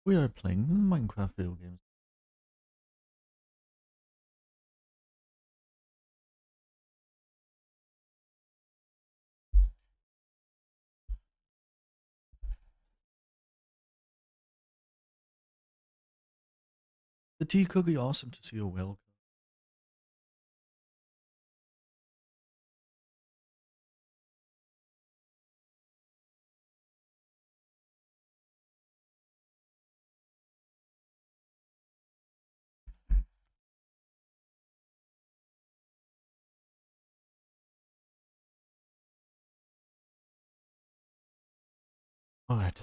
We are playing Minecraft video games. The tea cookie, awesome to see you. Welcome. Alright,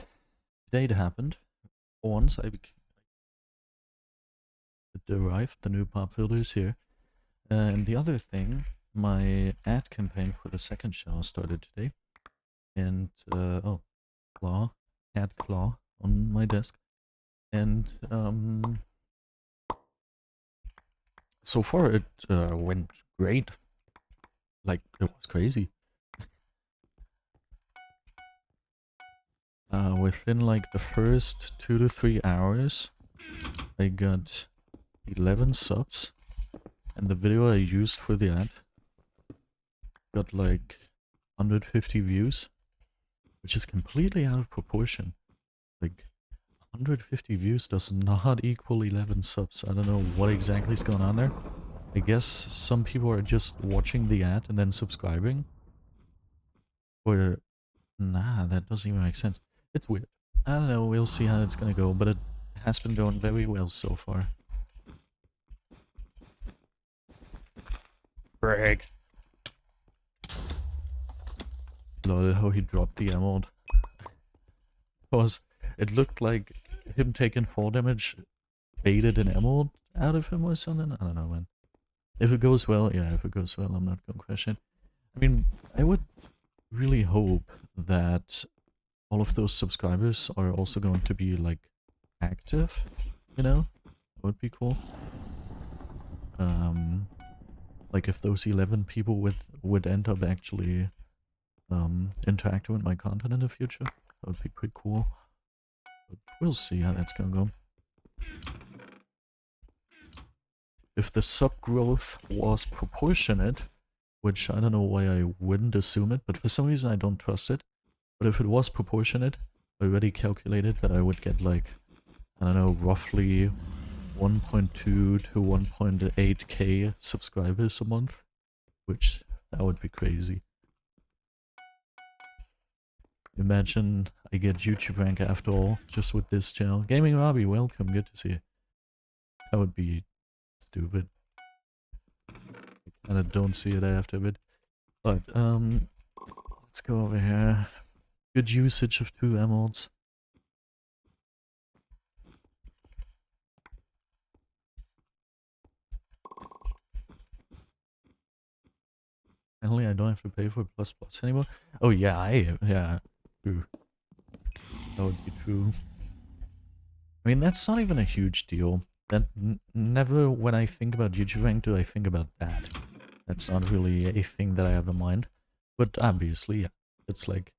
today it happened. For once, I arrived. The new pop filter is here. And the other thing, my ad campaign for the second show started today. And, oh, claw, cat claw on my desk. And, so far it went great. Like, it was crazy. Within like the first 2 to 3 hours, I got 11 subs, and the video I used for the ad got like 150 views, which is completely out of proportion. Like, 150 views does not equal 11 subs. I don't know what exactly is going on there. I guess some people are just watching the ad and then subscribing. Or, nah, that doesn't even make sense. It's weird. I don't know, we'll see how it's gonna go, but it has been going very well so far. Brag. Lol, how he dropped the emerald. Because it looked like him taking 4 damage baited an emerald out of him or something. I don't know, man. If it goes well, yeah, if it goes well, I'm not gonna question it. I mean, I would really hope that all of those subscribers are also going to be, like, active, you know? That would be cool. Like, if those 11 people would end up actually interacting with my content in the future, that would be pretty cool. But we'll see how that's gonna go. If the sub growth was proportionate, which I don't know why I wouldn't assume it, but for some reason I don't trust it. But if it was proportionate, I already calculated that I would get like, I don't know, roughly 1.2 to 1.8k subscribers a month, which that would be crazy. Imagine I get YouTube rank after all, just with this channel. Gaming Robbie, welcome, good to see you. That would be stupid. I kinda don't see it after a bit. But, let's go over here. Good usage of 2 emeralds. Finally, I don't have to pay for plus anymore. Oh yeah, yeah, true. That would be true. I mean, that's not even a huge deal. That never, when I think about YouTube rank, do I think about that. That's not really a thing that I have in mind. But obviously, yeah, it's like,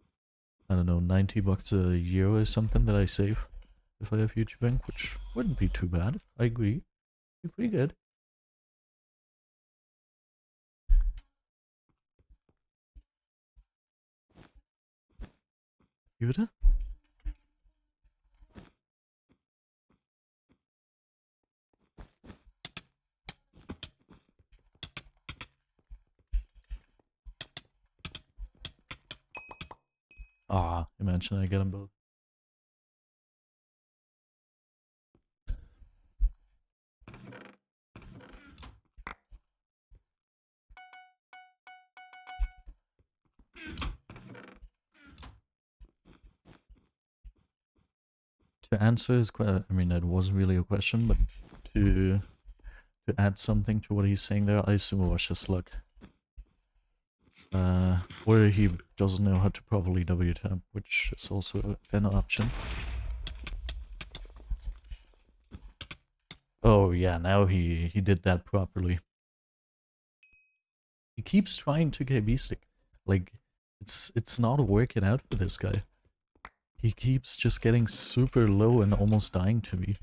I don't know, 90 bucks a year or something that I save if I have YouTube rank, which wouldn't be too bad. I agree. Be pretty good. Computer? Ah, imagine I get them both. To answer his question, I mean, that wasn't really a question, but to add something to what he's saying there, I assume it was just luck. Or he doesn't know how to properly W-tap, which is also an option. Oh yeah, now he did that properly. He keeps trying to KB stick. Like, it's not working out for this guy. He keeps just getting super low and almost dying to me.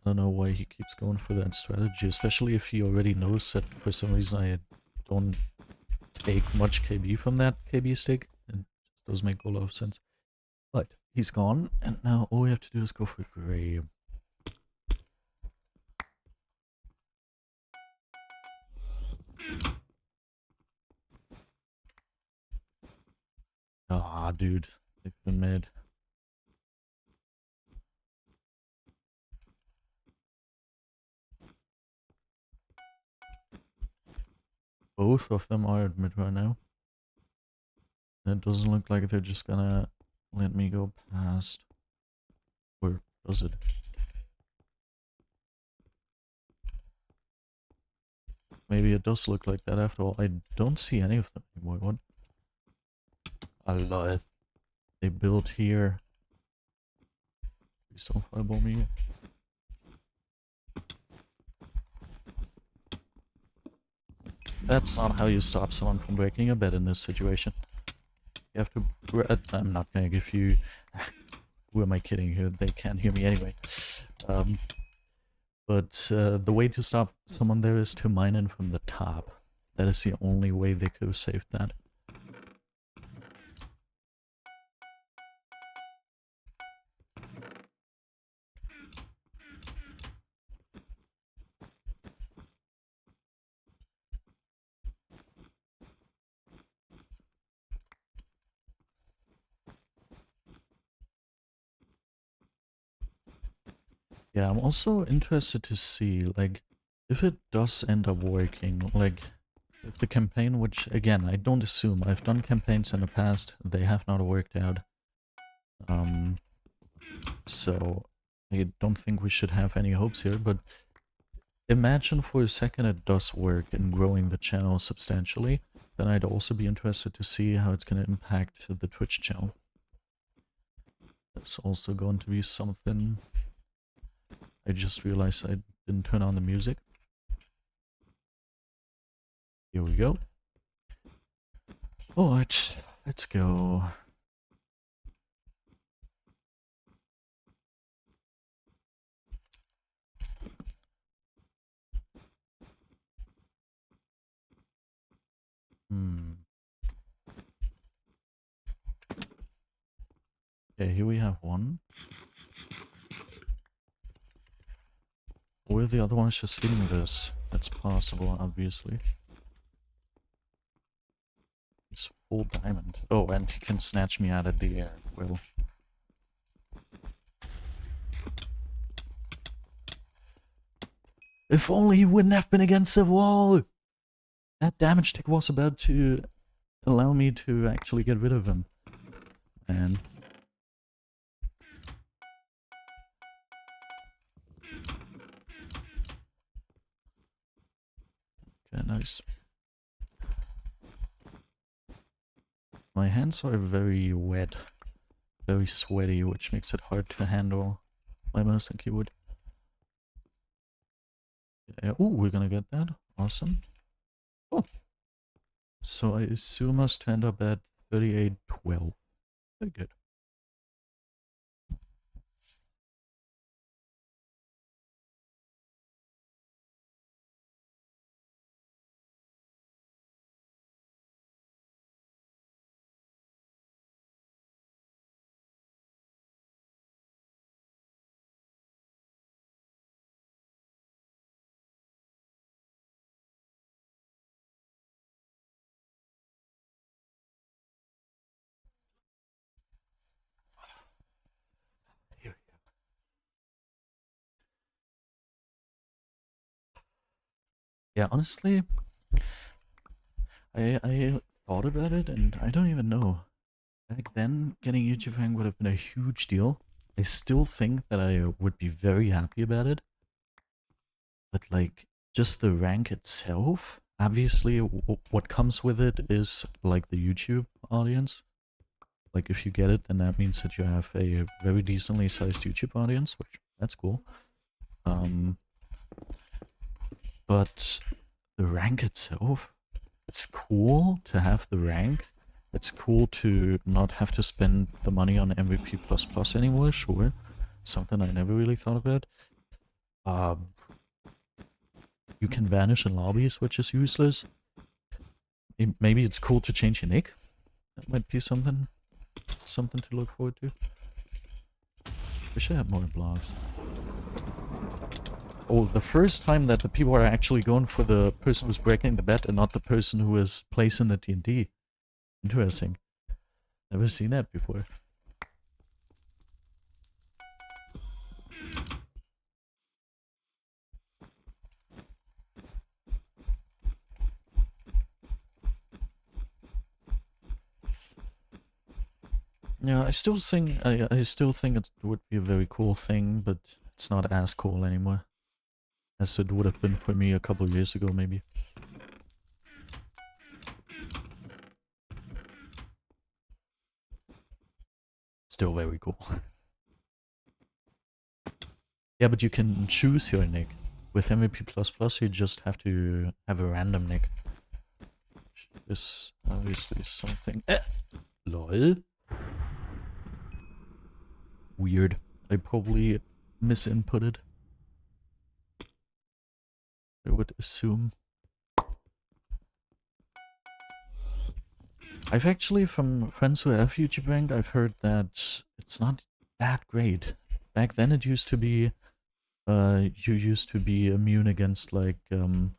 I don't know why he keeps going for that strategy, especially if he already knows that for some reason I don't take much KB from that KB stick. It just does make a lot of sense. But he's gone, and now all we have to do is go for Gray. Ah, dude, they've been made. Both of them are at mid right now. And it doesn't look like they're just gonna let me go past. Or does it? Maybe it does look like that after all. I don't see any of them anymore. What? I love it. They built here. Please don't fireball me. That's not how you stop someone from breaking a bed in this situation. You have to... I'm not gonna give you... Who am I kidding here? They can't hear me anyway. But the way to stop someone there is to mine in from the top. That is the only way they could have saved that. Yeah, I'm also interested to see, like, if it does end up working, like, if the campaign, which, again, I don't assume, I've done campaigns in the past, they have not worked out. So, I don't think we should have any hopes here, but imagine for a second it does work in growing the channel substantially, then I'd also be interested to see how it's going to impact the Twitch channel. That's also going to be something. I just realized I didn't turn on the music. Here we go. Alright, let's go. Okay, here we have one. Or the other one is just hitting this. That's possible, obviously. It's full diamond. Oh, and he can snatch me out of the air. Well. If only he wouldn't have been against the wall! That damage tick was about to allow me to actually get rid of him. And... okay, nice. My hands are very wet, very sweaty, which makes it hard to handle my mouse and keyboard. Yeah, ooh, we're gonna get that. Awesome. Oh. So I assume us to end up at 38-12. Very good. Here we go. Yeah, honestly, I thought about it and I don't even know. Back then, getting YouTube rank would have been a huge deal. I still think that I would be very happy about it. But like, just the rank itself, obviously what comes with it is like the YouTube audience. Like if you get it, then that means that you have a very decently sized YouTube audience, which that's cool. But the rank itself, it's cool to have the rank, It's cool to not have to spend the money on MVP++ anymore, sure. Something I never really thought about. You can vanish in lobbies, which is useless. Maybe it's cool to change your nick. That might be something to look forward to. Wish I had more blogs. Oh, the first time that the people are actually going for the person who's breaking the bed and not the person who is placing the TNT. Interesting. Never seen that before. Yeah, I still think it would be a very cool thing, but it's not as cool anymore as it would have been for me a couple years ago, maybe. Still very cool. Yeah, but you can choose your nick. With MVP++, you just have to have a random nick. Which is obviously something... LOL. Weird. I probably misinputted. I would assume. I've actually, from friends who have YouTube rank, I've heard that it's not that great. Back then it used to be, you used to be immune against like the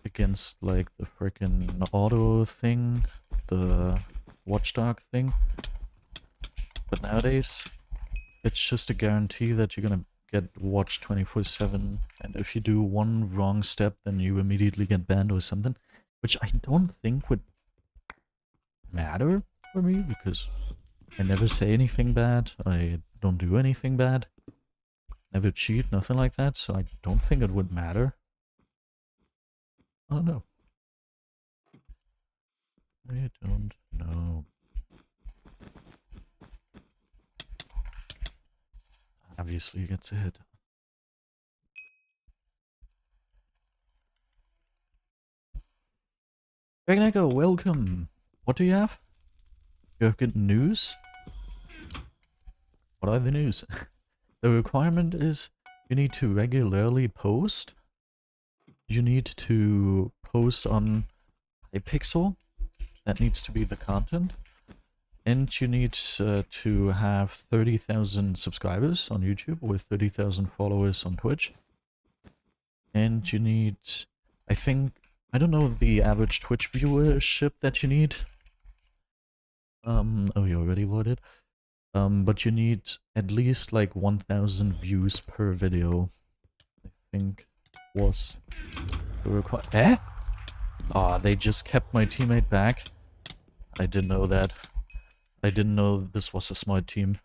frickin' auto thing, the watchdog thing. But nowadays, it's just a guarantee that you're gonna get watched 24/7, and if you do one wrong step, then you immediately get banned or something, which I don't think would matter for me, because I never say anything bad, I don't do anything bad, never cheat, nothing like that, so I don't think it would matter. I don't know. I don't know. Obviously it gets a hit. Dragon welcome! What do you have? You have good news? What are the news? The requirement is you need to regularly post. You need to post on Hypixel. That needs to be the content. And you need to have 30,000 subscribers on YouTube with 30,000 followers on Twitch. And you need, I don't know the average Twitch viewership that you need. Oh, you already voted. But you need at least like 1,000 views per video, I think was the requirement. Eh? Ah, they just kept my teammate back. I didn't know that. I didn't know this was a smart team.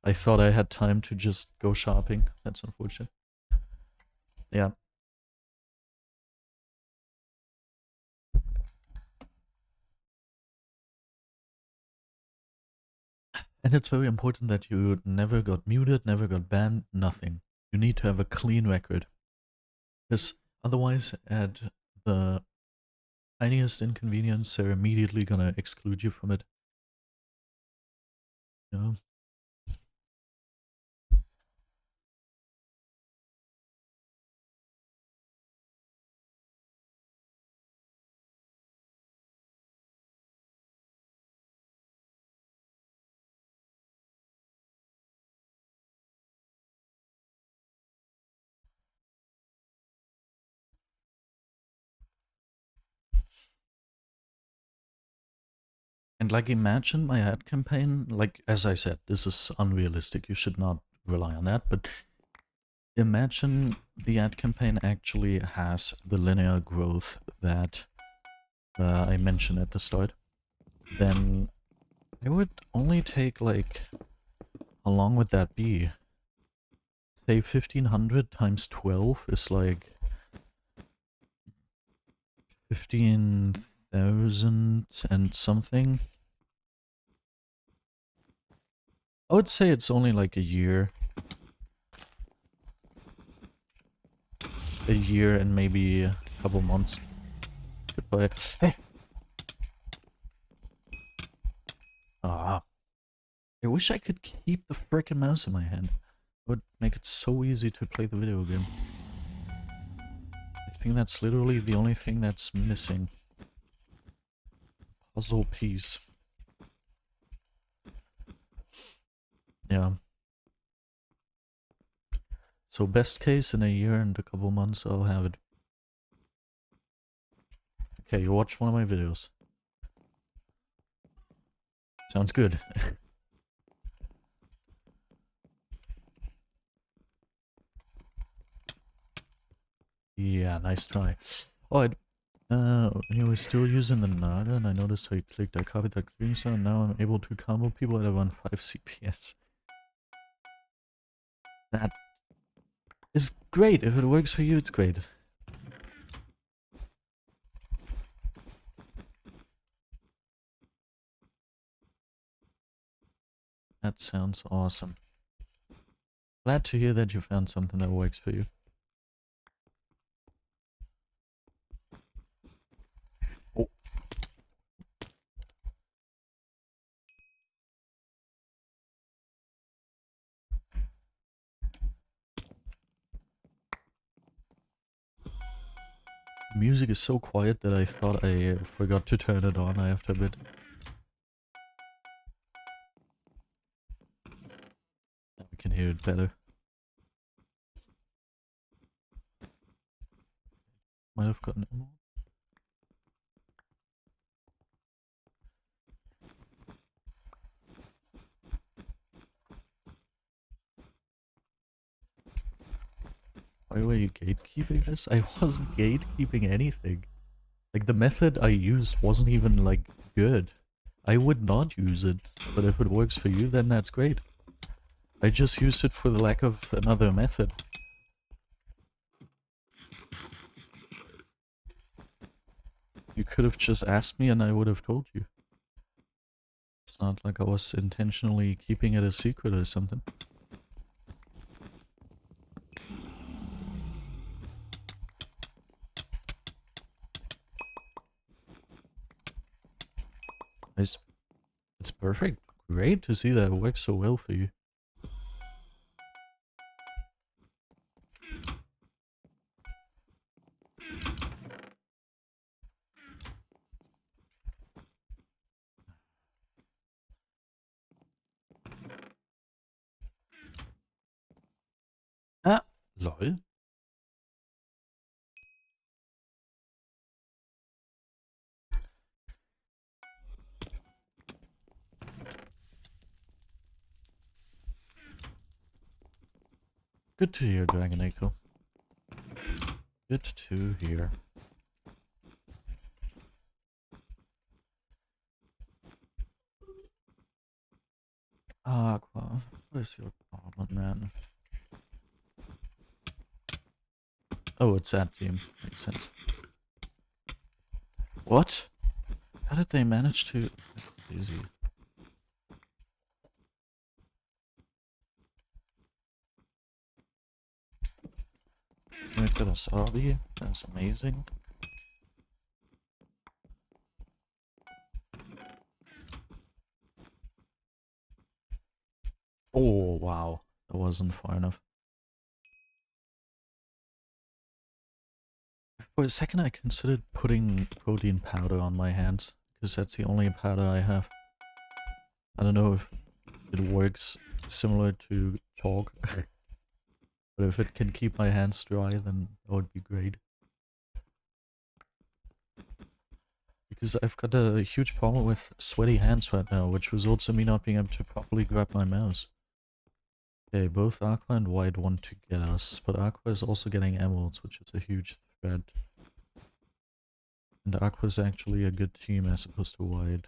I thought I had time to just go shopping. That's unfortunate. Yeah. And it's very important that you never got muted, never got banned, nothing. You need to have a clean record. Because otherwise, at the tiniest inconvenience, they're immediately gonna exclude you from it. You know? And like, imagine my ad campaign, like, as I said, this is unrealistic, you should not rely on that, but imagine the ad campaign actually has the linear growth that I mentioned at the start. Then it would only take, like, how long would that be? Say 1,500 times 12 is like 15,000 and something. I would say it's only like a year. A year and maybe a couple months. Goodbye. Hey! Ah, I wish I could keep the frickin' mouse in my hand. It would make it so easy to play the video game. I think that's literally the only thing that's missing. Puzzle piece. Yeah. So best case, in a year and a couple months, I'll have it. Okay, you watch one of my videos. Sounds good. Yeah, nice try. Oh, he was still using the Naga, and I noticed how he clicked. I copied that screenshot, and now I'm able to combo people at around 5 CPS. That is great. If it works for you, it's great. That sounds awesome. Glad to hear that you found something that works for you. Oh. Music is so quiet that I thought I forgot to turn it on, I have to admit. Now we can hear it better. Might have gotten ammo. Why were you gatekeeping this? I wasn't gatekeeping anything. Like, the method I used wasn't even, like, good. I would not use it, but if it works for you, then that's great. I just used it for the lack of another method. You could have just asked me and I would have told you. It's not like I was intentionally keeping it a secret or something. It's perfect. Great to see that it works so well for you. Ah, lol. Good to hear, Dragon Echo. Good to hear. Aqua, what is your problem, man? Oh, it's that team. Makes sense. What? How did they manage to... Easy. We've got a Sabi. That's amazing. Oh, wow. That wasn't far enough. For a second I considered putting protein powder on my hands, because that's the only powder I have. I don't know if it works similar to chalk, but if it can keep my hands dry, then that would be great. Because I've got a huge problem with sweaty hands right now, which results in me not being able to properly grab my mouse. Okay, both Aqua and White want to get us, but Aqua is also getting emeralds, which is a huge threat. And Aqua is actually a good team as opposed to White.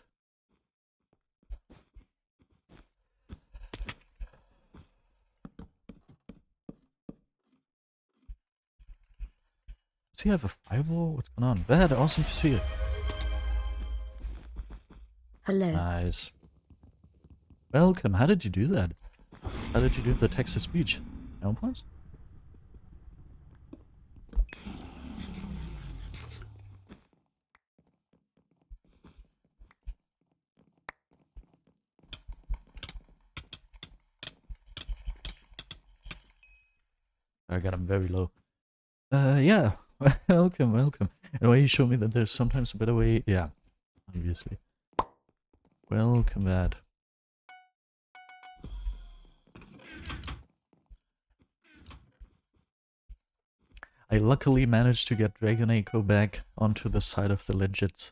Does he have a fireball? What's going on? Bad, awesome to see it. Hello. Nice. Welcome, how did you do that? How did you do the text-to speech? Elm points? I got him very low. Yeah. Welcome, welcome. Anyway, you showed me that there's sometimes a better way. Yeah, obviously. Welcome, Vad. I luckily managed to get Dragon Echo back onto the side of the legits.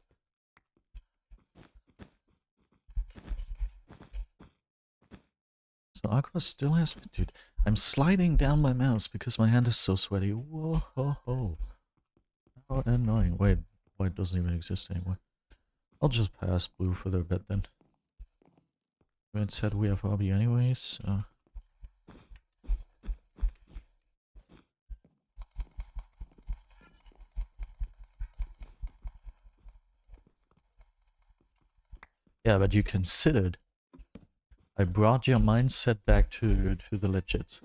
So Aqua still has... Dude, I'm sliding down my mouse because my hand is so sweaty. Whoa, ho, ho. How annoying. Wait, white doesn't even exist anymore. I'll just pass blue for their bet then. It said we have hobby anyways, so... Yeah, but you considered. I brought your mindset back to the legits.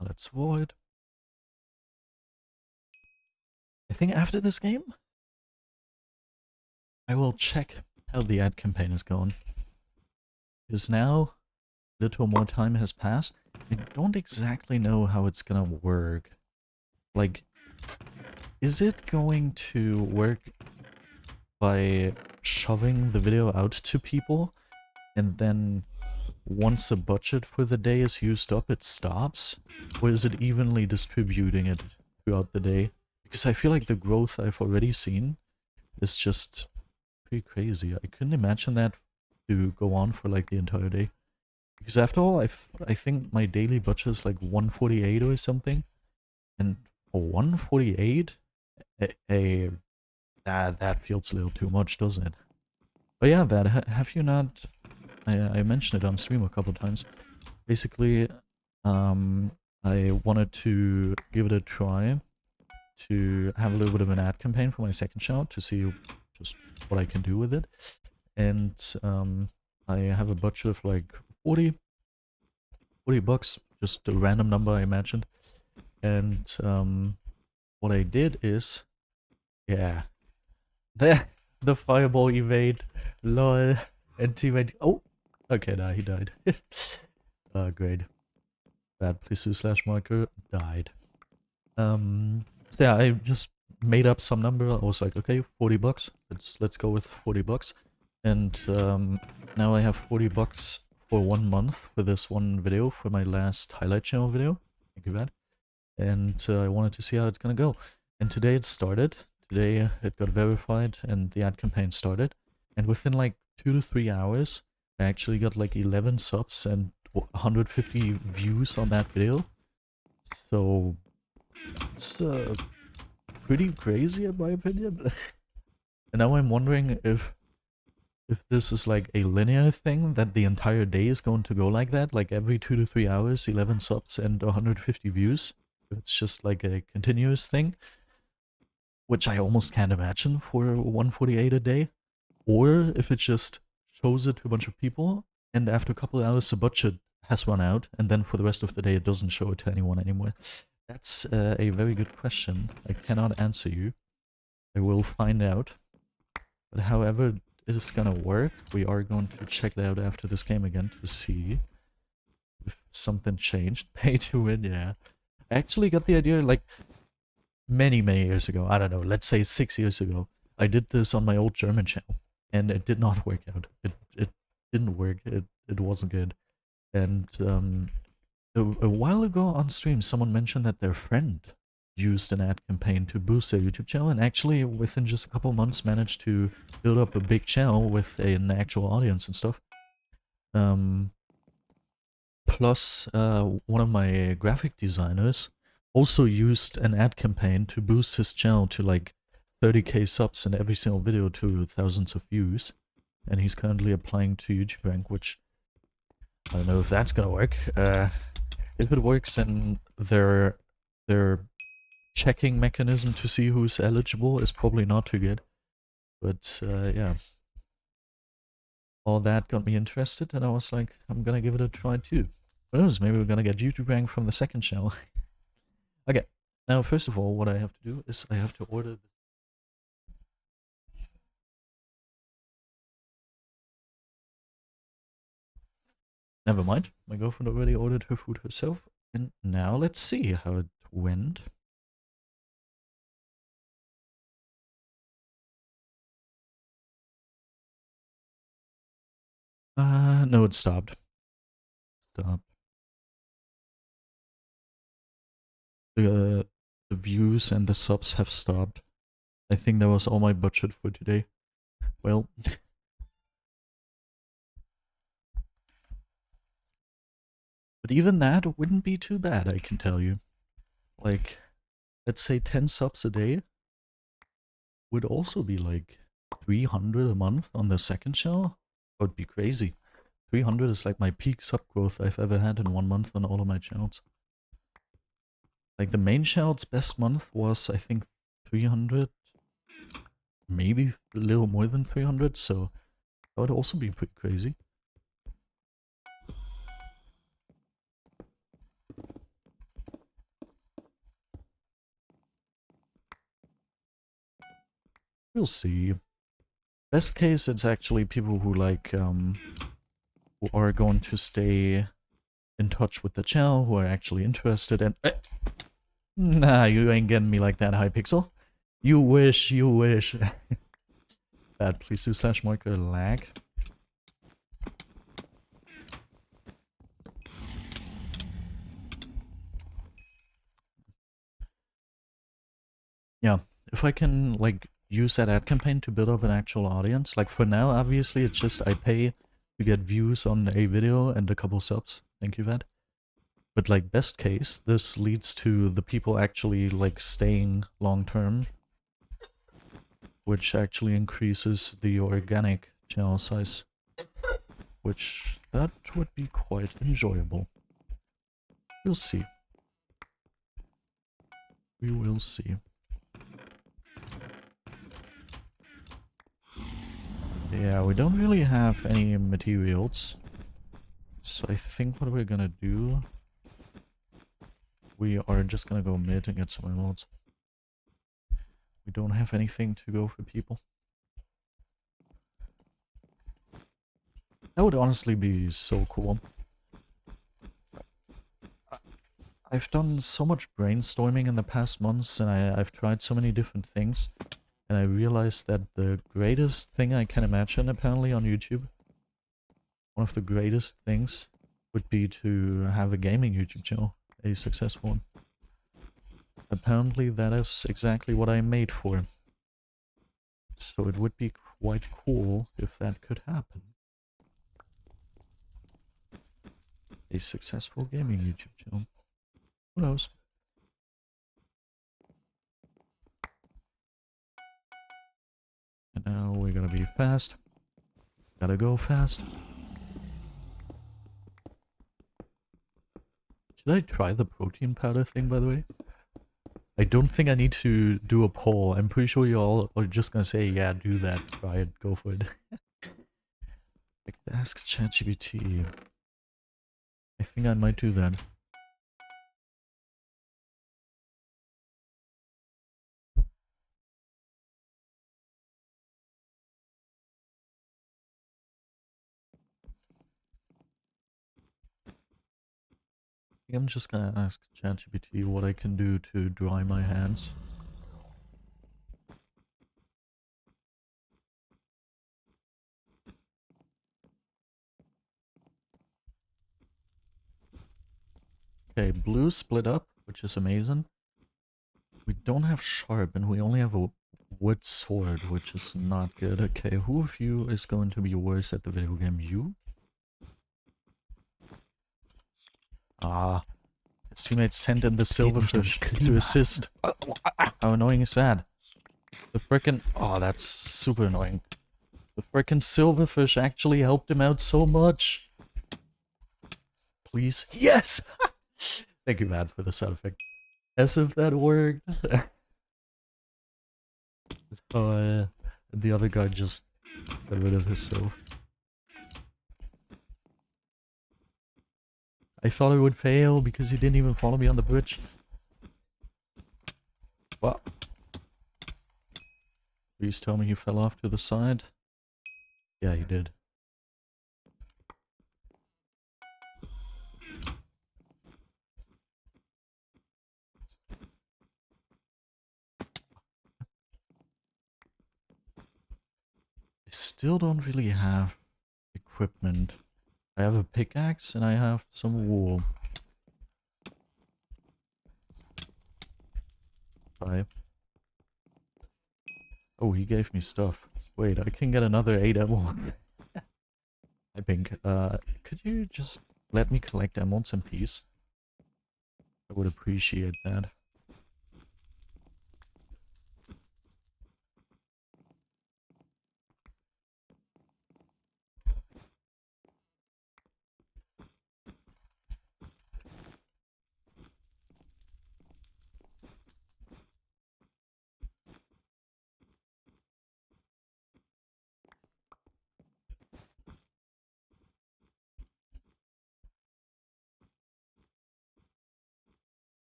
Let's void. I think after this game, I will check how the ad campaign is going. Because now, a little more time has passed. I don't exactly know how it's gonna work. Like, is it going to work by shoving the video out to people, and then once the budget for the day is used up, it stops? Or is it evenly distributing it throughout the day? Because I feel like the growth I've already seen is just pretty crazy. I couldn't imagine that to go on for like the entire day. Because after all, I think my daily budget is like 148 or something. And for 148, that feels a little too much, doesn't it? But yeah, Vad, have you not... I mentioned it on stream a couple times. Basically, I wanted to give it a try to have a little bit of an ad campaign for my second channel to see just what I can do with it. And I have a budget of like 40 bucks, just a random number I mentioned. And what I did is, yeah, the fireball evade, lol, and teammate. Oh, okay, nah, he died. Great. Bad please slash marker died. So yeah, I just made up some number. I was like, okay, 40 bucks. Let's go with 40 bucks. And now I have 40 bucks for 1 month for this one video, for my last highlight channel video. Thank you, Vad. And I wanted to see how it's gonna go. And today it started. Today it got verified and the ad campaign started. And within like 2 to 3 hours, I actually got like 11 subs and 150 views on that video. So it's pretty crazy in my opinion. And now I'm wondering if this is like a linear thing, that the entire day is going to go like that, like every 2 to 3 hours, 11 subs and 150 views. It's just like a continuous thing, which I almost can't imagine for 148 a day. Or if it just shows it to a bunch of people, and after a couple of hours the budget has run out, and then for the rest of the day it doesn't show it to anyone anymore. That's a very good question. I cannot answer you. I will find out. But however it is gonna work, we are going to check it out after this game again to see if something changed. Pay to win, yeah. I actually got the idea like many years ago. I don't know, let's say 6 years ago. I did this on my old German channel, and it did not work out. It didn't work. It wasn't good. And a while ago on stream, someone mentioned that their friend used an ad campaign to boost their YouTube channel, and actually within just a couple months managed to build up a big channel with an actual audience and stuff. Plus, one of my graphic designers also used an ad campaign to boost his channel to like 30k subs in every single video to thousands of views. And he's currently applying to YouTube rank, which I don't know if that's gonna work. If it works, then their checking mechanism to see who's eligible is probably not too good. But yeah. All that got me interested, and I was like, I'm gonna give it a try too. Who knows, maybe we're gonna get YouTube rank from the second channel. Okay, Now, first of all, what I have to do is I have to order. Never mind. My girlfriend already ordered her food herself. And now let's see how it went. No, it stopped. Stop. The views and the subs have stopped. I think that was all my budget for today. Well, but even that wouldn't be too bad, I can tell you. Like, let's say 10 subs a day would also be like 300 a month on the second channel. That would be crazy. 300 is like my peak sub growth I've ever had in 1 month on all of my channels. Like the main channel's best month was, I think, 300, maybe a little more than 300, so that would also be pretty crazy. We'll see. Best case, it's actually people who like, who are going to stay in touch with the channel, who are actually interested and... Nah, you ain't getting me like that, Hypixel. You wish, you wish. Bad, please do slash marker lag. Yeah, if I can, like, use that ad campaign to build up an actual audience. Like, for now, obviously, it's just I pay to get views on a video and a couple subs. Thank you, Vad. But, like, best case, this leads to the people actually, like, staying long-term, which actually increases the organic channel size, which that would be quite enjoyable. We'll see. We will see. Yeah, we don't really have any materials, so I think what we're gonna do, we are just gonna go mid and get some emeralds. We don't have anything to go for people. That would honestly be so cool. I've done so much brainstorming in the past months, and I've tried so many different things, and I realized that the greatest thing I can imagine, apparently, on YouTube, one of the greatest things, would be to have a gaming YouTube channel, a successful one. Apparently that is exactly what I'm made for. So it would be quite cool if that could happen. A successful gaming YouTube channel. Who knows? And now we're gonna be fast. Gotta go fast. Should I try the protein powder thing, by the way? I don't think I need to do a poll. I'm pretty sure you all are just gonna say, yeah, do that, try it, go for it. Like, ask ChatGPT. I think I might do that. I think I'm just gonna ask ChatGPT what I can do to dry my hands. Okay, blue split up, which is amazing. We don't have sharp, and we only have a wood sword, which is not good. Okay, who of you is going to be worse at the video game? You? Ah, his teammate sent in the silverfish to assist. How annoying is that? The frickin'... Oh, that's super annoying. The frickin' silverfish actually helped him out so much. Please? Yes! Thank you, Matt, for the sound effect. As if that worked. Oh, yeah. And the other guy just got rid of himself. I thought it would fail because he didn't even follow me on the bridge. What? Please tell me you fell off to the side. Yeah, you did. I still don't really have equipment. I have a pickaxe and I have some wool. Bye. Oh, he gave me stuff. Wait, I can get another 8 emeralds. I think, could you just let me collect emeralds in peace? I would appreciate that.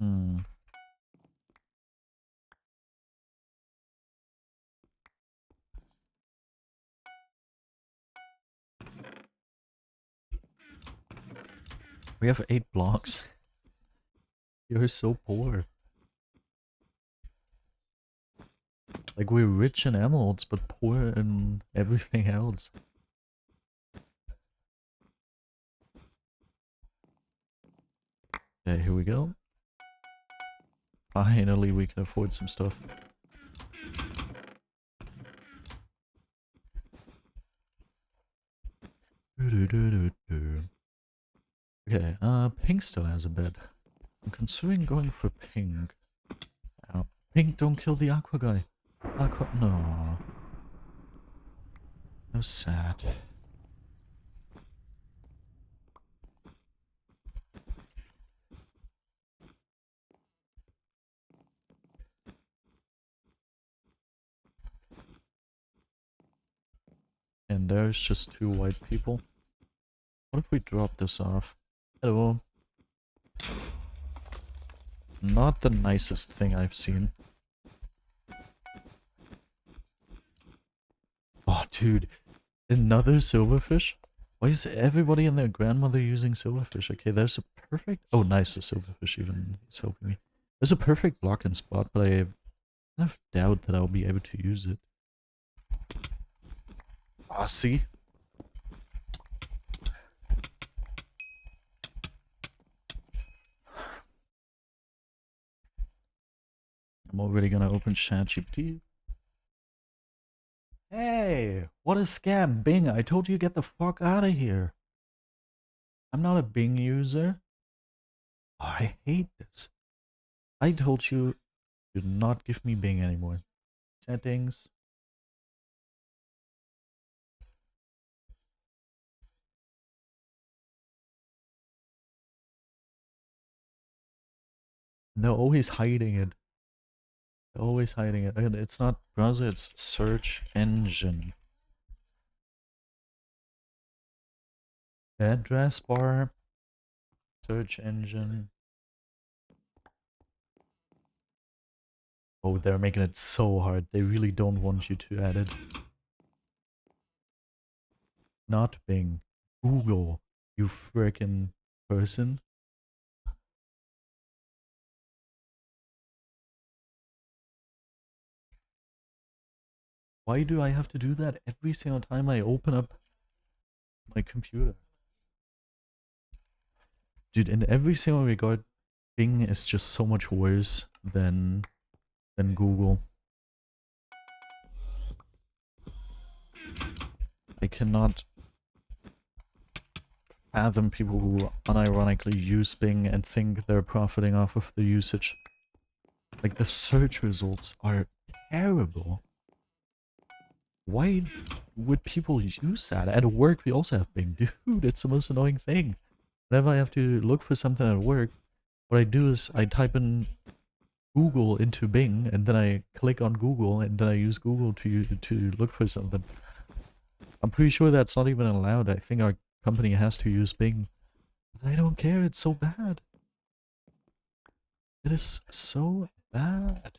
Hmm. We have 8 blocks. You're so poor. Like, we're rich in emeralds, but poor in everything else. Okay, here we go. Finally, we can afford some stuff. Okay, Pink still has a bed. I'm considering going for Pink. Ow. Pink, don't kill the Aqua guy. Aqua, no. So sad. And there's just 2 white people. What if we drop this off? Hello. Not the nicest thing I've seen. Oh, dude. Another silverfish? Why is everybody and their grandmother using silverfish? Okay, there's a perfect... Oh, nice, the silverfish even is helping me. There's a perfect blocking spot, but I kind of doubt that I'll be able to use it. Ah, see? I'm already gonna open ChatGPT. Hey, what a scam, Bing. I told you to get the fuck out of here. I'm not a Bing user. Oh, I hate this. I told you to not give me Bing anymore. Settings. They're always hiding it. They're always hiding it. And it's not browser, it's search engine. Address bar. Search engine. Oh, they're making it so hard. They really don't want you to add it. Not Bing. Google. You frickin' person. Why do I have to do that every single time I open up my computer? Dude, in every single regard, Bing is just so much worse than Google. I cannot fathom people who unironically use Bing and think they're profiting off of the usage. Like, the search results are terrible. Why would people use that? At work, we also have Bing. Dude, it's the most annoying thing. Whenever I have to look for something at work, what I do is I type in Google into Bing, and then I click on Google, and then I use Google to look for something. I'm pretty sure that's not even allowed. I think our company has to use Bing. I don't care, it's so bad. It is so bad.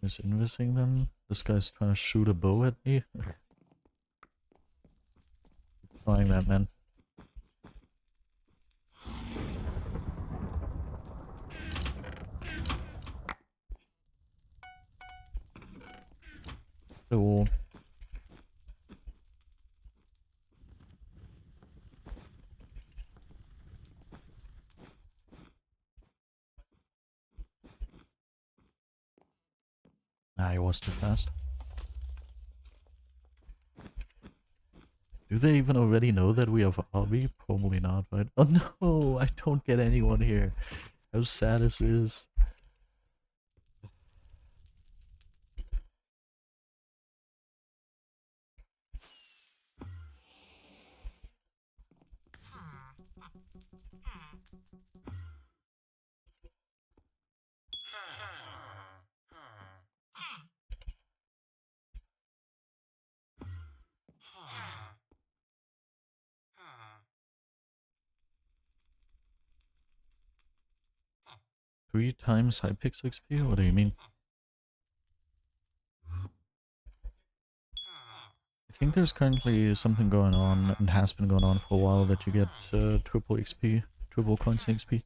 Is investing them? This guy's trying to shoot a bow at me. Trying that, man. Hello. I was too fast. Do they even already know that we have RB? Probably not, right? Oh no, I don't get anyone here. How sad is this? Three times Hypixel XP? What do you mean? I think there's currently something going on, and has been going on for a while, that you get triple XP, triple coins XP.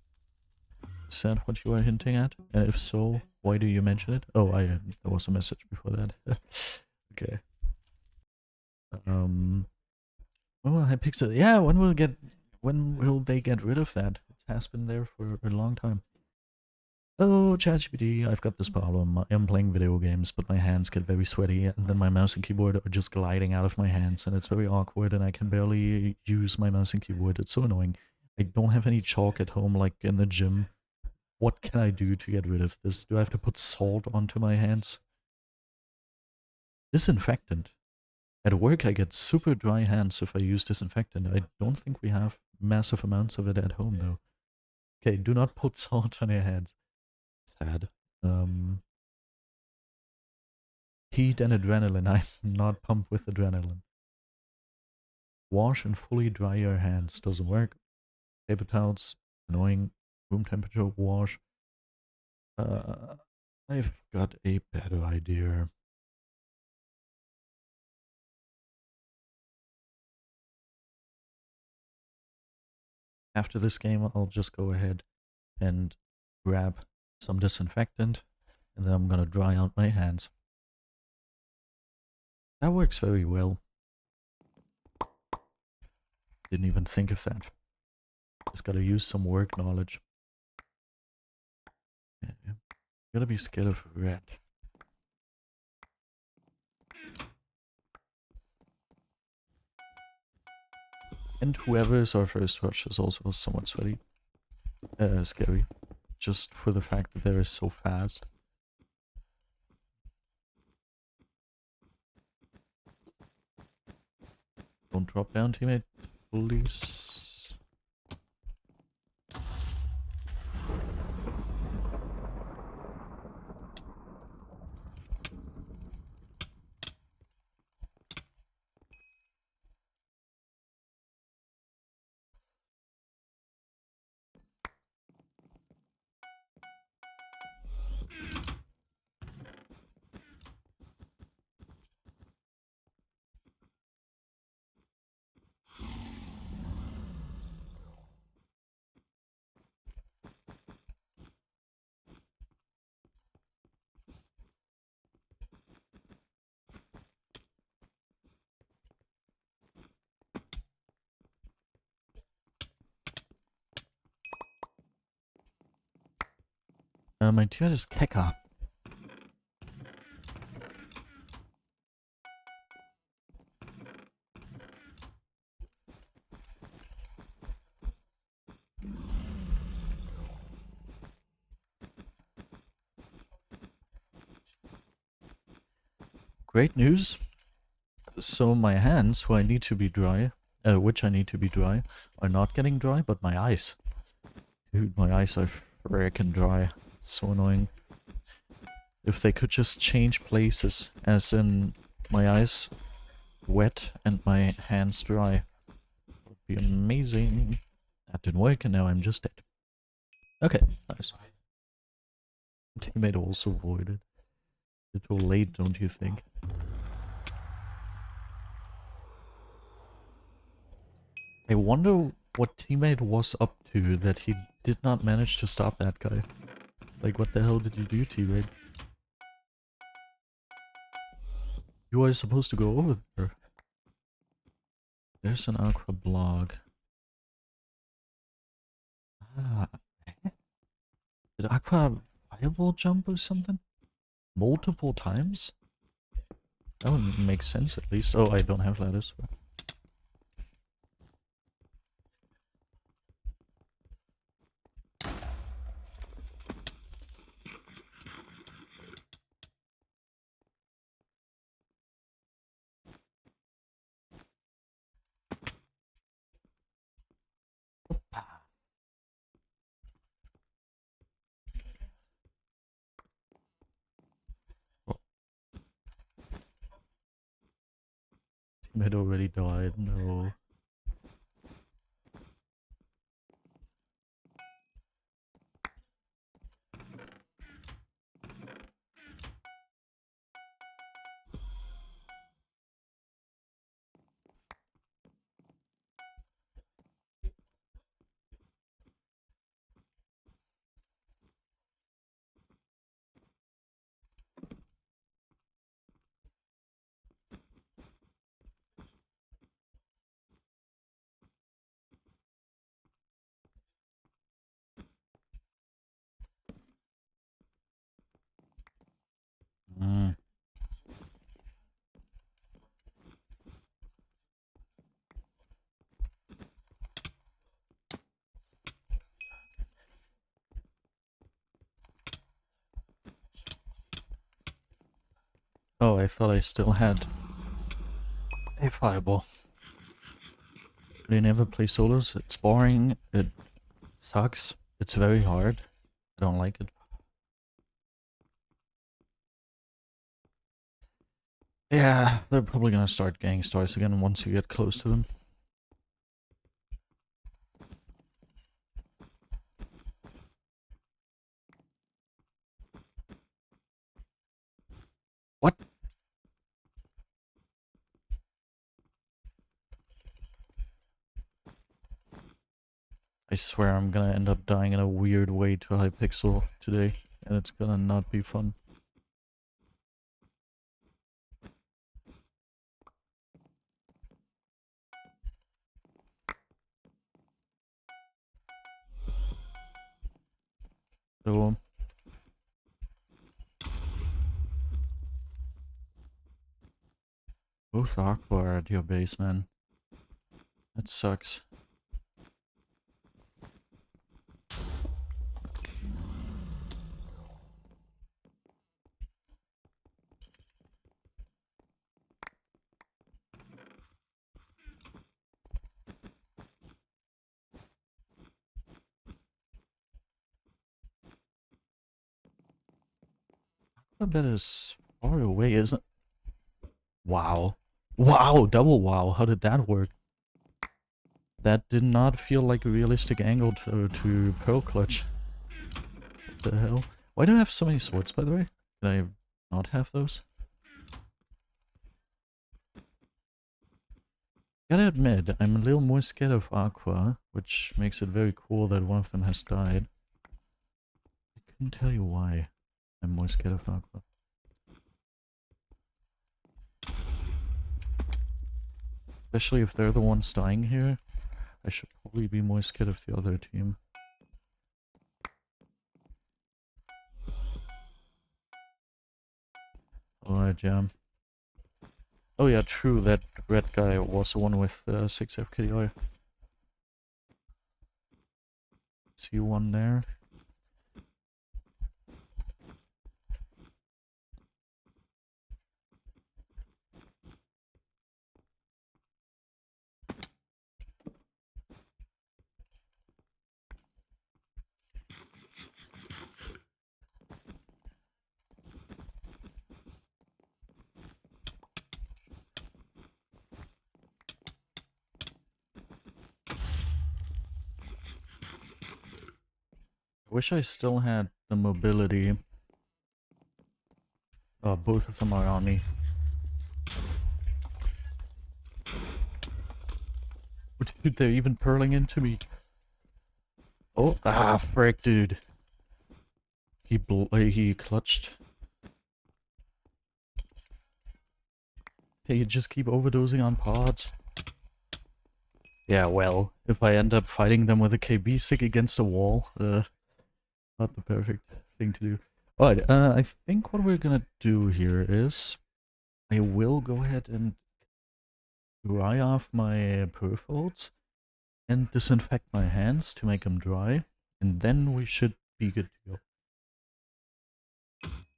Is that what you are hinting at? And if so, why do you mention it? Oh, there was a message before that. Okay. Oh, Hypixel. Yeah, when will they get rid of that? It has been there for a long time. Hello, ChatGPT. I've got this problem. I am playing video games, but my hands get very sweaty, and then my mouse and keyboard are just gliding out of my hands, and it's very awkward, and I can barely use my mouse and keyboard. It's so annoying. I don't have any chalk at home, like in the gym. What can I do to get rid of this? Do I have to put salt onto my hands? Disinfectant. At work, I get super dry hands if I use disinfectant. I don't think we have massive amounts of it at home, though. Okay, do not put salt on your hands. Sad. Heat and adrenaline. I'm not pumped with adrenaline. Wash and fully dry your hands. Doesn't work. Paper towels. Annoying. Room temperature wash. I've got a better idea. After this game, I'll just go ahead and grab some disinfectant, and then I'm gonna dry out my hands. That works very well. Didn't even think of that. Just gotta use some work knowledge. Yeah. Gotta be scared of red. And whoever is our first rush is also somewhat sweaty. Scary. Just for the fact that they're so fast. Don't drop down, teammate, please. My teammate is Keka. Great news. So my hands, who I need to be dry, which I need to be dry, are not getting dry, but my eyes. Dude, my eyes are freaking dry. It's so annoying. If they could just change places, as in my eyes wet and my hands dry, would be amazing. That didn't work, and now I'm just dead. Okay, nice. Teammate also voided. A little late, don't you think? I wonder what teammate was up to that he did not manage to stop that guy. Like, what the hell did you do, teammate? You were supposed to go over there. There's an aqua blog. Ah, did aqua fireball jump or something? Multiple times? That would make sense at least. Oh, I don't have ladders. Oh, teammate already died. No. Mm. Oh, I thought I still had a fireball. I never play solos. It's boring. It sucks. It's very hard. I don't like it. Yeah, they're probably gonna start gang stars again once you get close to them. What? I swear I'm gonna end up dying in a weird way to Hypixel today, and it's gonna not be fun. So, both Aqua are at your base, man. That sucks. I bet is far away, isn't it? Wow. Wow, double wow. How did that work? That did not feel like a realistic angle to Pearl Clutch. What the hell? Why do I have so many swords, by the way? Can I not have those? Gotta admit, I'm a little more scared of Aqua, which makes it very cool that one of them has died. I couldn't tell you why I'm more scared of Aqua. Especially if they're the ones dying here, I should probably be more scared of the other team. Alright, yeah. Oh yeah, true, that red guy was the one with 6 FKDI. See one there. wish I still had the mobility. Oh, both of them are on me. Dude, they're even purling into me. Oh, frick, dude. He clutched. Hey, you just keep overdosing on pods. Yeah, well, if I end up fighting them with a KB stick against a wall, not the perfect thing to do. Alright, I think what we're gonna do here is I will go ahead and dry off my perfolds and disinfect my hands to make them dry, and then we should be good to go.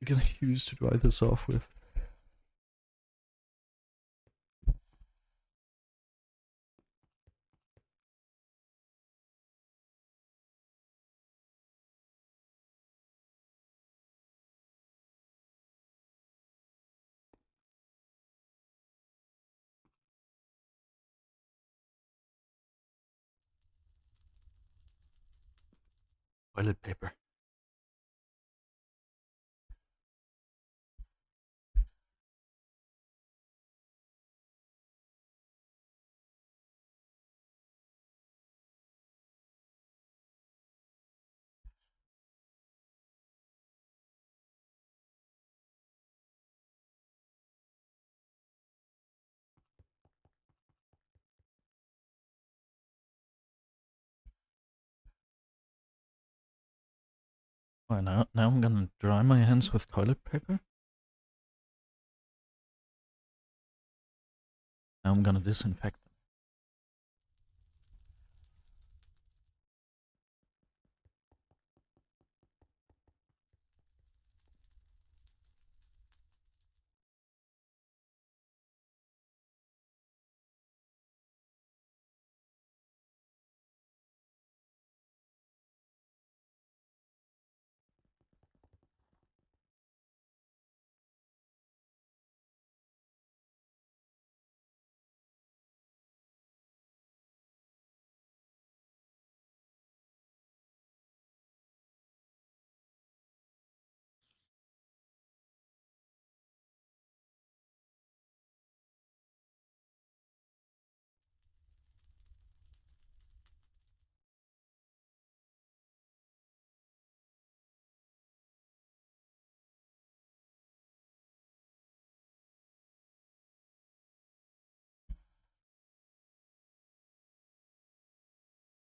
We're gonna use to dry this off with. Toilet paper. Alright, now I'm gonna dry my hands with toilet paper. Now I'm gonna disinfect them.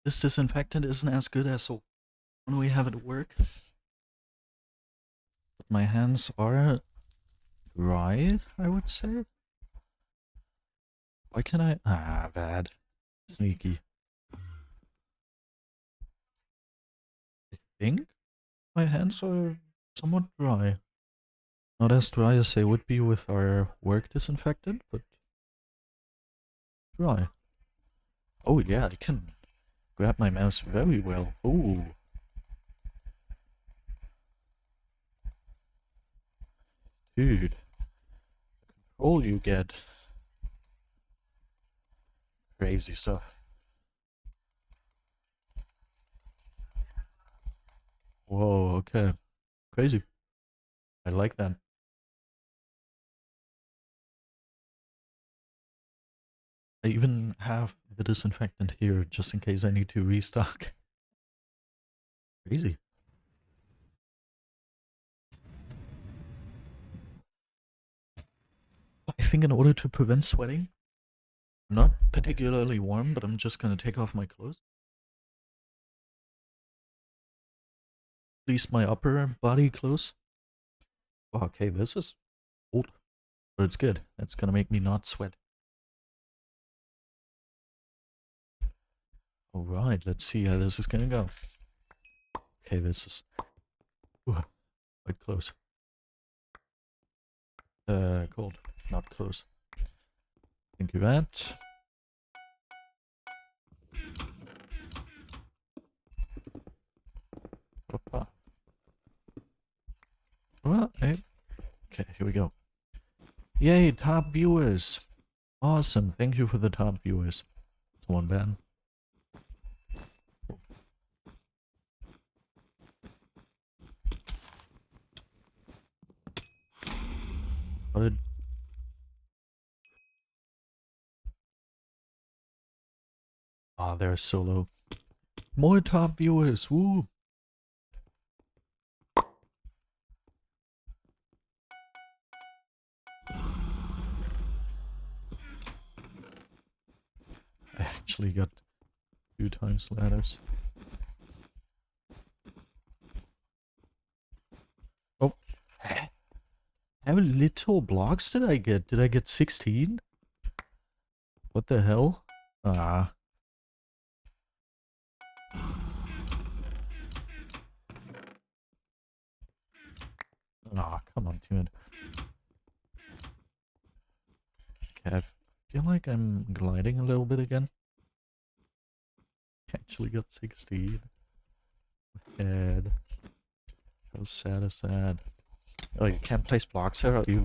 This disinfectant isn't as good as the one we have at work. But my hands are dry, I would say. Why can I? Bad. Sneaky. I think my hands are somewhat dry. Not as dry as they would be with our work disinfectant, but dry. Oh yeah, I can grab my mouse very well. Ooh. Dude. All you get. Crazy stuff. Whoa, okay. Crazy. I like that. I even have the disinfectant here just in case I need to restock. Crazy. I think in order to prevent sweating, I'm not particularly warm, but I'm just gonna take off my clothes. At least my upper body clothes. Wow, okay, this is old, but it's good. That's gonna make me not sweat. Alright, let's see how this is gonna go. Okay, this is quite close. Cold, not close. Thank you, that. Opa. Hey. Okay, here we go. Yay, top viewers. Awesome, thank you for the top viewers. Someone bad. How did... Ah, they're so low. More top viewers, woo! I actually got 2 times ladders. Oh, how little blocks did I get? Did I get 16? What the hell? Ah. Aw, come on, dude. Okay, I feel like I'm gliding a little bit again. Actually got 16. Sad. How sad is that? Oh, you can't place blocks here? Are you...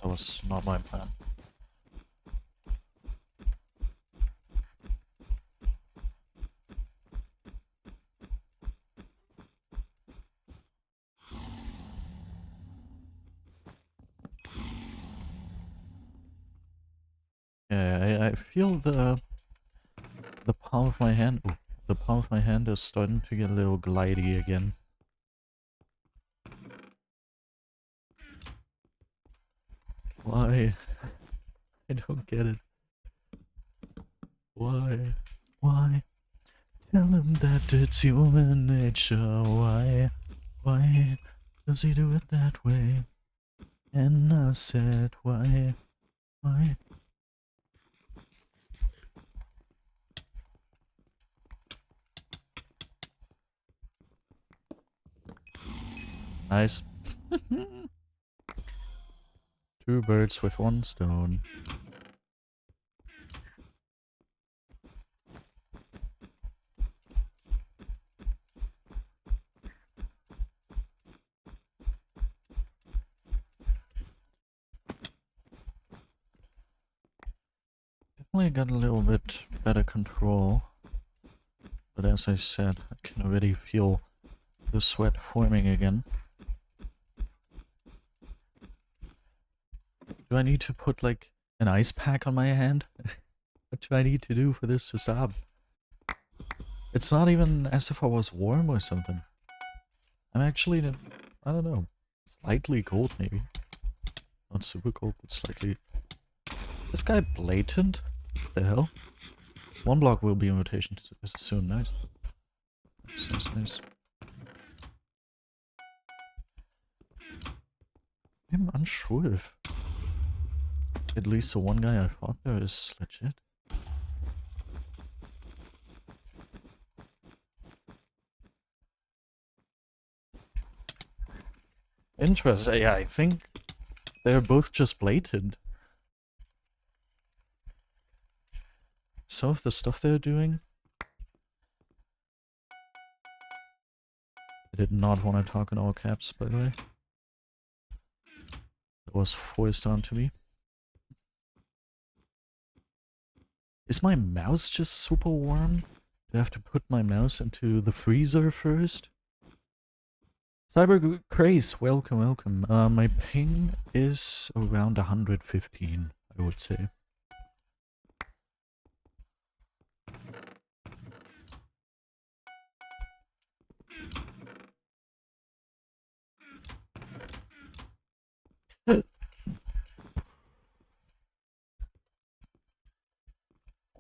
That was not my plan. Yeah, I feel the palm of my hand... Ooh, the palm of my hand is starting to get a little glidey again. Why? I don't get it. Why? Why? Tell him that it's human nature. Why? Why does he do it that way? And I said, why? Why? Nice. 2 birds with 1 stone. Definitely got a little bit better control. But as I said, I can already feel the sweat forming again. Do I need to put like an ice pack on my hand? What do I need to do for this to stop? It's not even as if I was warm or something. I'm actually, I don't know, slightly cold maybe. Not super cold, but slightly. Is this guy blatant? What the hell? 1 block will be in rotation soon, nice. Nice. I'm unsure if at least the one guy I fought there is legit. Interesting. Yeah, I think they're both just blatant. Some of the stuff they're doing. I did not want to talk in all caps, by the way. It was forced onto me. Is my mouse just super warm? Do I have to put my mouse into the freezer first? Cyber Craze, welcome. My ping is around 115, I would say.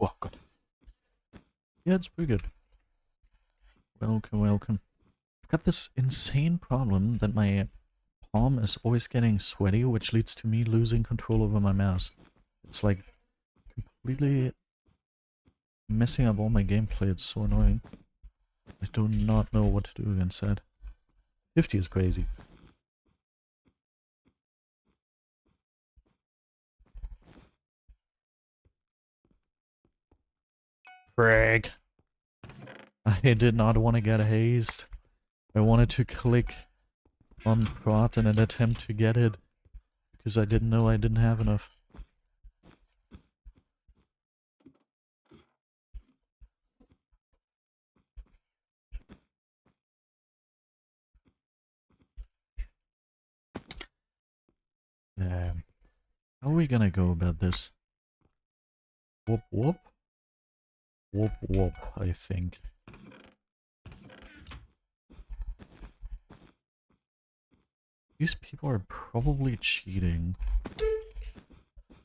Oh, God. Yeah, it's pretty good. Welcome. I've got this insane problem that my palm is always getting sweaty, which leads to me losing control over my mouse. It's like completely messing up all my gameplay. It's so annoying. I do not know what to do against that. 50 is crazy. Frag. I did not want to get hazed. I wanted to click on prot in an attempt to get it, because I didn't know I didn't have enough. How are we gonna go about this? Whoop whoop? Whoop whoop, I think. These people are probably cheating.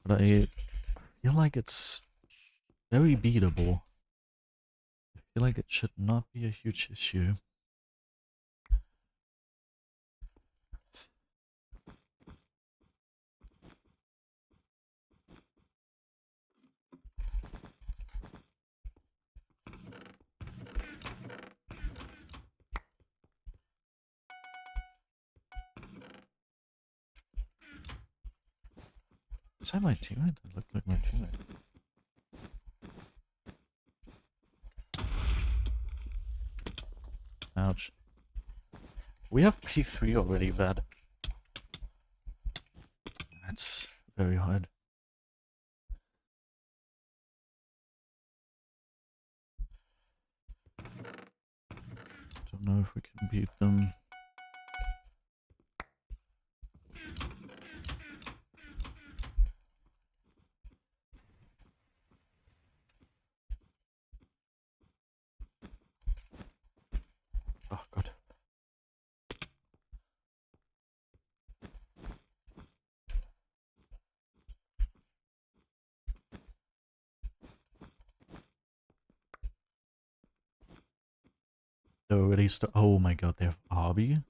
But I feel like it's very beatable. I feel like it should not be a huge issue. Is that my teammate? That looked like my teammate. Ouch. We have P3 already, Vad. That's very hard. Don't know if we can beat them. Oh god. They're already oh my god, they have Arby?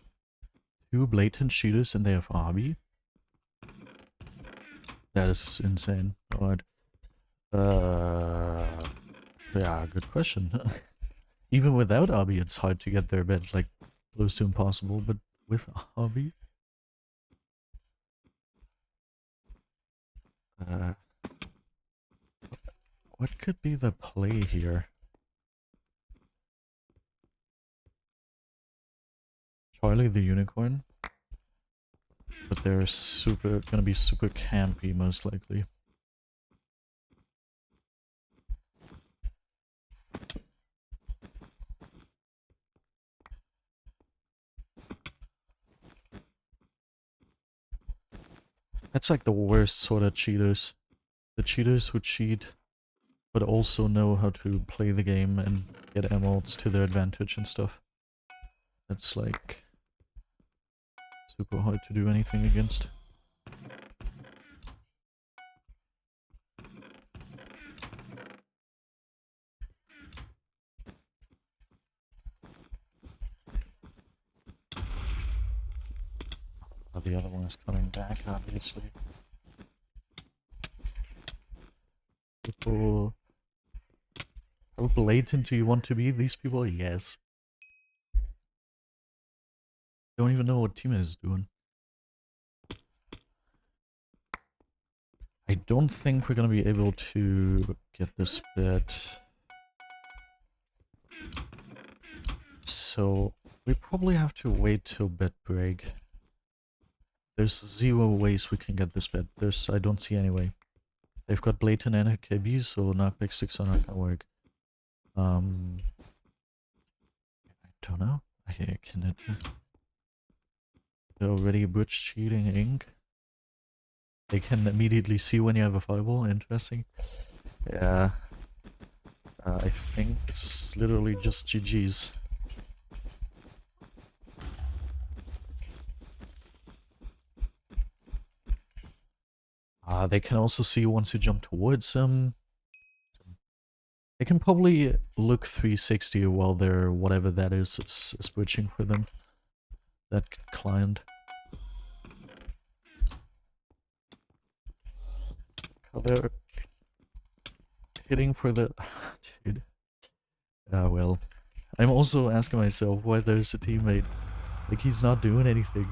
2 blatant shooters and they have Arby? That is insane. Alright. Yeah, good question. Even without Arby, it's hard to get their bed, like, close to impossible, but with Arby? What could be the play here? Charlie the Unicorn? But they're gonna be super campy, most likely. That's like the worst sort of cheaters. The cheaters who cheat, but also know how to play the game and get emeralds to their advantage and stuff. That's like super hard to do anything against. Oh, the other one is coming back, obviously. People... How blatant do you want to be, these people? Yes. Don't even know what teammate is doing. I don't think we're gonna be able to get this bit. So we probably have to wait till bed break. There's 0 ways we can get this bed. I don't see any way. They've got blatant NKB, so knockback sticks are not gonna work. I don't know. Can it? They're already bridge cheating ink. They can immediately see when you have a fireball. Interesting. Yeah. I think this is literally just GG's. They can also see once you jump towards them. They can probably look 360 while they're whatever that is bridging for them. That client. Oh, they're hitting for the... Dude. Well. I'm also asking myself why there's a teammate. Like, he's not doing anything.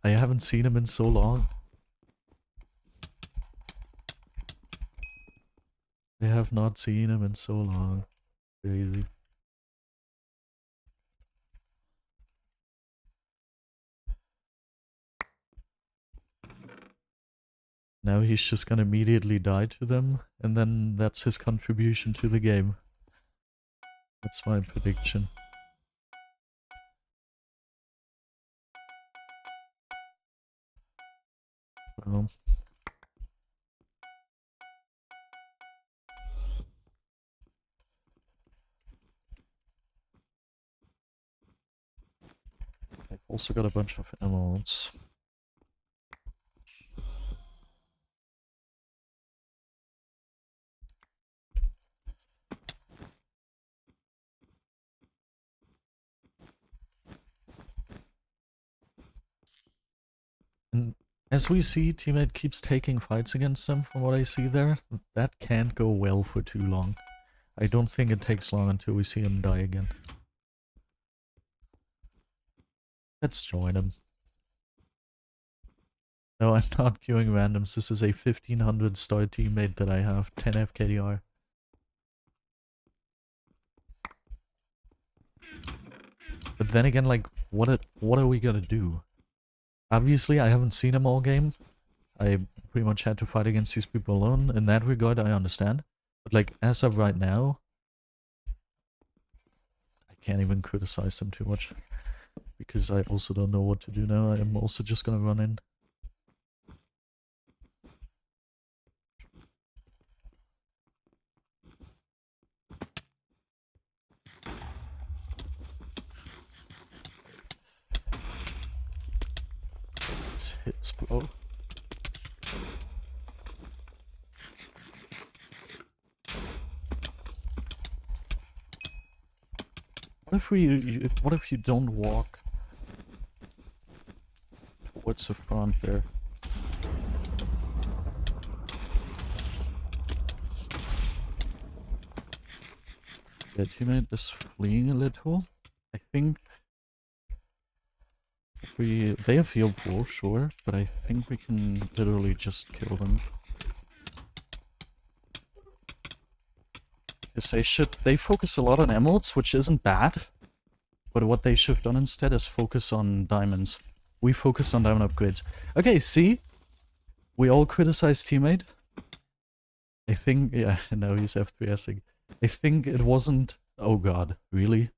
I haven't seen him in so long. I have not seen him in so long. Crazy. Now he's just gonna immediately die to them, and then that's his contribution to the game. That's my prediction. Well, I've also got a bunch of emeralds. And as we see, teammate keeps taking fights against them from what I see there. That can't go well for too long. I don't think it takes long until we see him die again. Let's join him. No, I'm not queuing randoms. This is a 1500 star teammate that I have. 10 FKDR. But then again, like, what are we gonna do? Obviously, I haven't seen him all game. I pretty much had to fight against these people alone. In that regard, I understand. But like, as of right now, I can't even criticize them too much. Because I also don't know what to do now. I'm also just gonna run in. It's hits, bro. What if you don't walk towards the front there? The teammate is fleeing a little. I think they have heal pool, sure, but I think we can literally just kill them. Because they focus a lot on emeralds, which isn't bad. But what they should have done instead is focus on diamonds. We focus on diamond upgrades. Okay, see? We all criticize teammate. I think, yeah, no, he's F3Sing. I think it wasn't... Oh god, really?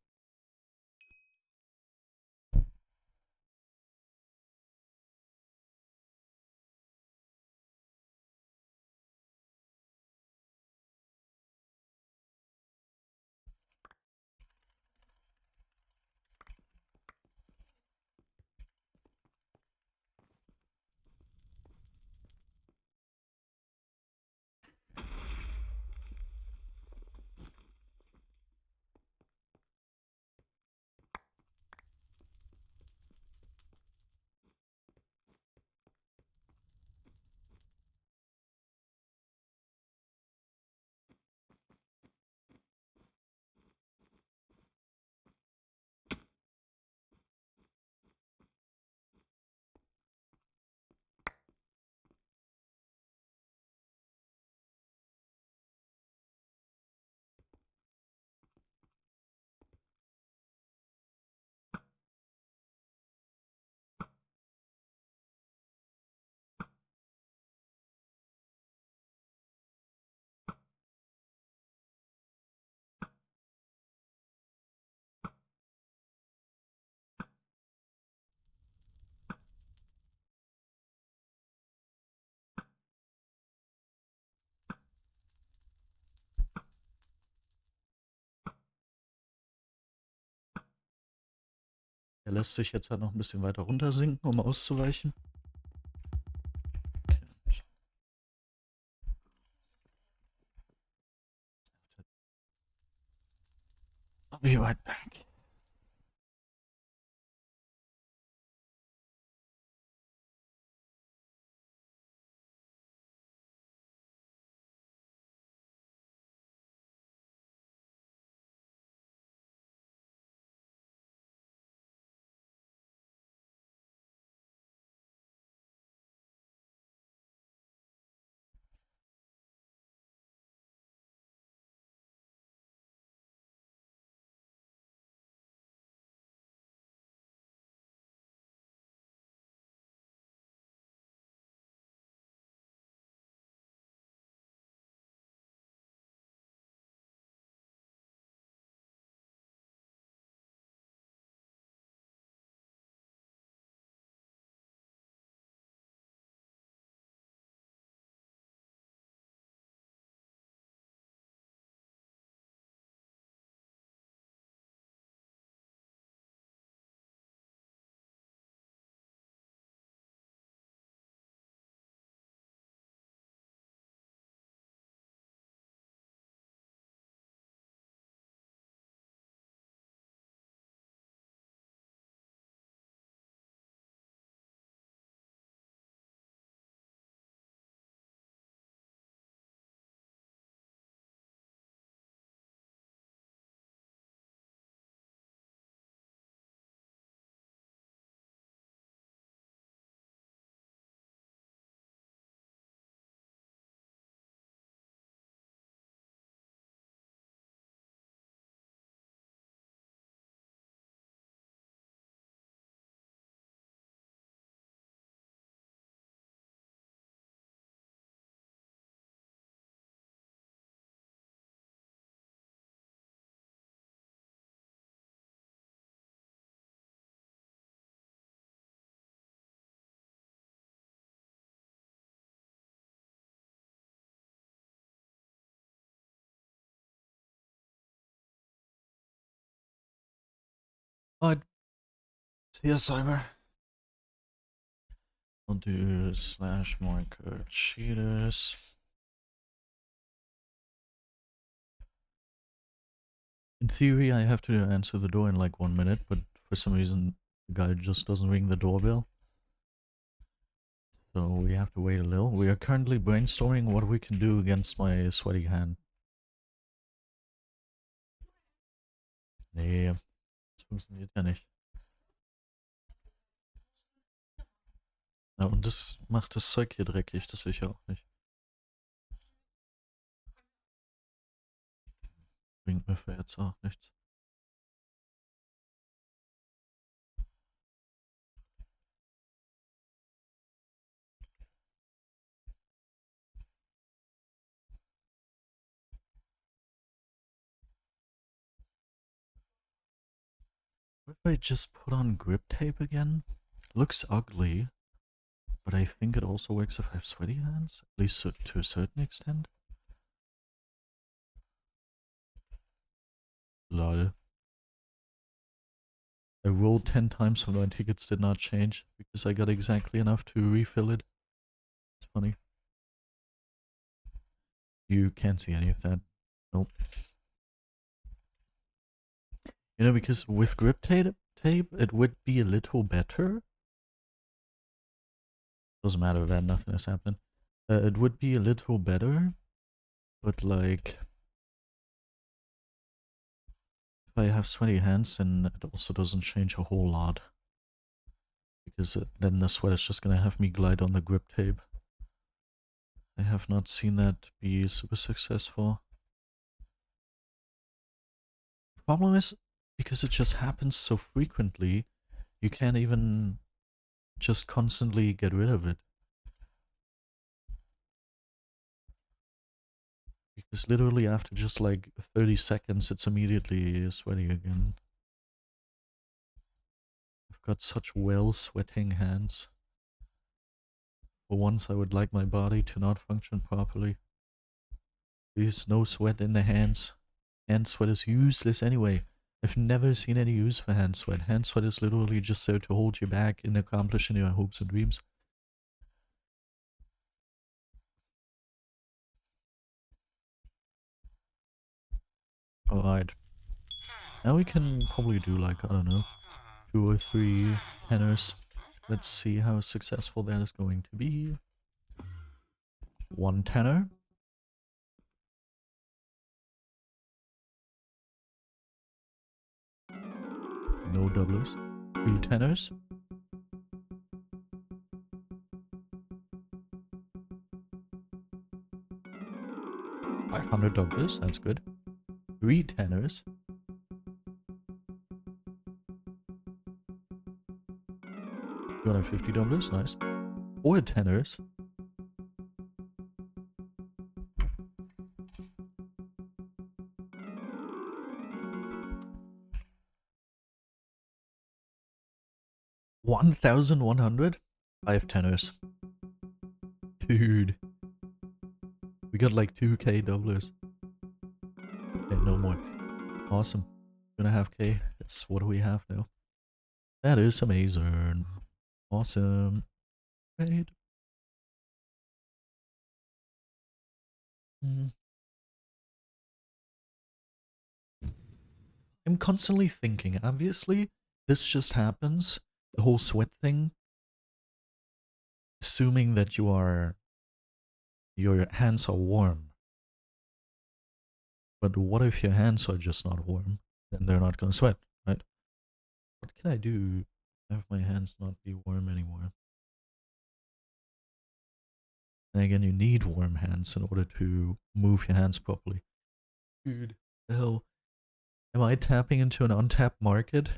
Er lässt sich jetzt halt noch ein bisschen weiter runtersinken, um auszuweichen. Okay. I'll be right back. Alright. See ya, Cyber. I'll do slash marker cheaters. In theory, I have to answer the door in like 1 minute, but for some reason, the guy just doesn't ring the doorbell. So we have to wait a little. We are currently brainstorming what we can do against my sweaty hand. Nee, das funktioniert ja nicht. Ja, und das macht das Zeug hier dreckig, das will ich ja auch nicht. Bringt mir für jetzt auch nichts. What if I just put on grip tape again? Looks ugly, but I think it also works if I have sweaty hands, at least to a certain extent. Lol. I rolled 10 times so my tickets did not change because I got exactly enough to refill it. It's funny. You can't see any of that. Nope. You know, because with grip tape, it would be a little better. Doesn't matter that nothing has happened. It would be a little better, but like, if I have sweaty hands, then it also doesn't change a whole lot. Because then the sweat is just gonna have me glide on the grip tape. I have not seen that be super successful. Problem is, because it just happens so frequently, you can't even just constantly get rid of it. Because literally after just like 30 seconds, it's immediately sweaty again. I've got such well sweating hands. For once, I would like my body to not function properly. There's no sweat in the hands. Hand sweat is useless anyway. I've never seen any use for hand sweat. Hand sweat is literally just there to hold you back in accomplishing your hopes and dreams. Alright. Now we can probably do like, I don't know, 2 or 3 tenors. Let's see how successful that is going to be. 1 tenor. No doublers. 2 tenors. 500 doublers, that's good. 3 tenors. 250 doublers, nice. 4 tenors. 1,100? 5 tenors. Dude. We got like 2k doublers. Okay, no more. Awesome. 2.5k. That's what do we have now? That is amazing. Awesome. Great. I'm constantly thinking, obviously, this just happens, the whole sweat thing, assuming that your hands are warm. But what if your hands are just not warm? Then they're not gonna sweat, right? What can I do to have my hands not be warm anymore? And again, you need warm hands in order to move your hands properly. Dude, the hell? Am I tapping into an untapped market?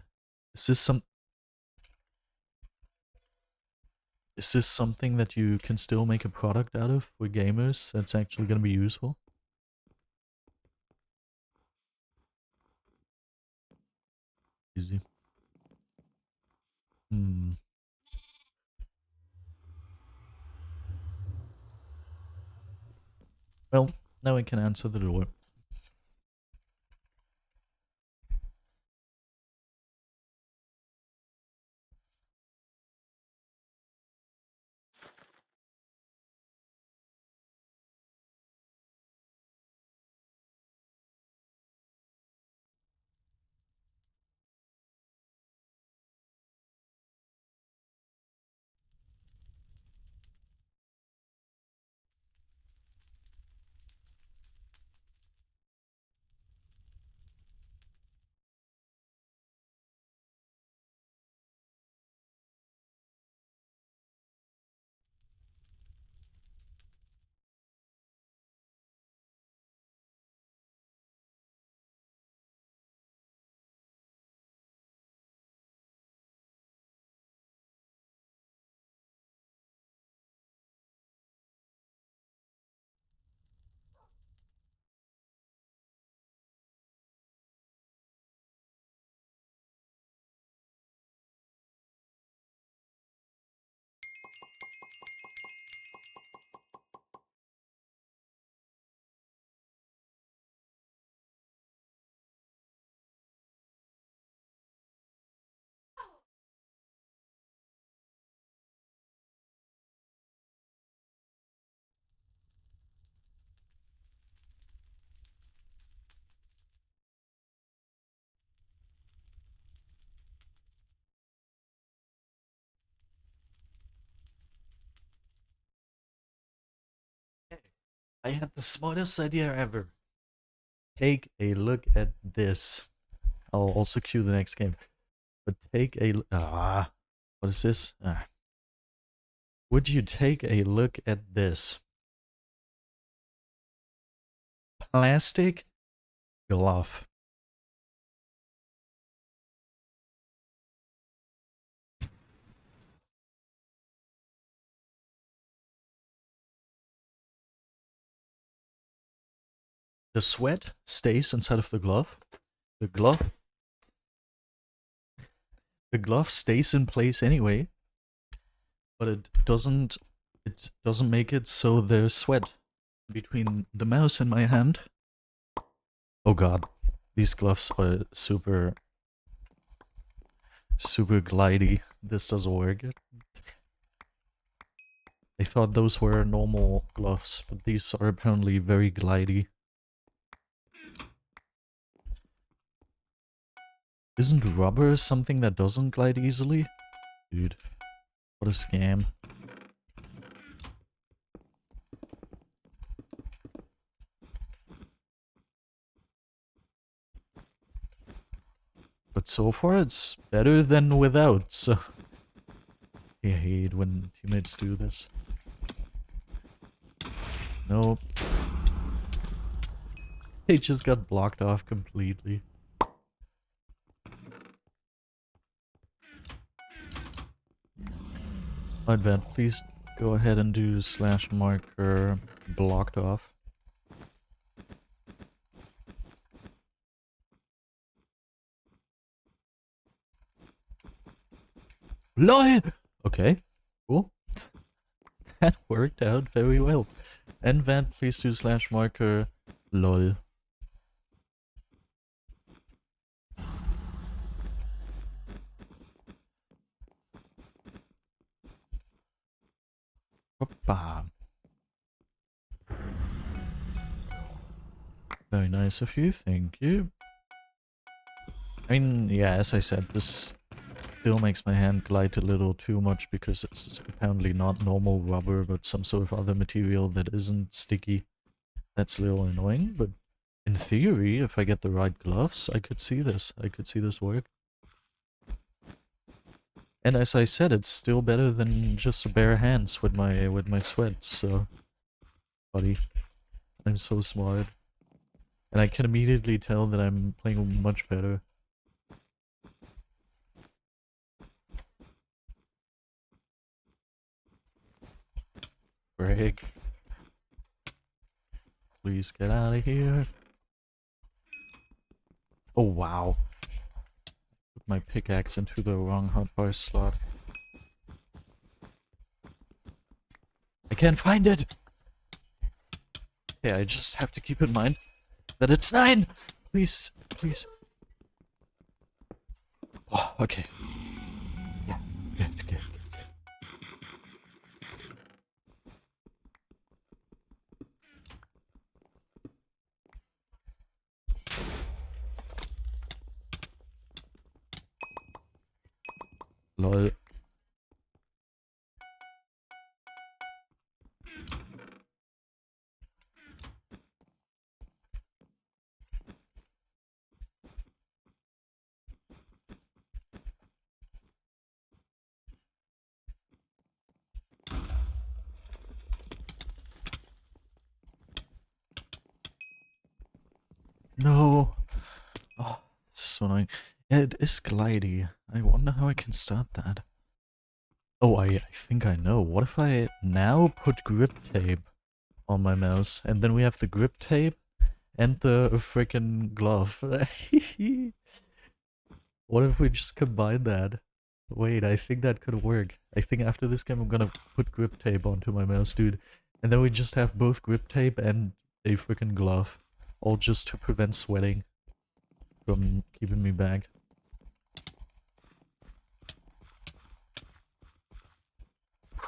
Is this something that you can still make a product out of for gamers that's actually going to be useful? Easy. Well, now I can answer the door. I had the smartest idea ever. Take a look at this. I'll also cue the next game. But take a what is this? Would you take a look at this? Plastic glove. The sweat stays inside of the glove. The glove stays in place anyway, but it doesn't make it so there's sweat between the mouse and my hand. Oh god, these gloves are super glidey. This doesn't work. I thought those were normal gloves, but these are apparently very glidey. Isn't rubber something that doesn't glide easily? Dude, what a scam. But so far it's better than without, so... I hate when teammates do this. Nope. They just got blocked off completely. Advent, please go ahead and do slash marker blocked off. LOL! Okay, cool. That worked out very well. And Van, please do slash marker LOL. Hoppa. Very nice of you, thank you. I mean, yeah, as I said, this still makes my hand glide a little too much because it's apparently not normal rubber, but some sort of other material that isn't sticky. That's a little annoying, but in theory, if I get the right gloves, I could see this. I could see this work. And as I said, it's still better than just bare hands with my sweat, so... Buddy, I'm so smart. And I can immediately tell that I'm playing much better. Frick. Please get out of here. Oh wow. Put my pickaxe into the wrong hotbar slot. I can't find it! Okay, I just have to keep in mind that it's 9! Please, please. Oh, okay. Yeah, okay. Lol. No. Oh, this is so annoying. Yeah, it is glidey. I wonder how I can stop that. Oh, I think I know. What if I now put grip tape on my mouse, and then we have the grip tape and the freaking glove? What if we just combine that? Wait, I think that could work. I think after this game I'm gonna put grip tape onto my mouse, dude. And then we just have both grip tape and a freaking glove. All just to prevent sweating from keeping me back.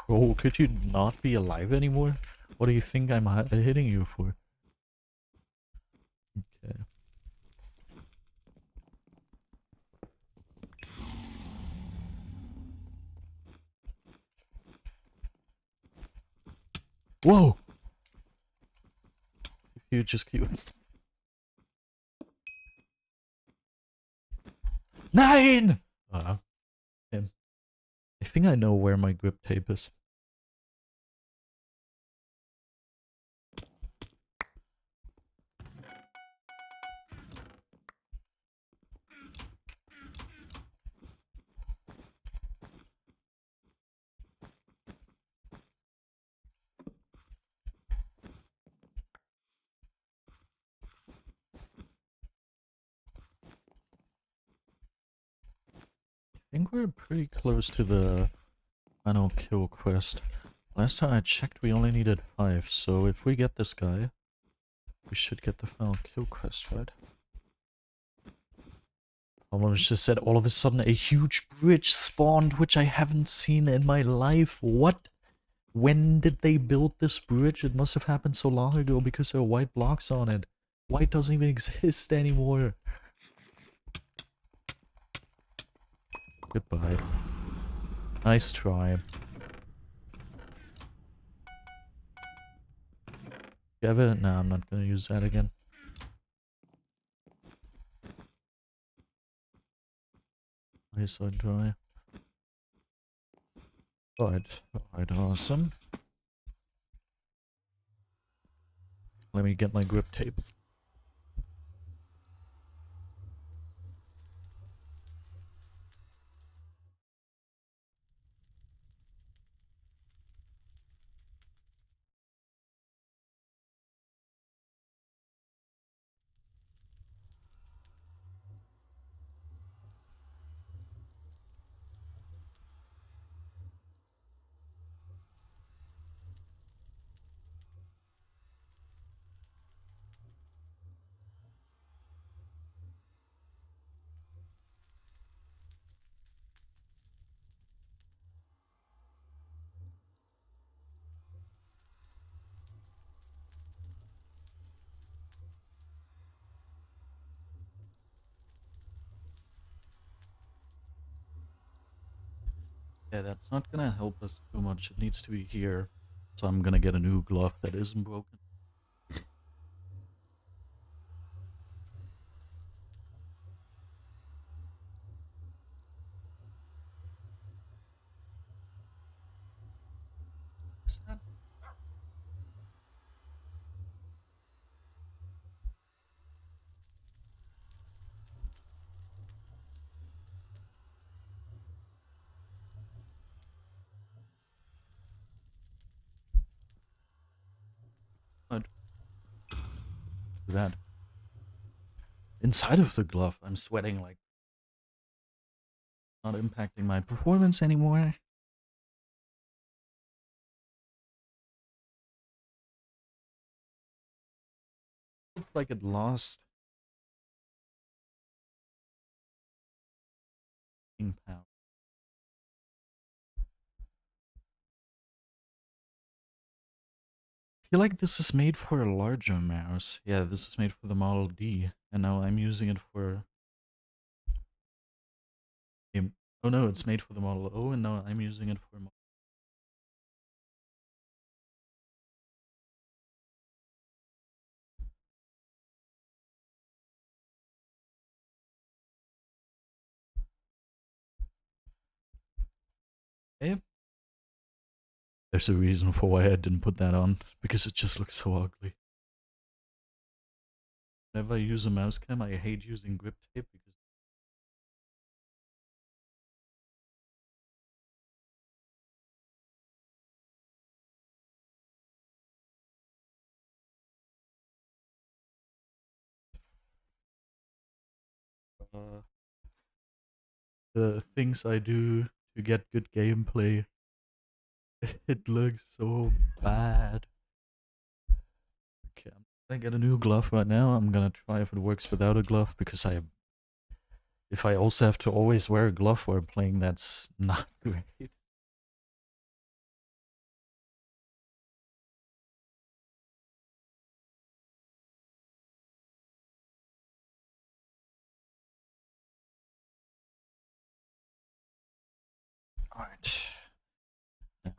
Bro, could you not be alive anymore? What do you think I'm hitting you for? Okay. Whoa! you just keep... 9! Him. I think I know where my grip tape is. I think we're pretty close to the final kill quest. Last time I checked, we only needed 5, so if we get this guy, we should get the final kill quest, right? Almost just said all of a sudden a huge bridge spawned, which I haven't seen in my life. What? When did they build this bridge? It must have happened so long ago because there are white blocks on it. White doesn't even exist anymore. Goodbye. Nice try. Gavin? No, I'm not gonna use that again. Nice try. Alright, awesome. Let me get my grip tape. Yeah, that's not gonna help us too much. It needs to be here. So I'm gonna get a new glove that isn't broken. What's that? What? That. Inside of the glove, I'm sweating like not impacting my performance anymore. Looks like it lost power. I feel like this is made for a larger mouse. Yeah, this is made for the Model D, and now I'm using it for a... Oh no, it's made for the Model O, and now I'm using it for... Hey, there's a reason for why I didn't put that on, because it just looks so ugly. Whenever I use a mouse cam, I hate using grip tape because... the things I do to get good gameplay, it looks so bad. Okay, I'm gonna get a new glove right now. I'm gonna try if it works without a glove, because if I also have to always wear a glove while playing, that's not great. Alright.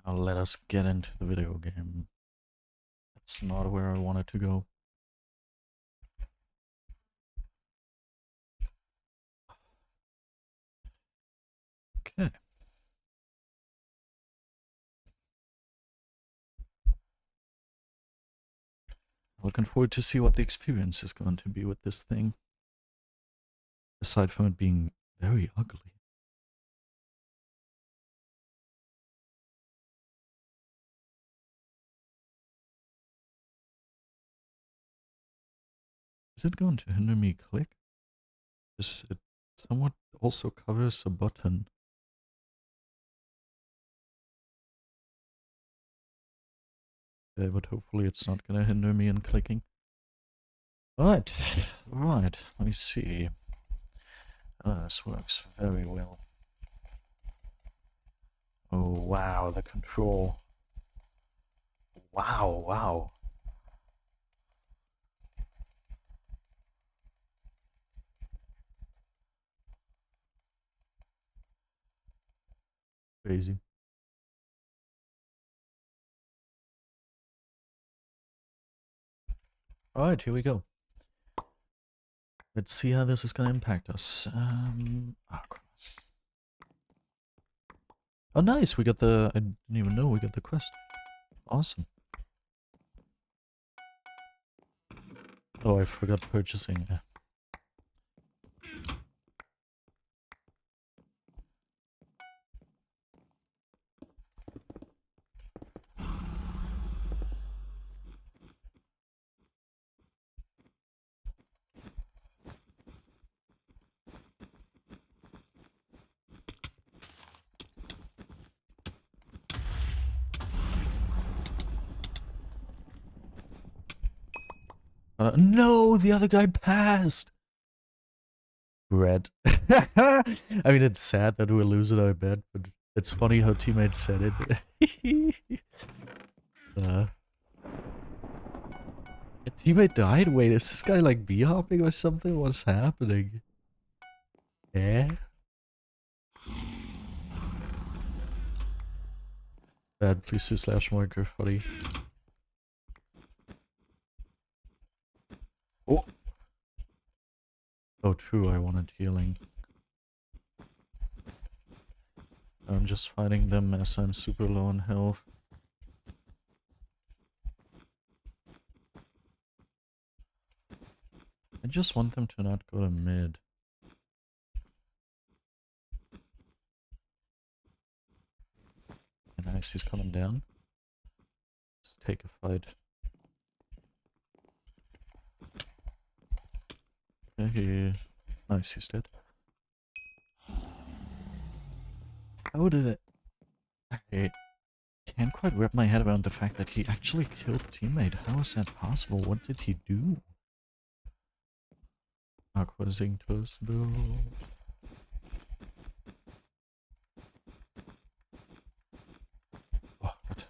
Now let us get into the video game. That's not where I wanted to go. Looking forward to see what the experience is going to be with this thing. Aside from it being very ugly. Is it going to hinder me click? It somewhat also covers a button. Okay, but hopefully it's not gonna hinder me in clicking. Right, right, let me see. Oh, this works very well. Oh wow, the control. Wow, wow. Crazy. Alright, here we go. Let's see how this is gonna impact us. Oh nice, we got the, I didn't even know we got the quest. Awesome. Oh, I forgot purchasing. No, the other guy passed! Red. I mean, it's sad that we're losing our bet, but it's funny how teammates said it. A teammate died? Wait, is this guy like b-hopping or something? What's happening? Eh? Bad, please do slash marker, buddy. Oh! Oh, true, I wanted healing. I'm just fighting them as I'm super low on health. I just want them to not go to mid. And nice, he's coming down. Let's take a fight. Okay, nice, he's dead. How did it... I can't quite wrap my head around the fact that he actually killed a teammate. How is that possible? What did he do? Aquazinctus, no. Oh, what?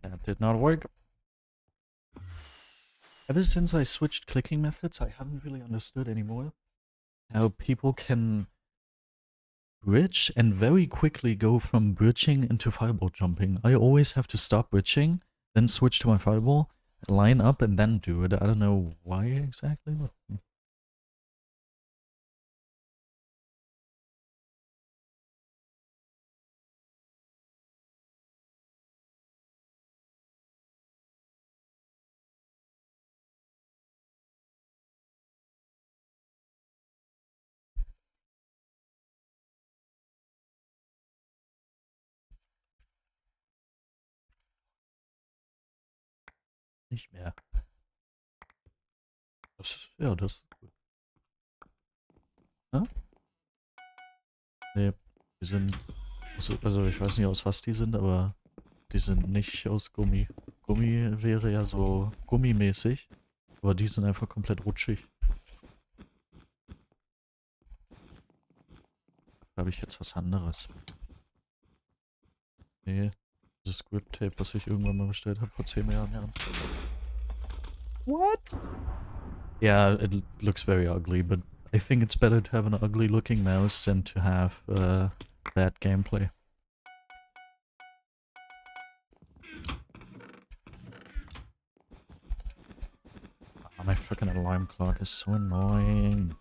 That did not work. Ever since I switched clicking methods, I haven't really understood anymore how people can bridge and very quickly go from bridging into fireball jumping. I always have to stop bridging, then switch to my fireball, line up, and then do it. I don't know why exactly, but... Nicht mehr. Ja, das ist gut. Hä? Nee, die sind... Also ich weiß nicht, aus was die sind, aber die sind nicht aus Gummi. Gummi wäre ja so gummimäßig, aber die sind einfach komplett rutschig. Habe ich jetzt was anderes? Nee, das Grip Tape, was ich irgendwann mal bestellt habe vor 10 Jahren. Ja. What? Yeah, it looks very ugly, but I think it's better to have an ugly looking mouse than to have bad gameplay. My freaking alarm clock is so annoying.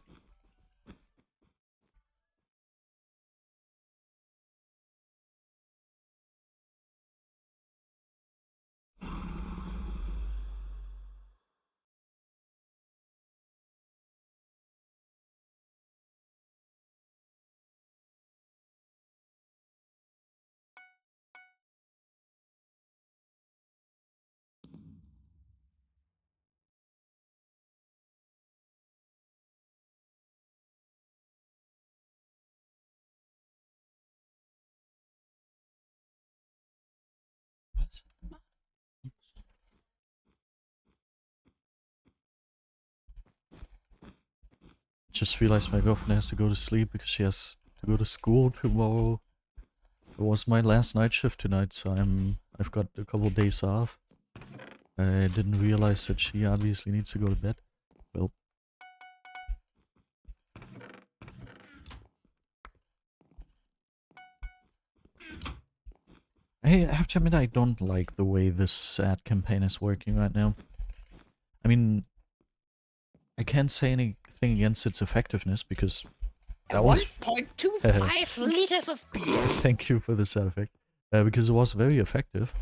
Just realized my girlfriend has to go to sleep because she has to go to school tomorrow. It was my last night shift tonight, so I've got a couple of days off. I didn't realize that she obviously needs to go to bed. Well, I have to admit I don't like the way this ad campaign is working right now. I mean, I can't say anything against its effectiveness because that was 1.25 liters of beer. Thank you for the sound effect. Because it was very effective.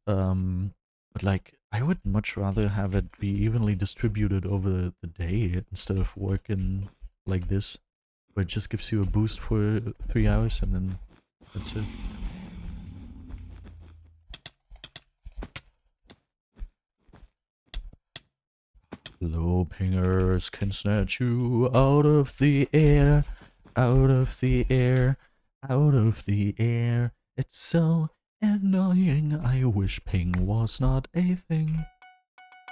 But like, I would much rather have it be evenly distributed over the day instead of working like this, where it just gives you a boost for 3 hours and then that's it. Low pingers can snatch you out of the air, out of the air, out of the air. It's so annoying. I wish ping was not a thing.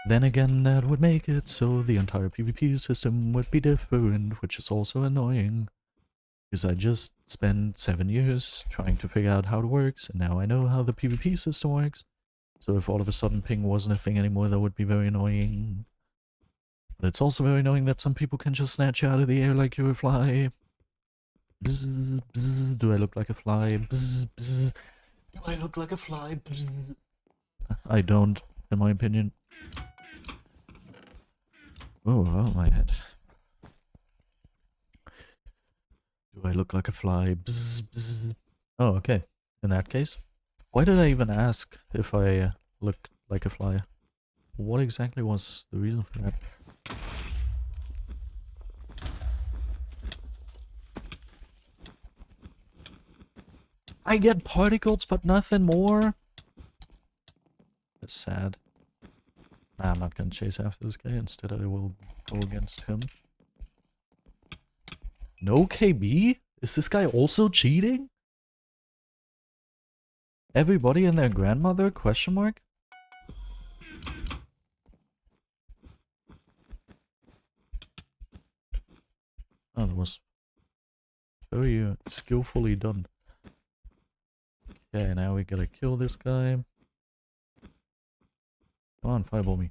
Then again, that would make it so the entire PvP system would be different, which is also annoying. Because I just spent 7 years trying to figure out how it works, and now I know how the PvP system works. So if all of a sudden ping wasn't a thing anymore, that would be very annoying. But it's also very annoying that some people can just snatch you out of the air like you're a fly. Bzz, bzz, do I look like a fly? Bzz, bzz. Do I look like a fly? Bzz. I don't, in my opinion. Oh, my head. Do I look like a fly? Bzz, bzz. Oh, okay. In that case. Why did I even ask if I look like a fly? What exactly was the reason for that? I get particles, but nothing more? That's sad. Nah, I'm not gonna chase after this guy. Instead, I will go against him. No KB? Is this guy also cheating? Everybody and their grandmother? Question mark? Oh, that was very skillfully done. Okay, now we gotta kill this guy. Come on, fireball me.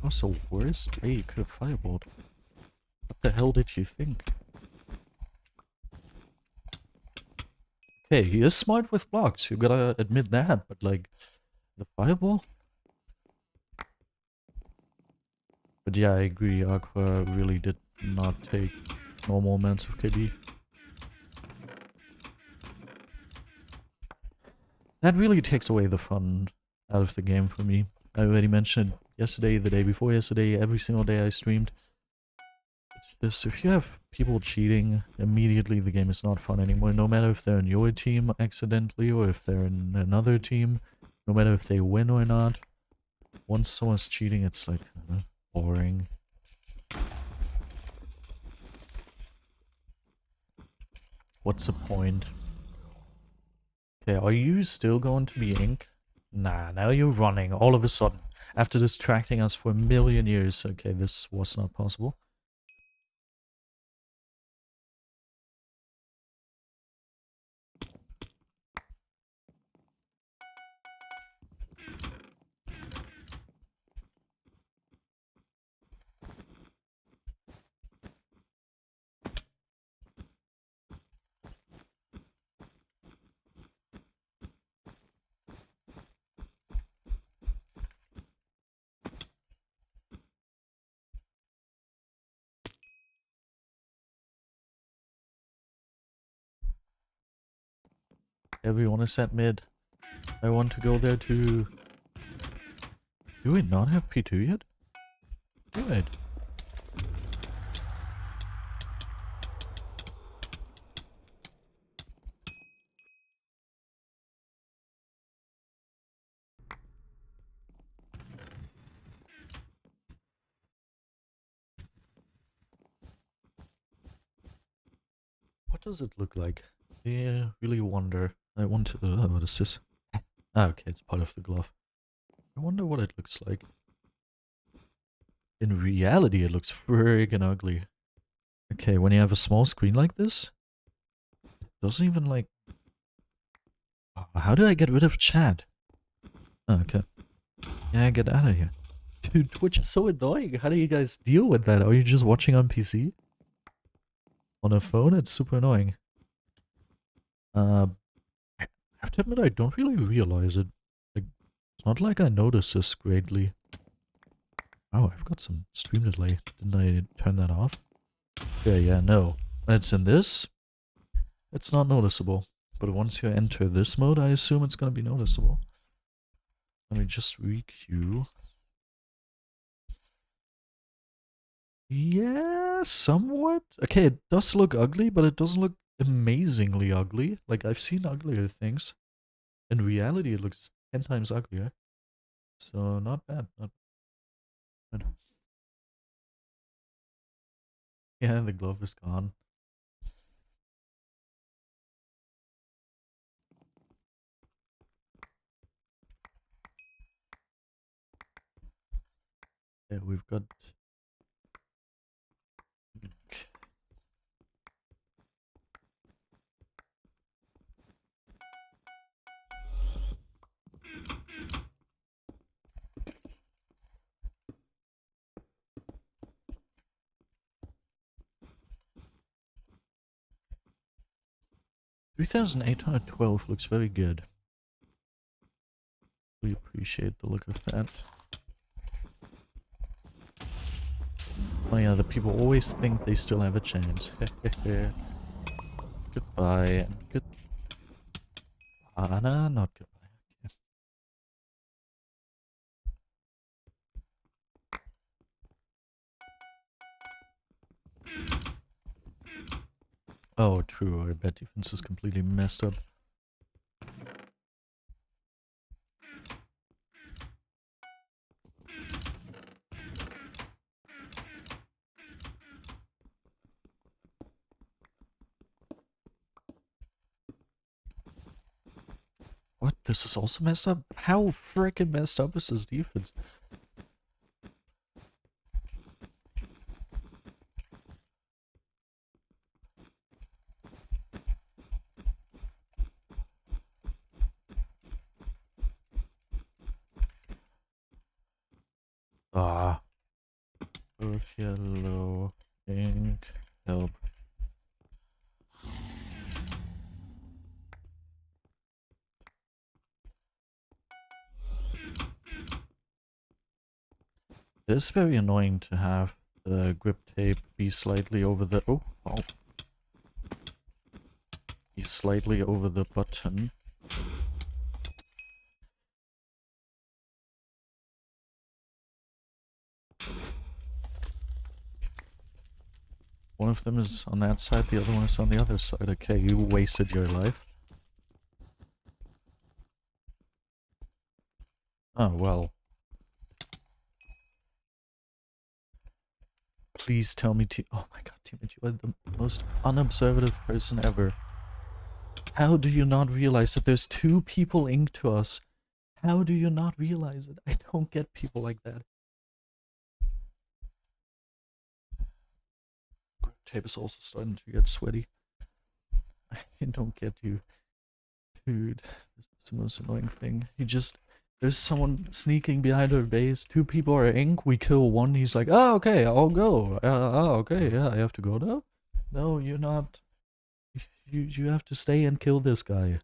What's the worst way you could have fireballed? What the hell did you think? Okay, he is smart with blocks, you gotta admit that, but like, the fireball? But yeah, I agree, Aqua really did not take normal amounts of KB. That really takes away the fun out of the game for me. I already mentioned yesterday, the day before yesterday, every single day I streamed. It's just, if you have people cheating, immediately the game is not fun anymore, no matter if they're in your team accidentally or if they're in another team, no matter if they win or not. Once someone's cheating, it's like, boring. What's the point? Okay, are you still going to be Ink? Nah, now you're running all of a sudden. After distracting us for a million years. Okay, this was not possible. Everyone is at mid. I want to go there too. Do we not have P2 yet? Do it. What does it look like? I really wonder. I want to. What is this? Ah, okay, it's part of the glove. I wonder what it looks like. In reality, it looks friggin' ugly. Okay, when you have a small screen like this, it doesn't even like. How do I get rid of chat? Oh, okay. Yeah, get out of here. Dude, Twitch is so annoying. How do you guys deal with that? Are you just watching on PC? On a phone? It's super annoying. I have to admit, I don't really realize it. Like, it's not like I notice this greatly. Oh, I've got some stream delay. Didn't I turn that off? Yeah, no. When it's in this, it's not noticeable. But once you enter this mode, I assume it's gonna be noticeable. Let me just re-queue. Yeah, somewhat. Okay, it does look ugly, but it doesn't look amazingly ugly. Like, I've seen uglier things. In reality, it looks 10 times uglier. So, not bad. Not bad. Yeah, the glove is gone. Yeah, we've got... 3,812 looks very good. We appreciate the look of that. Oh yeah, the people always think they still have a chance. Goodbye and good. Nah, not goodbye. Okay. Oh, true. Our bed defense is completely messed up. What? This is also messed up? How freaking messed up is this defense? Ah. Earth yellow ink help. It is very annoying to have the grip tape be slightly over the be slightly over the button. One of them is on that side, the other one is on the other side. Okay, you wasted your life. Oh, well. Please tell me oh my god, Timothy, you are the most unobservative person ever. How do you not realize that there's two people inked to us? How do you not realize it? I don't get people like that. Grip tape is also starting to get sweaty. I don't get you. Dude, this is the most annoying thing. There's someone sneaking behind our base. Two people are ink. We kill one. He's like, oh, okay, I'll go. Oh, okay, yeah, I have to go now? No, you're not. You have to stay and kill this guy.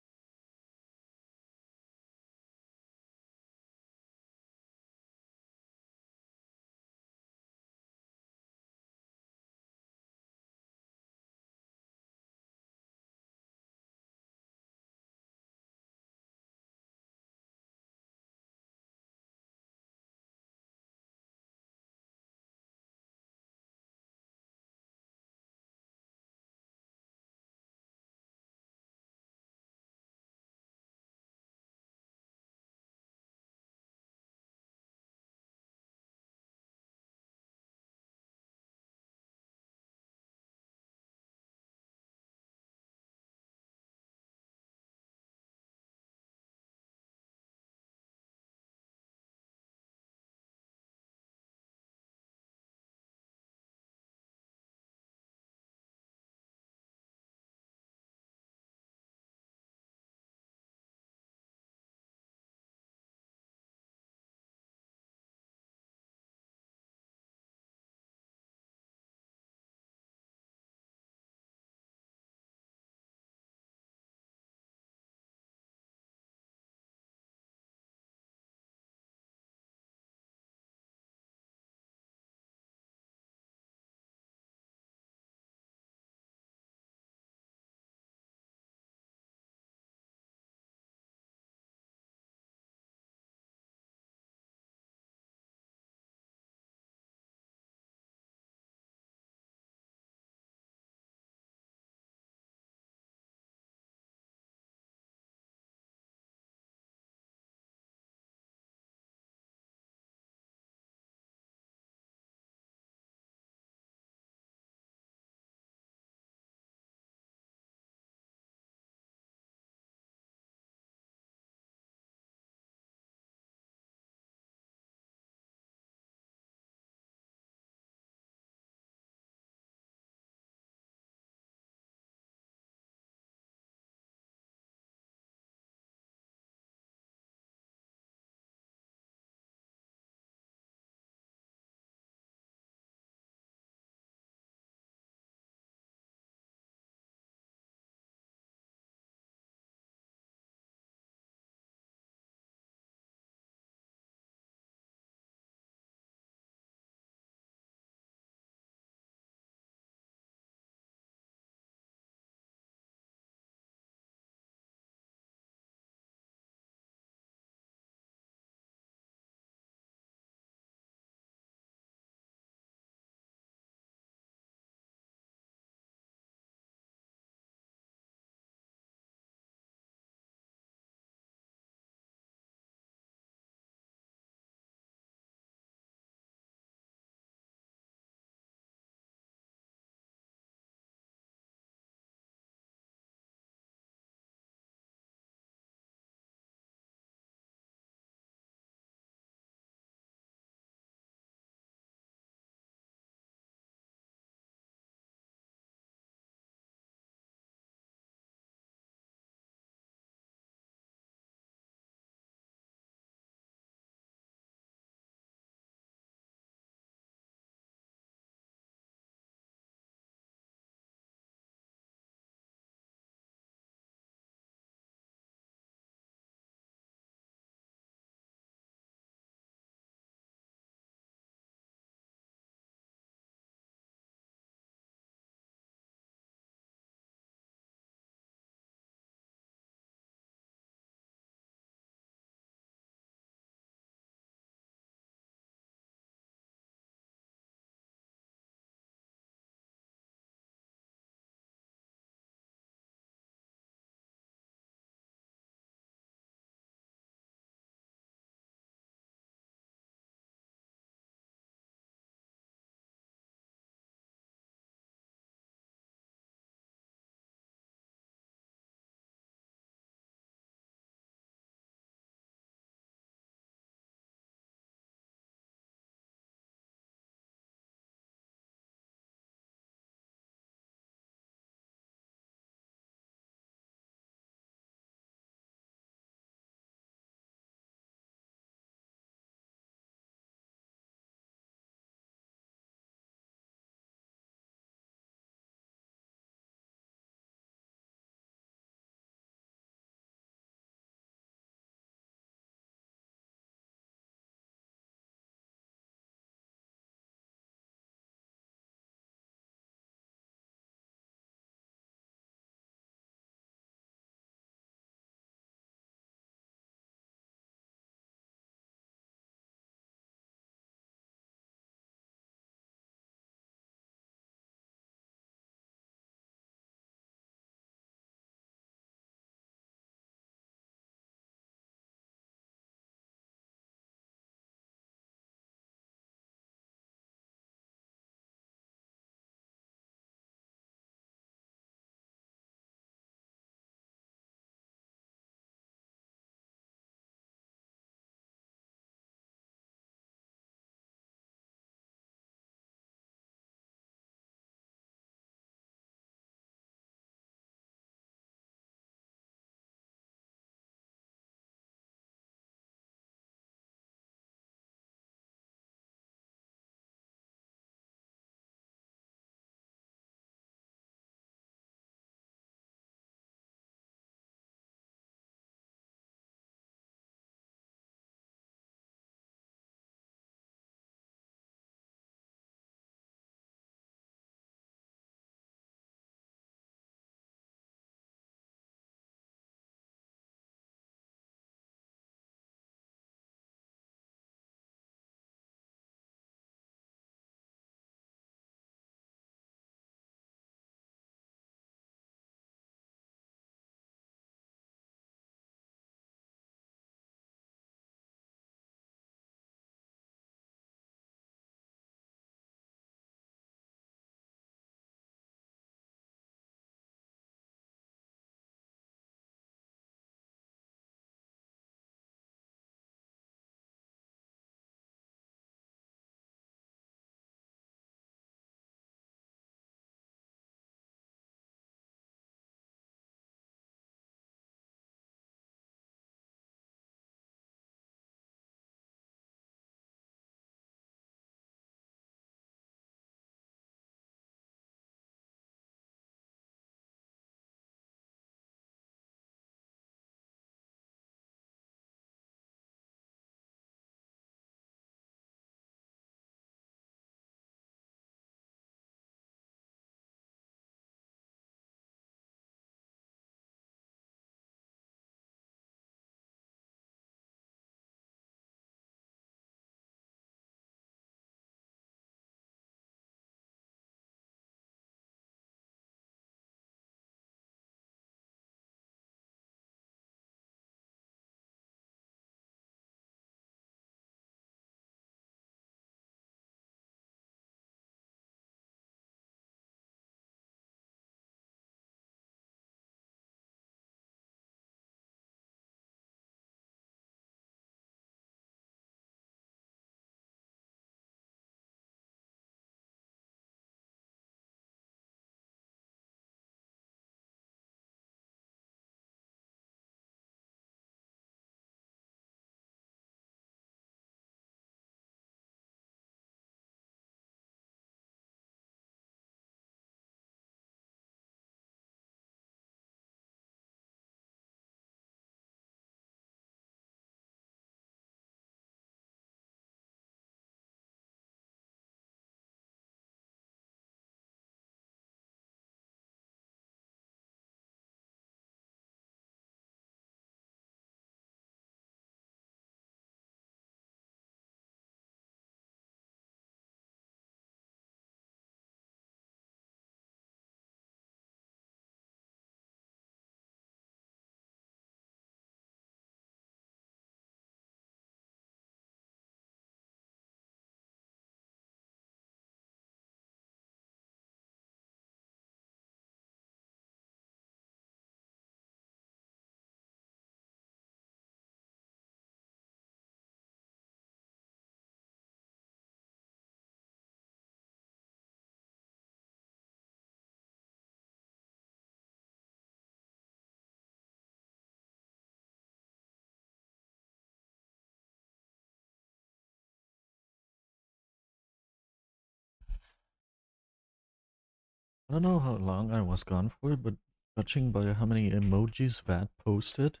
I don't know how long I was gone for, but judging by how many emojis that posted,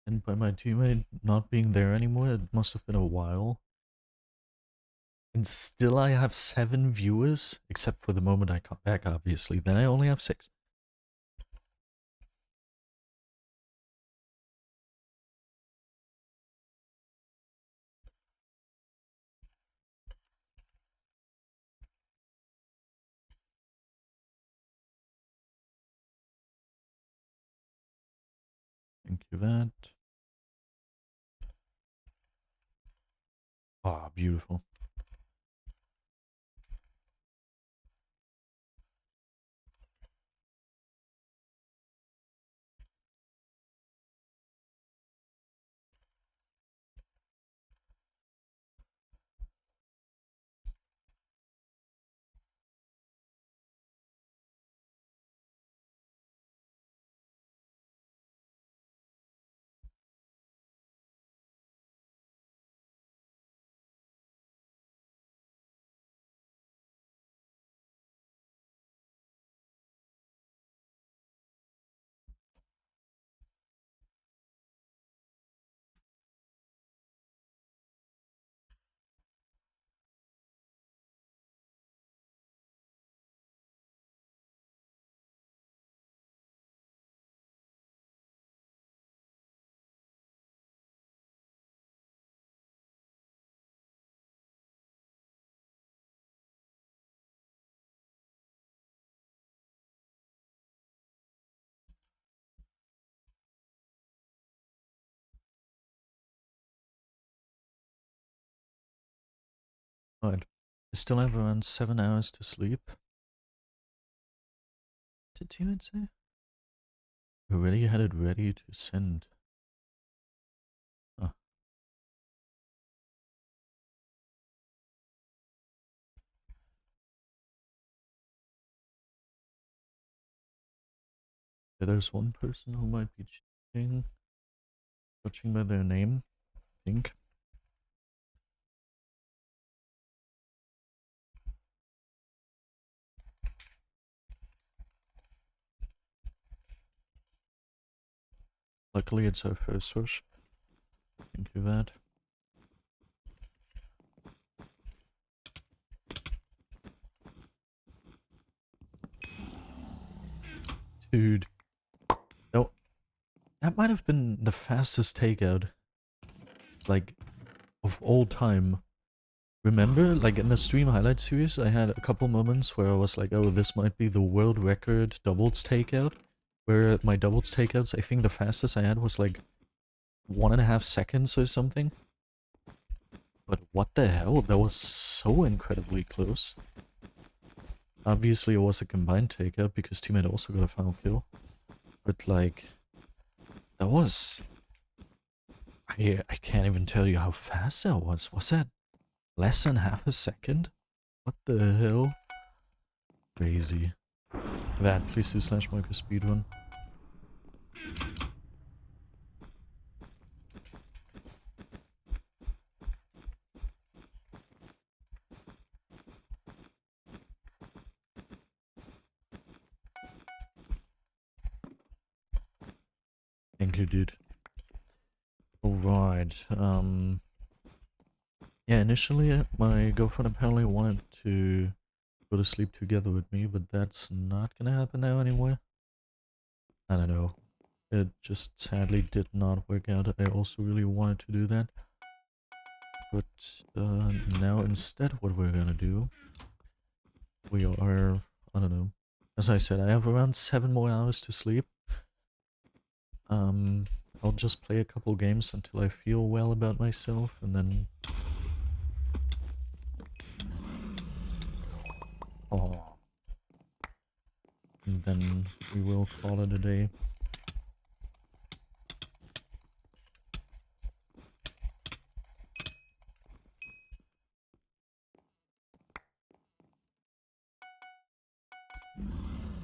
and by my teammate not being there anymore, it must have been a while. And still I have 7 viewers, except for the moment I come back, obviously. Then I only have 6. Thank you, that. Ah, beautiful. Alright. I still have around 7 hours to sleep. Did teammate say? Already had it ready to send. Oh. Yeah, there's one person who might be cheating. Judging by their name, I think. Luckily it's our first rush. Thank you, that. Dude. No. That might have been the fastest takeout. Like, of all time. Remember, like in the stream highlight series, I had a couple moments where I was like, oh, this might be the world record doubles takeout. Where my doubles takeouts, I think the fastest I had was like 1.5 seconds or something. But what the hell? That was so incredibly close. Obviously it was a combined takeout because teammate also got a final kill. But like, that was... I can't even tell you how fast that was. Was that less than half a second? What the hell? Crazy. That, please do slash micro speedrun. Thank you, dude. Alright, yeah, initially my girlfriend apparently wanted to go to sleep together with me, but that's not gonna happen now anymore. I don't know. It just sadly did not work out. I also really wanted to do that. But now instead what we're gonna do, we are, I don't know. As I said, I have around 7 more hours to sleep. I'll just play a couple games until I feel well about myself, and then... Oh. And then we will call it a day.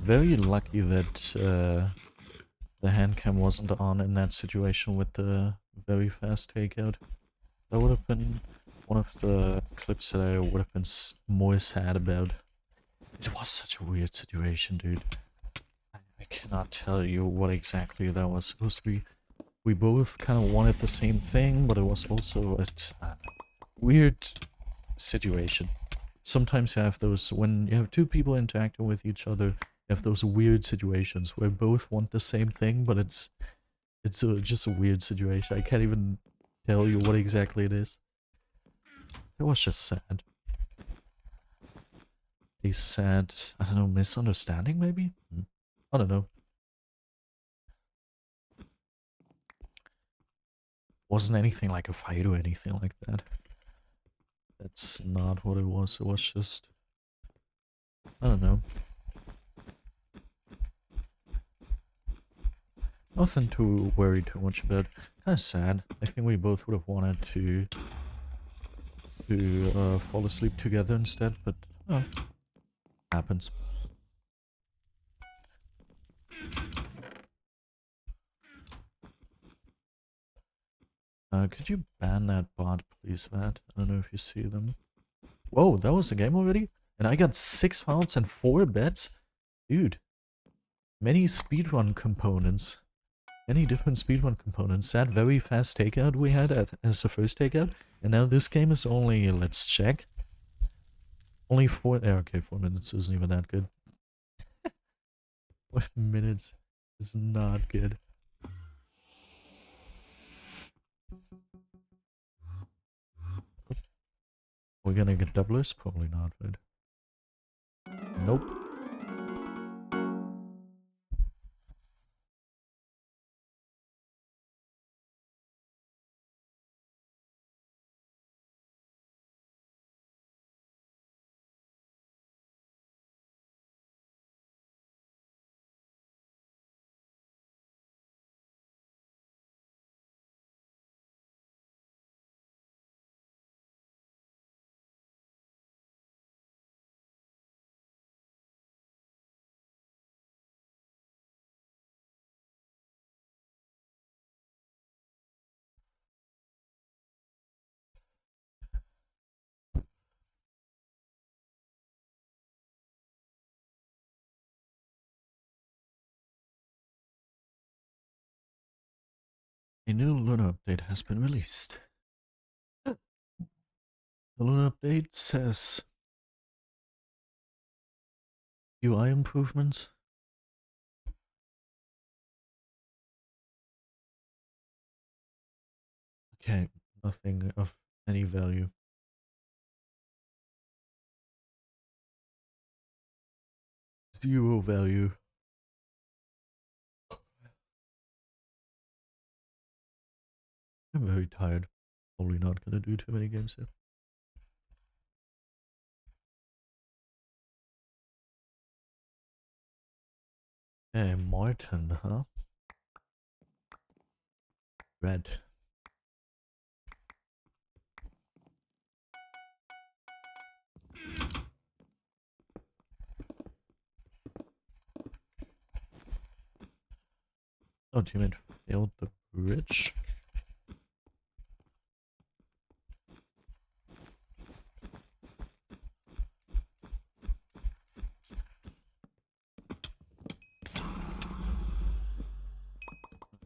Very lucky that the hand cam wasn't on in that situation with the very fast takeout. That would have been one of the clips that I would have been more sad about. It was such a weird situation, dude. I cannot tell you what exactly that was supposed to be. We both kind of wanted the same thing, but it was also a weird situation. Sometimes you have those, when you have two people interacting with each other, you have those weird situations where both want the same thing, but it's just a weird situation. I can't even tell you what exactly it is. It was just sad. A sad, I don't know, misunderstanding maybe? I don't know. Wasn't anything like a fight or anything like that. That's not what it was. It was just, I don't know. Nothing to worry too much about. Kind of sad. I think we both would have wanted to fall asleep together instead, but oh, happens. Could you ban that bot, please, Matt? I don't know if you see them. Whoa, that was the game already? And I got 6 files and 4 bets? Dude. Many speedrun components. Many different speedrun components. That very fast takeout we had as the first takeout. And now this game is only, let's check. Only 4, okay, 4 minutes isn't even that good. 4 minutes is not good. We're gonna get doublers? Probably not, but... Nope. A new Luna update has been released. The Luna update says UI improvements. Okay, nothing of any value. 0 value. I'm very tired. Probably not gonna do too many games here. Hey, Martin, huh? Red. Oh, teammate failed the bridge.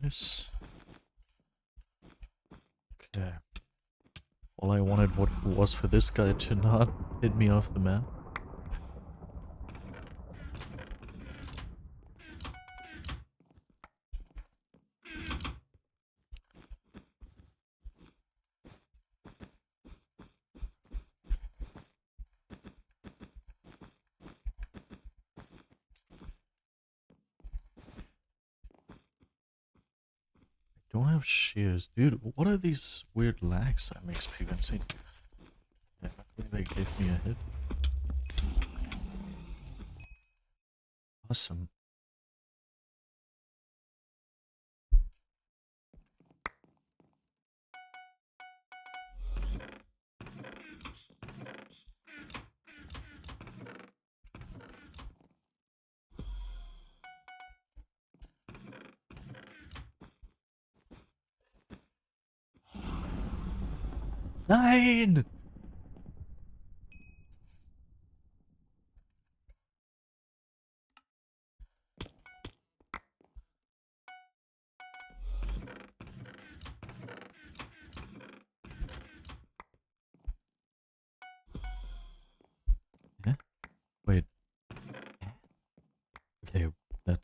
Nice. Okay. All I wanted was for this guy to not hit me off the map. Don't have shears. Dude, what are these weird lags I'm experiencing? Yeah, luckily they gave me a hit. Awesome. Nine!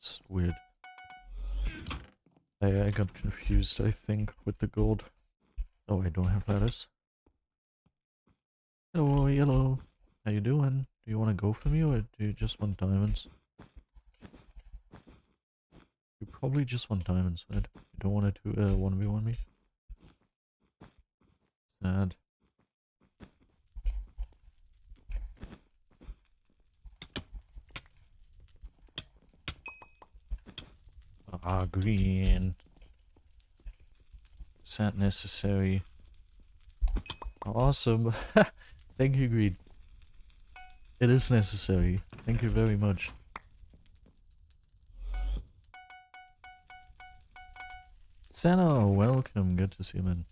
That's weird. I got confused, I think, with the gold. Oh, I don't have letters. Hello, yellow. How you doing? Do you want to go for me, or do you just want diamonds? You probably just want diamonds, right? You don't want to 1v1 me? Sad. Ah, green. Is that necessary? Awesome. Thank you, Greed. It is necessary. Thank you very much. Santa, welcome. Good to see you, man.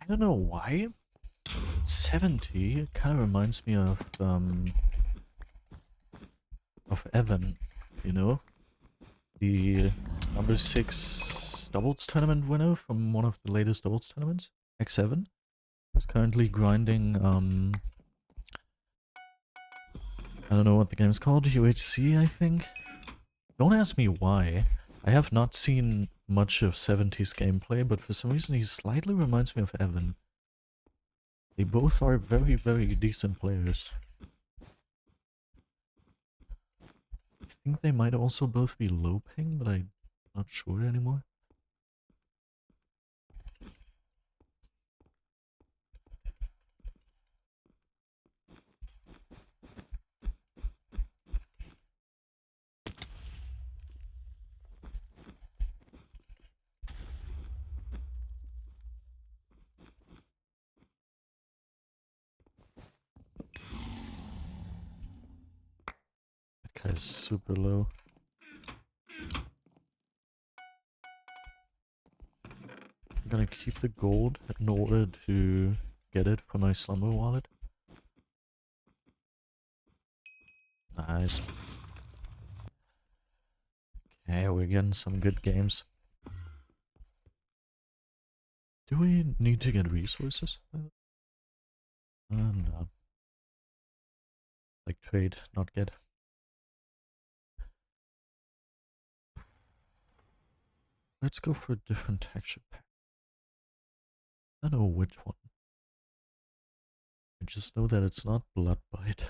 I don't know why. 70 kind of reminds me of Evan, you know? The number 6 doubles tournament winner from one of the latest doubles tournaments, X7. Who's currently grinding, I don't know what the game's called, UHC, I think? Don't ask me why. I have not seen much of 70's gameplay, but for some reason he slightly reminds me of Evan. They both are very, very decent players. I think they might also both be low ping, but I'm not sure anymore. That guy's super low. I'm gonna keep the gold in order to get it for my slumber wallet. Nice. Okay, we're getting some good games. Do we need to get resources? No. Like trade, not get. Let's go for a different texture pack. I don't know which one. I just know that it's not Bloodbite.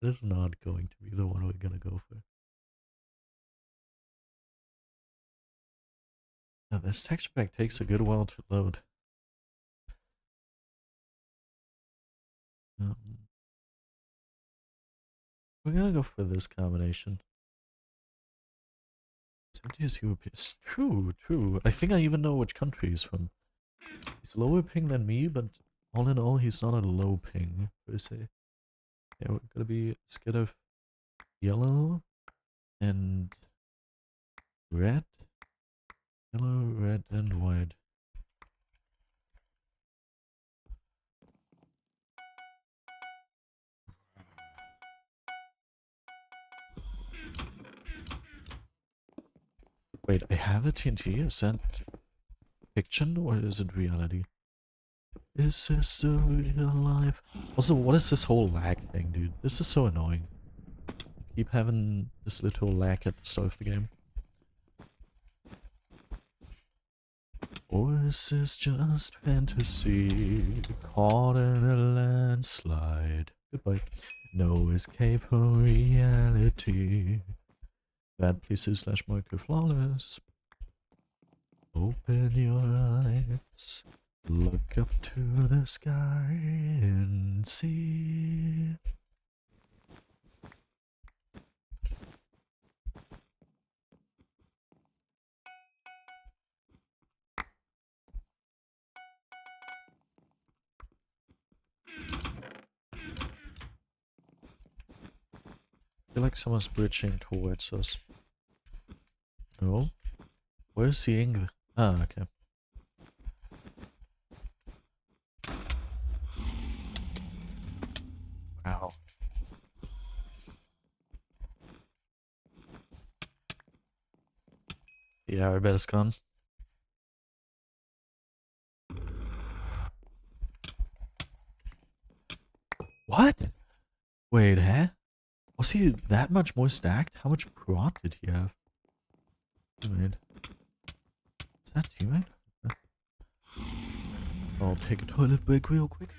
It is not going to be the one we're gonna go for. Now this texture pack takes a good while to load. We're gonna go for this combination. 70 is European. True, true. I think I even know which country he's from. He's lower ping than me, but all in all, he's not a low ping, per se. Yeah, we're gonna be scared of yellow and red. Yellow, red, and white. Wait, I have a TNT? Is that fiction or is it reality? Is this a real life? Also, what is this whole lag thing, dude? This is so annoying. Keep having this little lag at the start of the game. Or is this just fantasy? Caught in a landslide. Goodbye. No escape from reality. Bad places slash micro flawless. Open your eyes. Look up to the sky and see. I feel like someone's bridging towards us. No? We're seeing the... Ah, okay. Wow. Yeah, our bet is gone. Wait, huh? Was he that much more stacked? How much prot did he have? Teammate. Is that teammate? I'll take a toilet break real quick.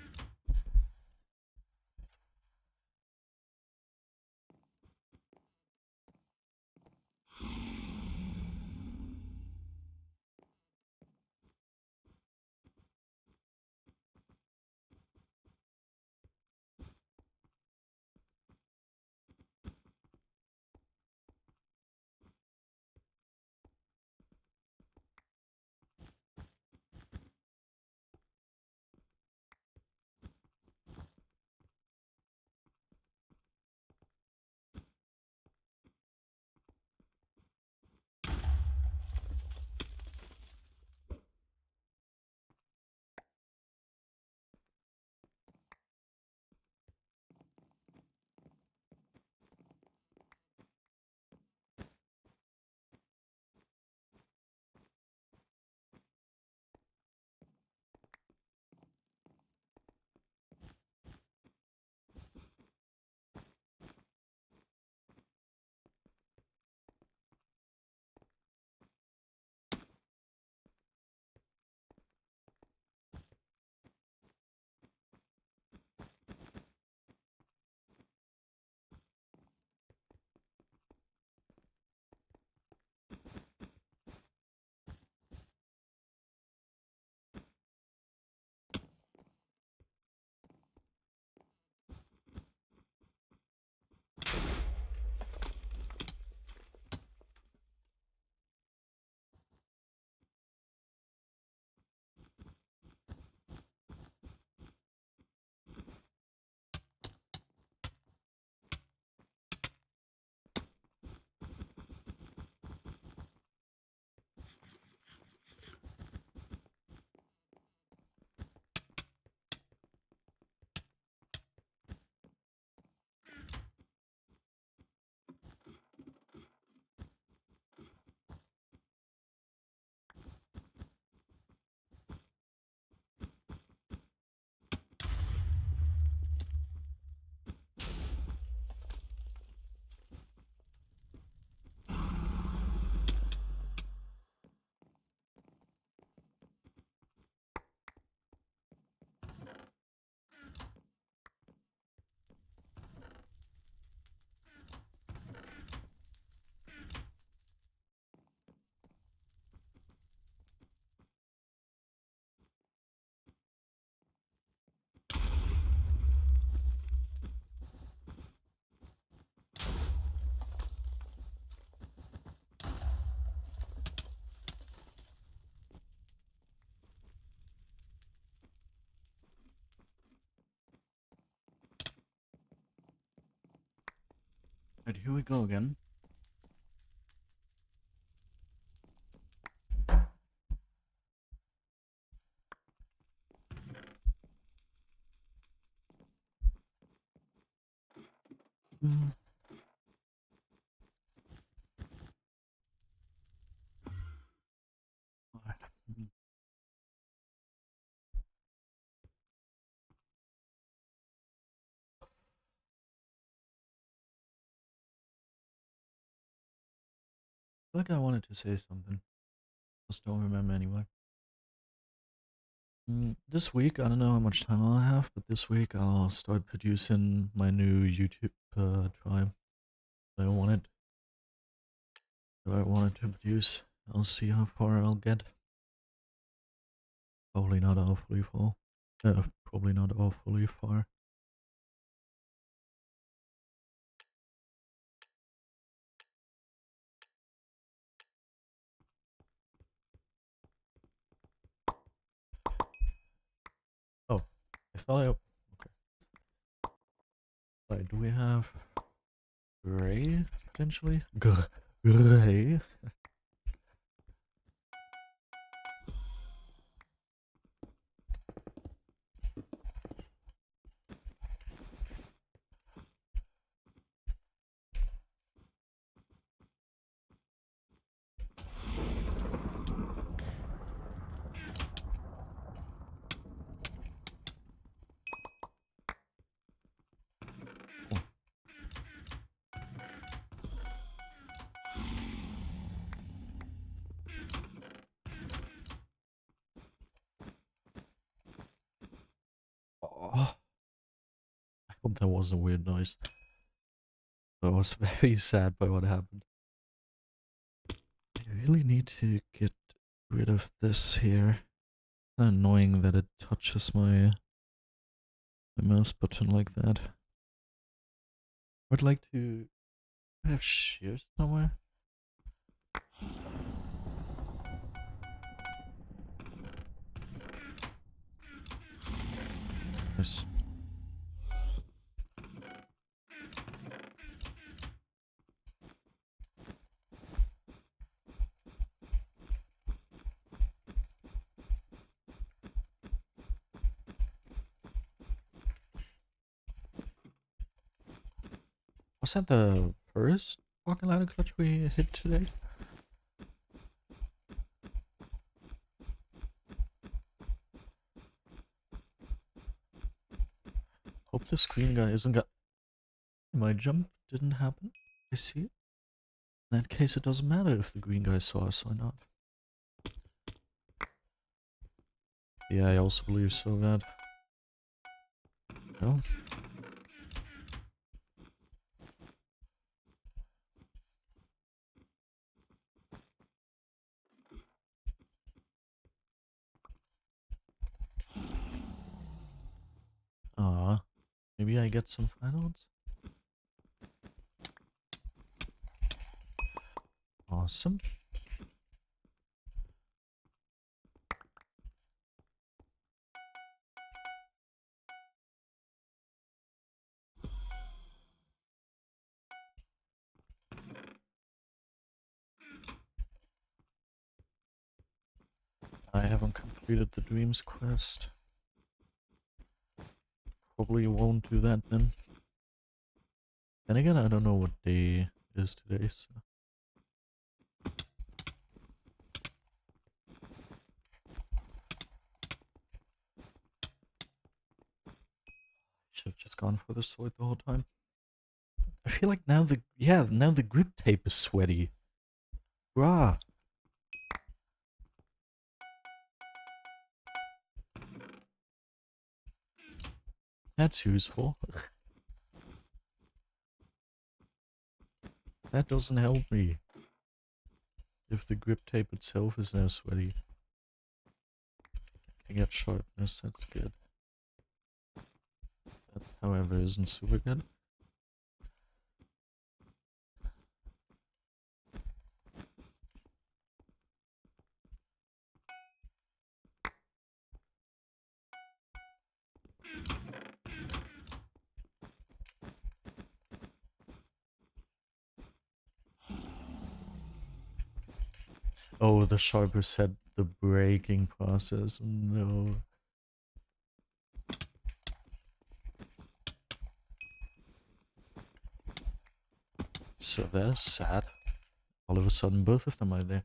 Right, here we go again. Mm. Alright. Mm. I feel like I wanted to say something. Just don't remember anyway. This week, I don't know how much time I'll have, but this week I'll start producing my new YouTube tribe that I wanted to produce. I'll see how far I'll get. Probably not awfully far. Probably not awfully far. Oh, I thought I... Okay. Wait, do we have... Gray, potentially? Gray? Oh, that was a weird noise. I was very sad by what happened. I really need to get rid of this here. Annoying that it touches my mouse button like that. I'd like to have shears somewhere. Nice. Was that the first walking ladder clutch we hit today? Hope the screen guy isn't got. My jump didn't happen. I see it. In that case, it doesn't matter if the green guy saw us or not. Yeah, I also believe so, that. No. Ah, maybe I get some finals? Awesome. I haven't completed the Dreams quest. Probably won't do that then. Then again, I don't know what day is today, so. Should have just gone for the sword the whole time. I feel like now the grip tape is sweaty. Bruh. That's useful. That doesn't help me. If the grip tape itself is now sweaty. I get sharpness, that's good. That, however, isn't super good. Oh, the sharper said the breaking process. No. So that's sad. All of a sudden, both of them are there.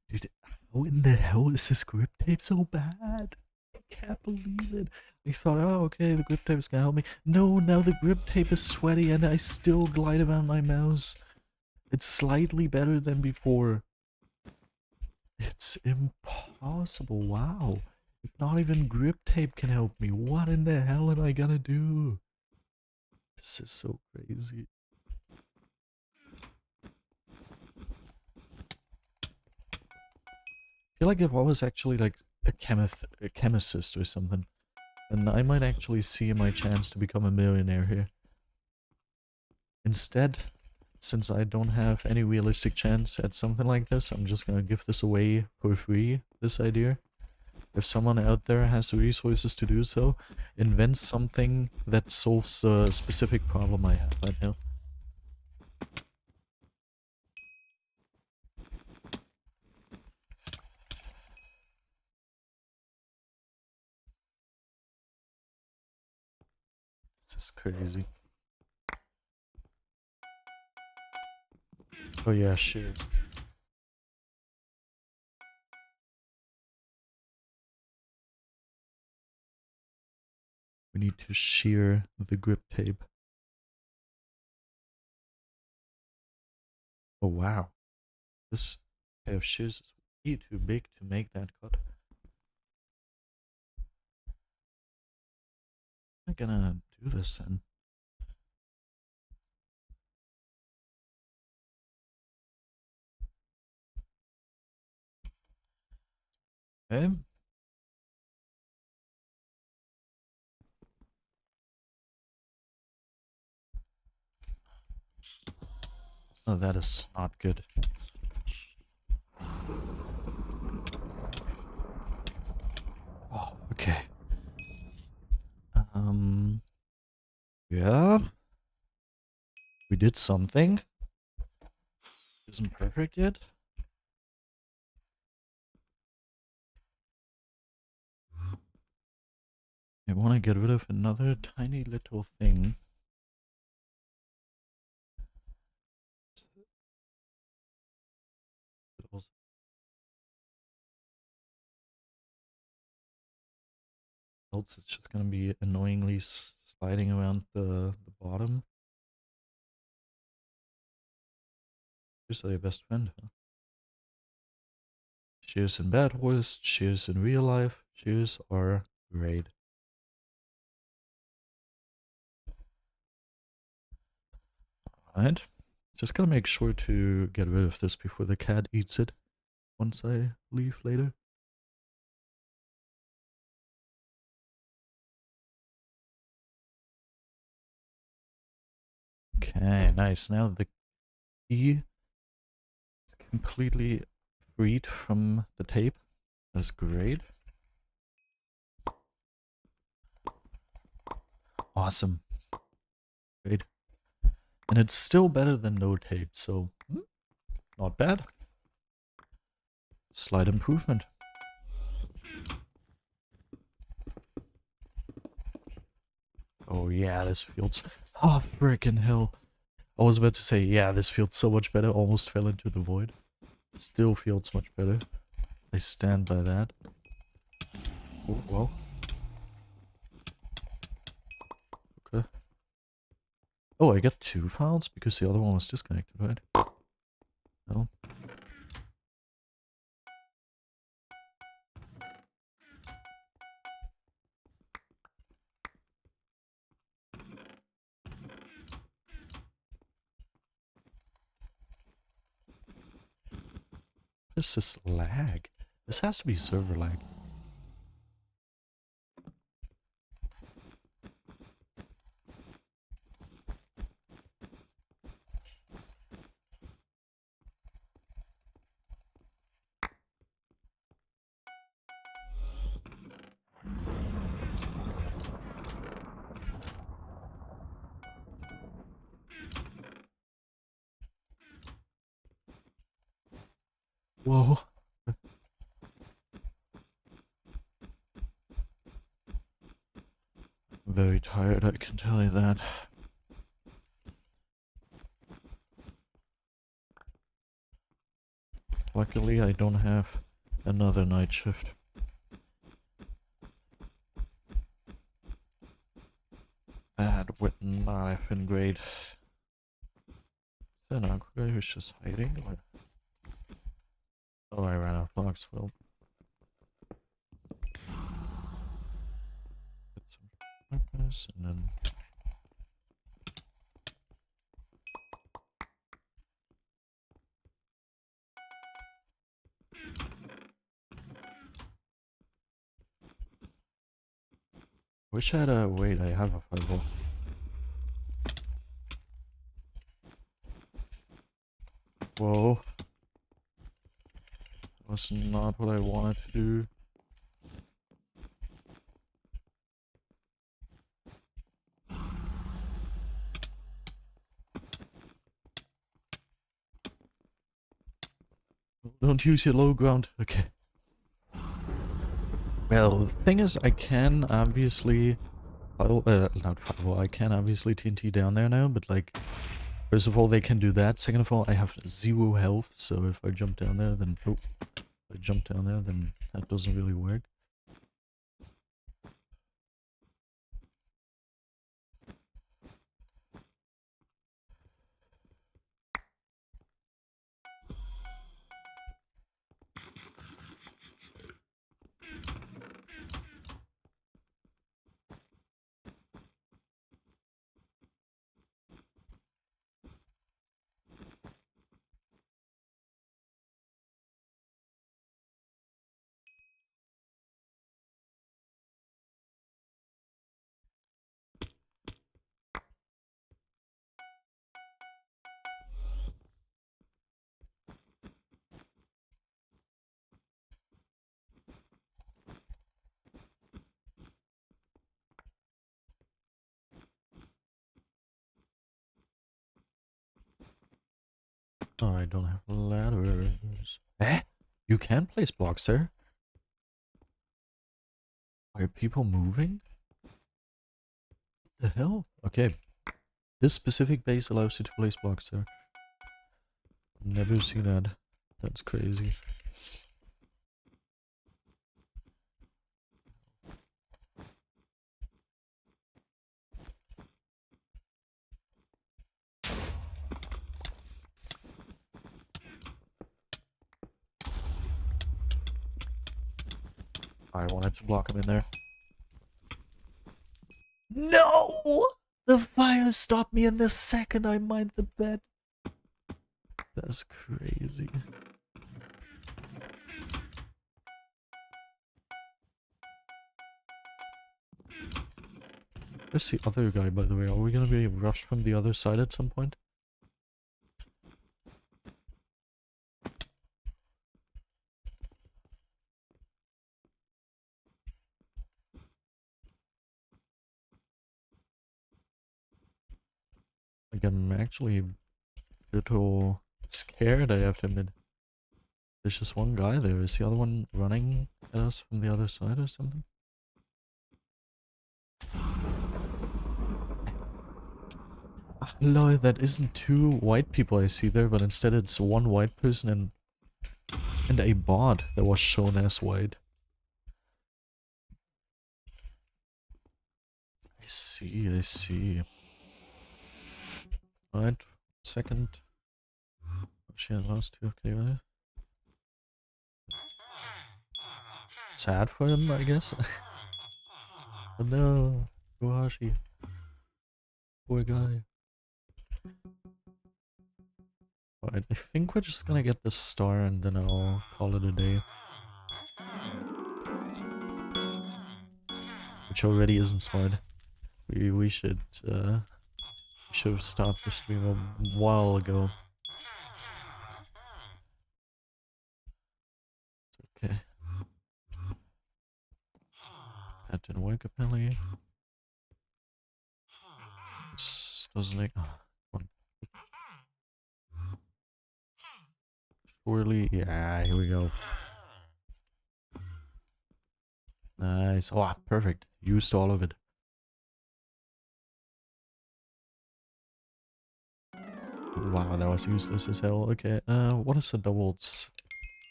Dude, how in the hell is this grip tape so bad? I can't believe it. I thought, oh, okay, the grip tape is gonna help me. No, now the grip tape is sweaty and I still glide around my mouse. It's slightly better than before. It's impossible. Wow. If not even grip tape can help me, what in the hell am I gonna do? This is so crazy. I feel like if I was actually like a chemist or something, then I might actually see my chance to become a millionaire here. Instead, since I don't have any realistic chance at something like this, I'm just gonna give this away for free, this idea. If someone out there has the resources to do so, invent something that solves a specific problem I have right now. This is crazy. Oh yeah, sure. We need to shear the grip tape. Oh wow. This pair of shears is way too big to make that cut. I'm gonna do this then. Okay. Oh, that is not good. Oh, okay. Yeah. We did something. Isn't perfect yet. I want to get rid of another tiny little thing. Else it's just gonna be annoyingly sliding around the bottom. She's your best friend, huh? Shears in BedWars, shears in real life, shears are great. Alright. Just gotta make sure to get rid of this before the cat eats it once I leave later. Okay, nice. Now the key is completely freed from the tape. That's great. Awesome. Great. And it's still better than no tape, so not bad. Slight improvement. Oh yeah, this feels... Oh, frickin' hell. I was about to say, yeah, this feels so much better. Almost fell into the void. Still feels much better. I stand by that. Oh, well. Okay. Oh, I got 2 files because the other one was disconnected, right? No. What is this lag? This has to be server lag. Whoa. I'm very tired, I can tell you that. Luckily, I don't have another night shift. That would not have been great. Is that an aqua guy who's just hiding? Or... Oh, I ran out of blocks. Well, get some darkness and then... Wish I had a... Wait, I have a fireball. Whoa. That was not what I wanted to do. Don't use your low ground. Okay. Well, the thing is, I can obviously... not firewall, I can obviously TNT down there now, but like... First of all, they can do that. Second of all, I have 0 health, so if I jump down there, then... Oh. If I jump down there, then that doesn't really work. Oh, I don't have ladders. Eh? You can place blocks there? Are people moving? The hell? Okay. This specific base allows you to place blocks there. Never seen that. That's crazy. I wanted to block him in there. No! The fire stopped me in the second I mined the bed. That's crazy. Where's the other guy, by the way? Are we gonna be rushed from the other side at some point? Like, I'm actually a little scared, I have to admit. There's just one guy there. Is the other one running at us from the other side or something? Lol, that isn't two white people I see there, but instead it's one white person and a bot that was shown as white. I see, I see. Alright, second. Oh, she had lost two, okay, right? Sad for him, I guess. Oh no, Guashi. Poor guy. Alright, I think we're just gonna get this star and then I'll call it a day. Which already isn't smart. We should have stopped the stream a while ago. It's okay. That didn't work apparently. This doesn't make... Oh, surely... Yeah, here we go. Nice. Oh, perfect. Used all of it. Wow, that was useless as hell. Okay, what is the doubles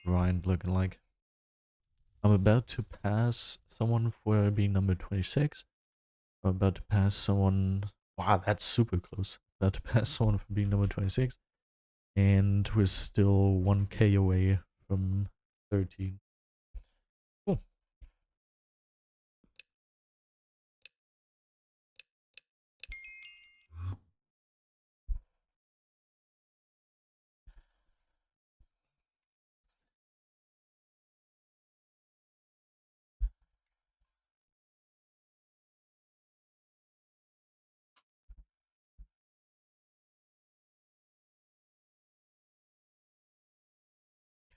grind looking like? I'm about to pass someone for being number 26. I'm about to pass someone... Wow, that's super close. About to pass someone for being number 26. And we're still 1k away from 13. Cool.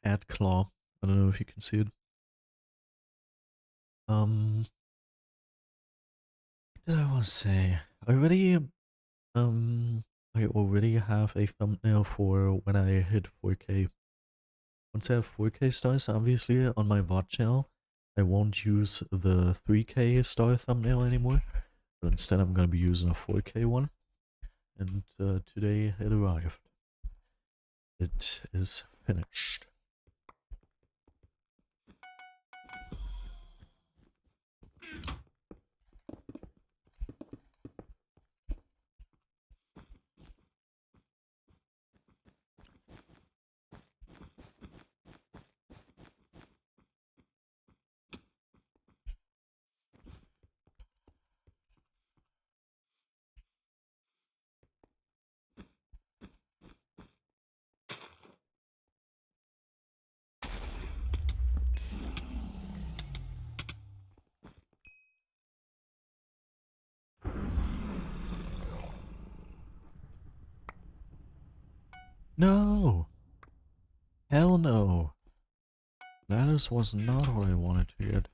Cat claw. I don't know if you can see it. What did I want to say? I already have a thumbnail for when I hit 4k. Once I have 4k stars, obviously, on my VOD channel, I won't use the 3k star thumbnail anymore, but instead I'm gonna be using a 4k one. And today it arrived. It is finished. No! Hell no! That was not what I wanted to get.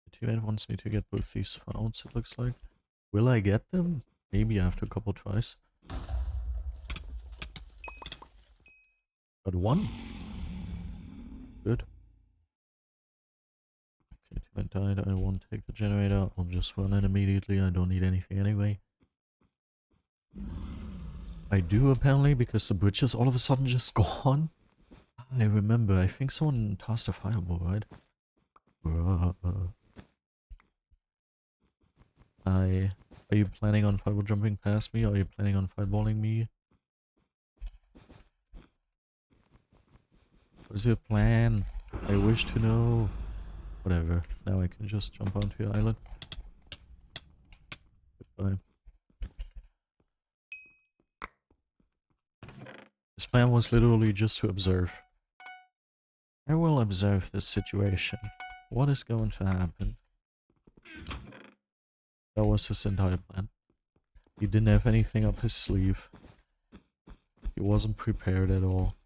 The teammate wants me to get both these founts, it looks like. Will I get them? Maybe after a couple tries. Got one. Good. Okay, two men died. I won't take the generator. I'll just run it immediately. I don't need anything anyway. I do apparently because the bridge is all of a sudden just gone. I remember. I think someone tossed a fireball, right? Are you planning on fireball jumping past me? Or are you planning on fireballing me? What's your plan? I wish to know. Whatever. Now I can just jump onto your island. Goodbye. This plan was literally just to observe. I will observe this situation. What is going to happen? That was his entire plan. He didn't have anything up his sleeve. He wasn't prepared at all.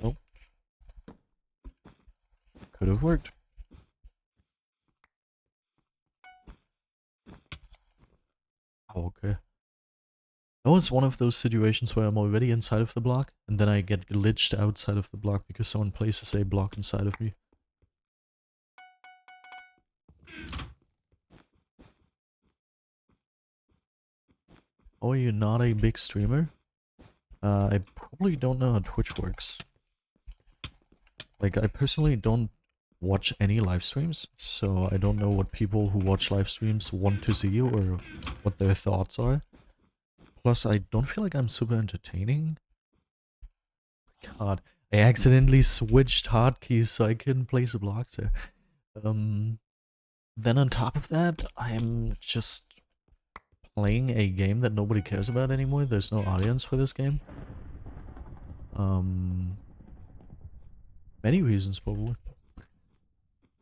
Nope. Could have worked. Oh, okay. That was one of those situations where I'm already inside of the block, and then I get glitched outside of the block because someone places a block inside of me. Oh, you're not a big streamer? I probably don't know how Twitch works. Like, I personally don't watch any live streams, so I don't know what people who watch live streams want to see or what their thoughts are. Plus, I don't feel like I'm super entertaining. God, I accidentally switched hotkeys so I couldn't place the blocks there. Then on top of that, I'm just playing a game that nobody cares about anymore. There's no audience for this game. Many reasons probably.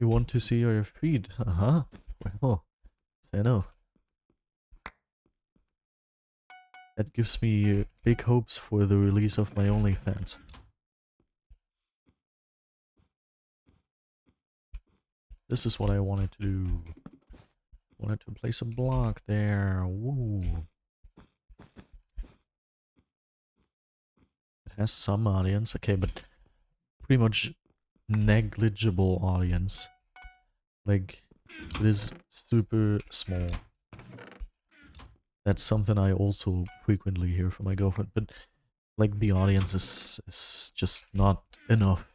You want to see your feed? Uh-huh. Well, say no. That gives me big hopes for the release of my OnlyFans. This is what I wanted to do. Wanted to place a block there. Woo. It has some audience. Okay, but pretty much negligible audience. Like, it is super small. That's something I also frequently hear from my girlfriend, but like the audience is just not enough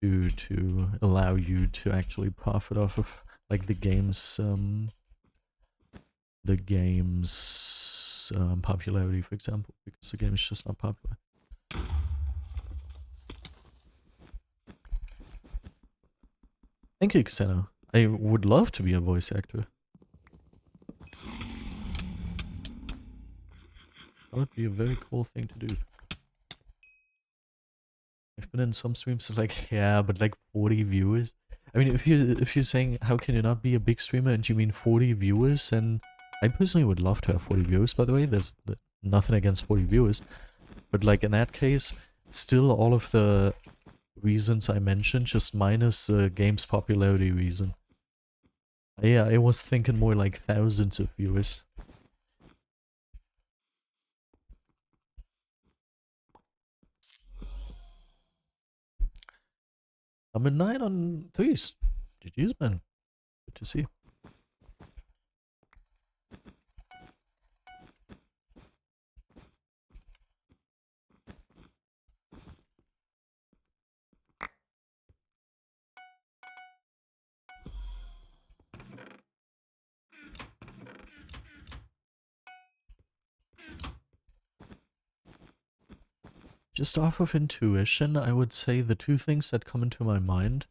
to allow you to actually profit off of like the game's popularity, for example, because the game is just not popular. Thank you, Xeno. I would love to be a voice actor. That would be a very cool thing to do. I've been in some streams like, yeah, but like 40 viewers. I mean, if you're saying how can you not be a big streamer and you mean 40 viewers, and I personally would love to have 40 viewers, by the way. There's nothing against 40 viewers. But like in that case, still all of the reasons I mentioned, just minus the game's popularity reason. Yeah, I was thinking more like thousands of viewers. I'm at 9 on 3s. GG's, man. Good to see you. Just off of intuition, I would say the two things that come into my mind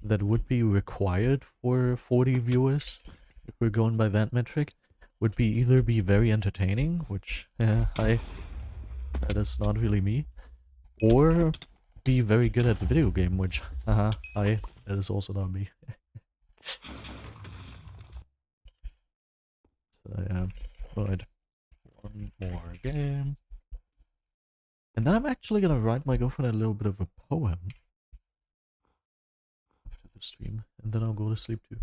that would be required for 40 viewers, if we're going by that metric, would be either be very entertaining, which, that is not really me, or be very good at the video game, which, that is also not me. So, yeah, right. One more game. And then I'm actually gonna write my girlfriend a little bit of a poem after the stream, and then I'll go to sleep too.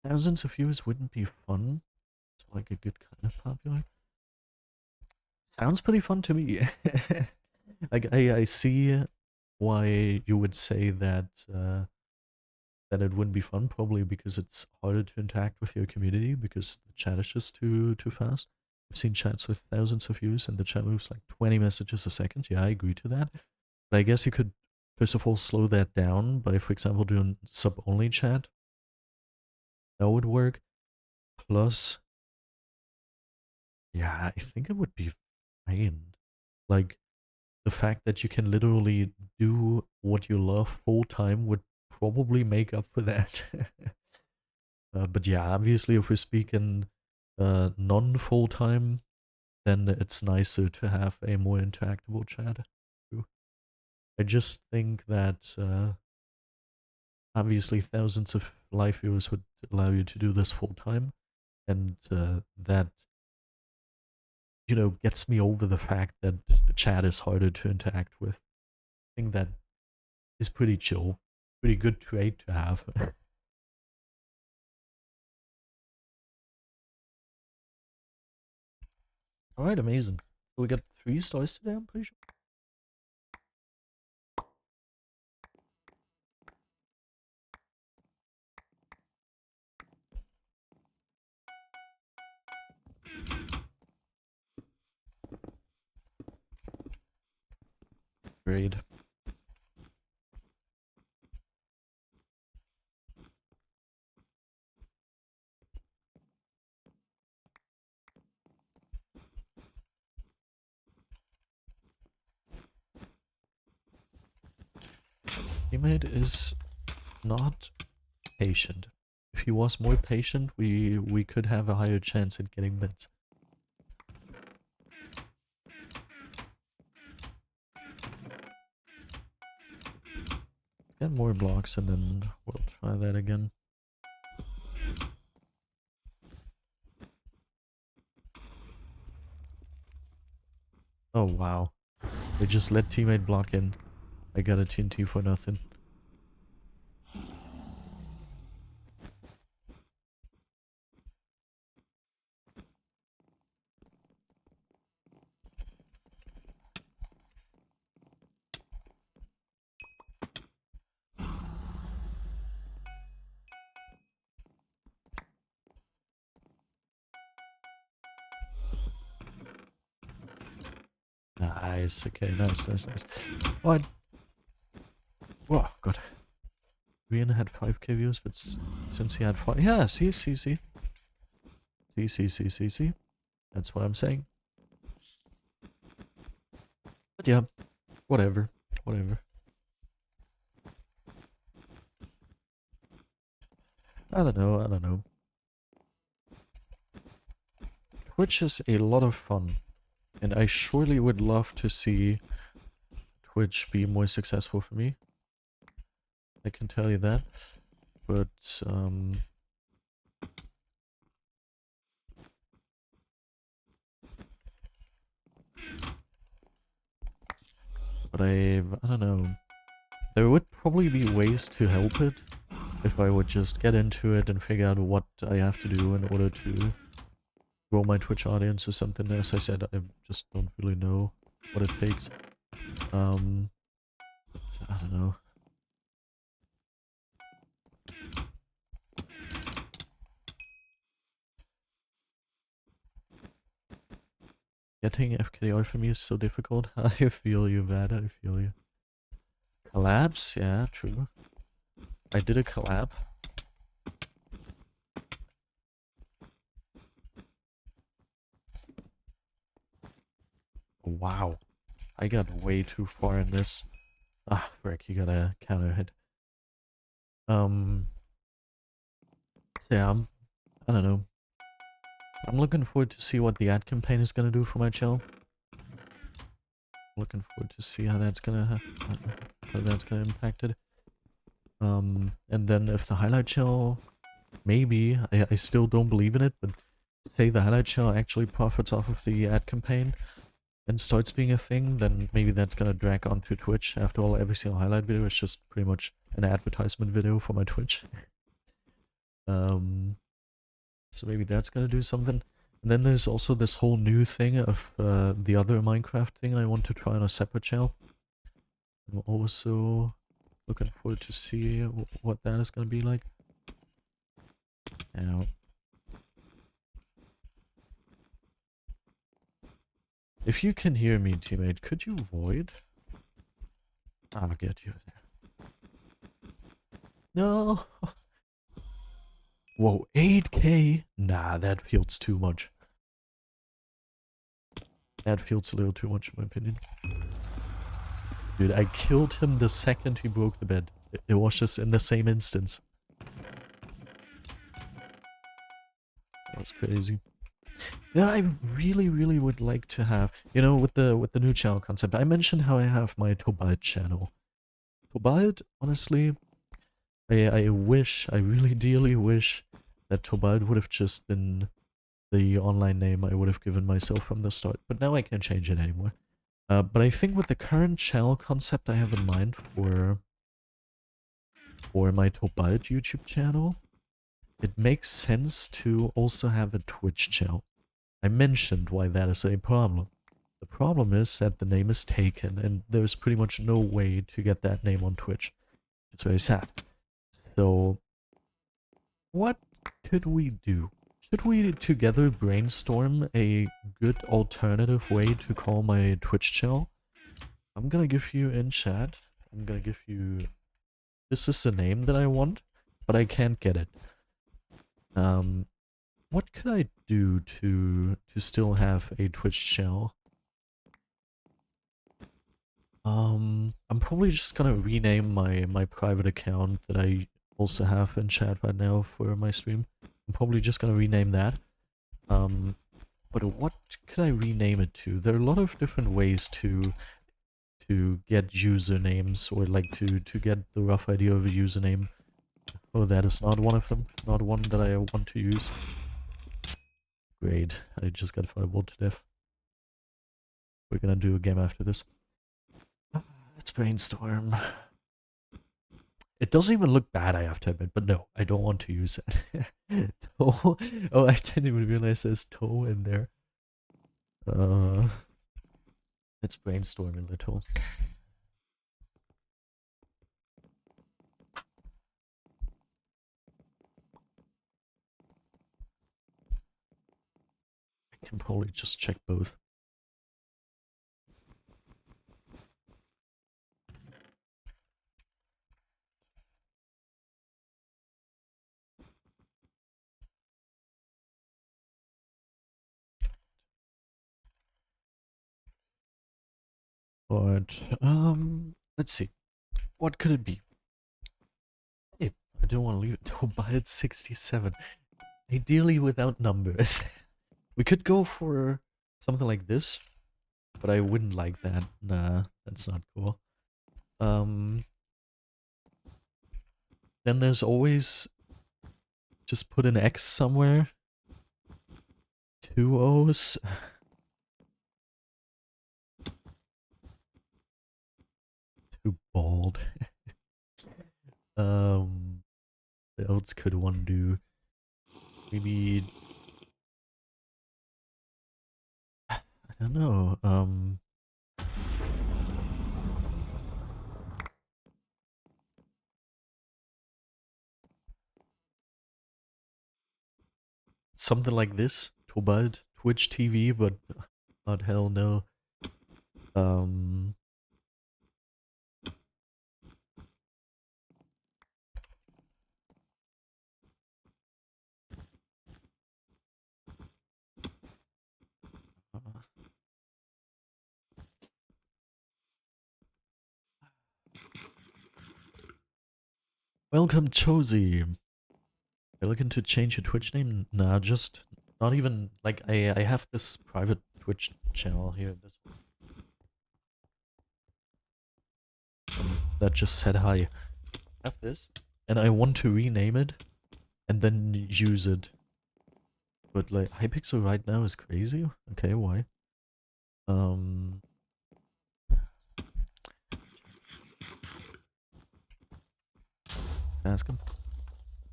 Thousands of viewers wouldn't be fun. It's like a good kind of popular. Sounds pretty fun to me. Like I see why you would say that that it wouldn't be fun, probably because it's harder to interact with your community because the chat is just too fast. I've seen chats with thousands of views and the chat moves like 20 messages a second. Yeah, I agree to that. But I guess you could first of all slow that down by, for example, doing sub-only chat. That would work. Plus, yeah, I think it would be fine. Like, the fact that you can literally do what you love full time would probably make up for that. But yeah, obviously, if we're speaking non full time, then it's nicer to have a more interactable chat. I just think that obviously thousands of live viewers would allow you to do this full time, and that gets me over the fact that chat is harder to interact with. I think that is pretty chill, pretty good trait to have. All right, amazing. So we got 3 stars today, I'm pretty sure. Great. Gamemode is not patient. If he was more patient, we could have a higher chance at getting bits. Get more blocks and then we'll try that again. Oh wow. They just let teammate block in. I got a TNT for nothing. Nice, okay, nice. What? Whoa, God. Rian had 5k views, but since he had 5... Yeah, see. See. That's what I'm saying. But yeah, whatever. I don't know. Twitch is a lot of fun, and I surely would love to see Twitch be more successful for me. I can tell you that. But, I don't know. There would probably be ways to help it if I would just get into it and figure out what I have to do in order to grow my Twitch audience or something. As I said, I just don't really know what it takes. I don't know. Getting FKR for me is so difficult. I feel you, Vad. I feel you. Collabs? Yeah, true. I did a collab. Wow. I got way too far in this. Ah, frick, you got a counter hit. So yeah, I don't know. I'm looking forward to see what the ad campaign is gonna do for my channel. Looking forward to see how that's gonna impact it. And then if the highlight channel, maybe I still don't believe in it, but say the highlight channel actually profits off of the ad campaign and starts being a thing, then maybe that's gonna drag onto Twitch. After all, every single highlight video is just pretty much an advertisement video for my Twitch. So maybe that's gonna do something. And then there's also this whole new thing of the other Minecraft thing I want to try on a separate channel. I'm also looking forward to see what that is going to be like. Now, if you can hear me, teammate, could you void? I'll get you there. No! Whoa, 8k? Nah, that feels too much. That feels a little too much in my opinion. Dude, I killed him the second he broke the bed. It was just in the same instance. That was crazy. Yeah, I really would like to have, you know, with the new channel concept. I mentioned how I have my Tobalt channel. Tobalt, honestly, I really dearly wish that Tobalt would have just been the online name I would have given myself from the start. But now I can't change it anymore. But I think with the current channel concept I have in mind for my Tobalt YouTube channel, it makes sense to also have a Twitch channel. I mentioned why that is a problem. The problem is that the name is taken and there's pretty much no way to get that name on Twitch. It's very sad. So, what could we do? Should we together brainstorm a good alternative way to call my Twitch channel? I'm gonna give you in chat. I'm gonna give you... This is the name that I want, but I can't get it. What could I do to still have a Twitch channel? I'm probably just gonna rename my private account that I also have in chat right now for my stream. I'm probably just gonna rename that. But what could I rename it to? There are a lot of different ways to get usernames, or like to get the rough idea of a username. Oh, that is not one of them. Not one that I want to use. Great, I just got fireballed to death. We're gonna do a game after this. Let's brainstorm. It doesn't even look bad, I have to admit, but no, I don't want to use it. Toe. Oh, I didn't even realize there's toe in there. Let's brainstorm a little. I can probably just check both. But, let's see. What could it be? Hey, I don't want to leave it to buy it 67. Ideally without numbers. We could go for something like this, but I wouldn't like that. Nah, that's not cool. Then there's always... Just put an X somewhere. 2 O's. Too bald. What else could one do? We need... I don't know, something like this. Tobalt, Twitch TV, but not hell no. Welcome, Chozy. You're looking to change your Twitch name? Nah, just not even like I have this private Twitch channel here. This one. That just said hi. I have this, and I want to rename it, and then use it. But like Hypixel right now is crazy. Okay, why? Let's ask him.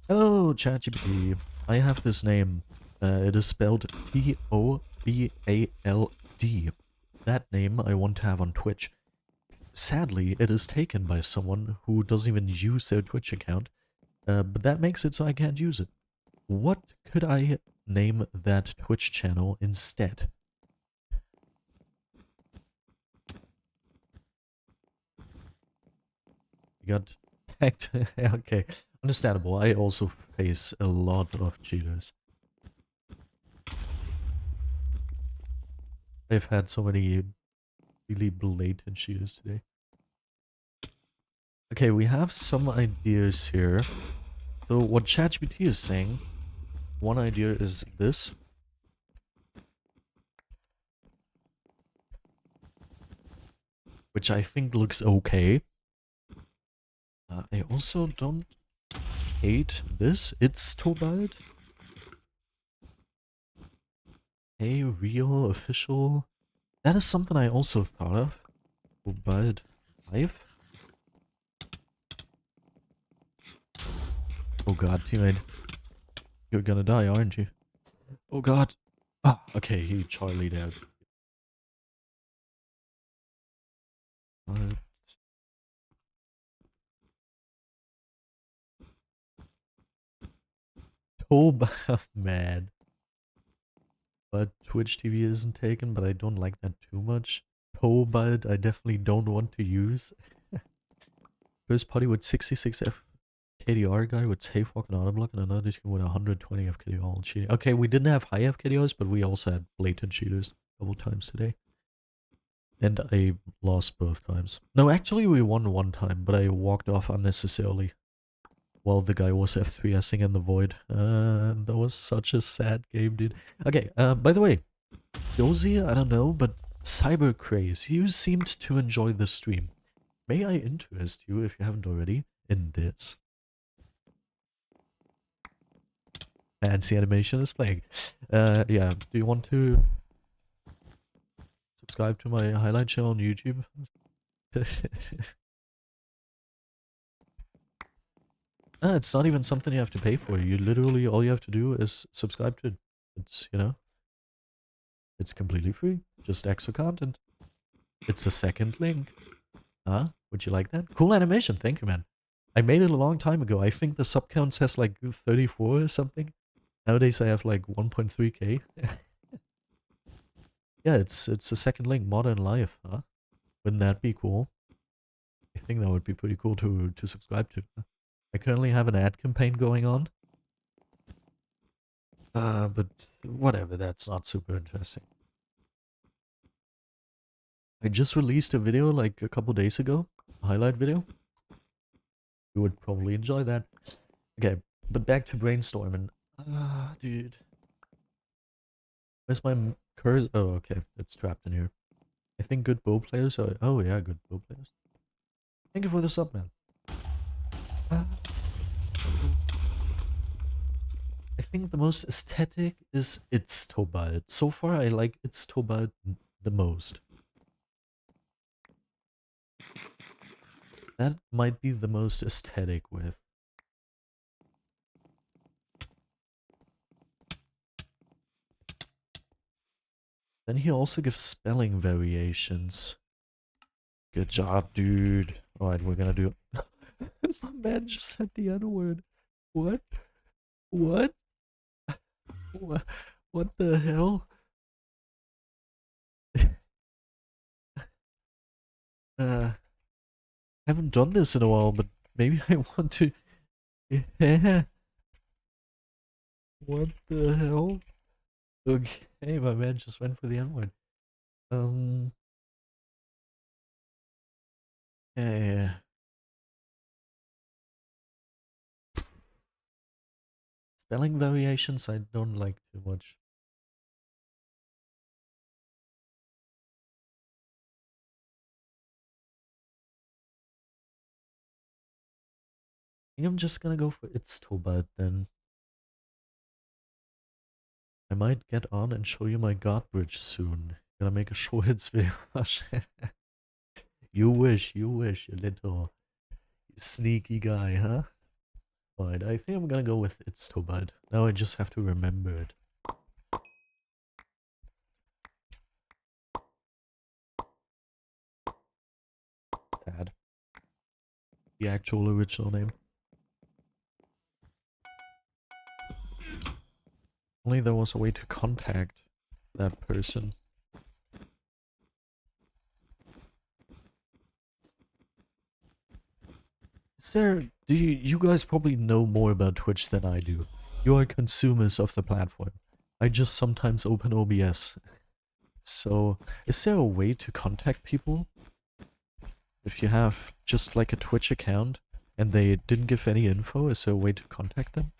Hello, ChatGPT. I have this name. It is spelled T-O-B-A-L-D. That name I want to have on Twitch. Sadly, it is taken by someone who doesn't even use their Twitch account, but that makes it so I can't use it. What could I name that Twitch channel instead? You got hacked. Okay, understandable. I also face a lot of cheaters. I've had so many really blatant cheaters today. Okay, we have some ideas here. So what ChatGPT is saying, one idea is this. Which I think looks okay. I also don't hate this. It's Tobalt. Hey, real, official. That is something I also thought of. Tobalt life. Oh god, teammate. You're gonna die, aren't you? Oh god. Ah, okay, he Charlie'd out. Tobalt, man. But Twitch TV isn't taken, but I don't like that too much. Tobalt, I definitely don't want to use. First party with 66F KDR guy with safe walk and auto block, and another team with 120 FKDR all cheating. Okay, we didn't have high FKDRs, but we also had blatant cheaters a couple times today. And I lost both times. No, actually we won one time, but I walked off unnecessarily while the guy was F3S'ing in the void. That was such a sad game, dude. Okay, by the way, Josie, I don't know, but Cyber Craze, you seemed to enjoy the stream. May I interest you, if you haven't already, in this? Fancy animation is playing. Yeah, do you want to subscribe to my highlight show on YouTube? It's not even something you have to pay for. You literally, all you have to do is subscribe to it. It's, you know, it's completely free. Just extra content. It's the second link. Huh? Would you like that? Cool animation. Thank you, man. I made it a long time ago. I think the sub count says like 34 or something. Nowadays I have like 1.3k. Yeah, it's the second link, Modern Life, huh? Wouldn't that be cool? I think that would be pretty cool to subscribe to. I currently have an ad campaign going on. But whatever, that's not super interesting. I just released a video like a couple days ago, a highlight video. You would probably enjoy that. Okay, but back to brainstorming. Dude. Where's my cursor? Oh, okay, it's trapped in here. I think good bow players are... Oh yeah, good bow players. Thank you for the sub, man. I think the most aesthetic is It's Tobalt. So far, I like It's Tobalt the most. That might be the most aesthetic with. Then he also gives spelling variations. Good job, dude. Alright, we're gonna do... My man just said the N-word. What? What? What the hell? Haven't done this in a while, but maybe I want to... Yeah. What the hell? Okay, my man just went for the N-word. Yeah. Spelling variations I don't like too much. I think I'm just gonna go for It's Tobalt then. I might get on and show you my God Bridge soon. Gonna make a shorts video. You wish, you little sneaky guy, huh? Alright, I think I'm gonna go with It's Tobalt. Now I just have to remember it. the actual original name. Only there was a way to contact that person. Is there... Do you guys probably know more about Twitch than I do. You are consumers of the platform. I just sometimes open OBS. So, is there a way to contact people? If you have just like a Twitch account and they didn't give any info, is there a way to contact them?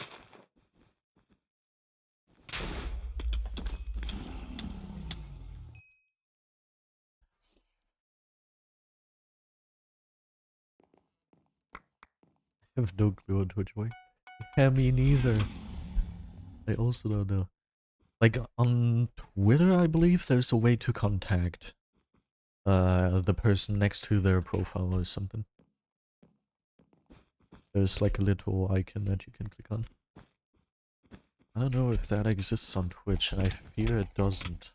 I have no clue on Twitch works. Yeah, me neither. I also don't know. Like on Twitter, I believe there's a way to contact the person next to their profile or something. There's like a little icon that you can click on. I don't know if that exists on Twitch, and I fear it doesn't.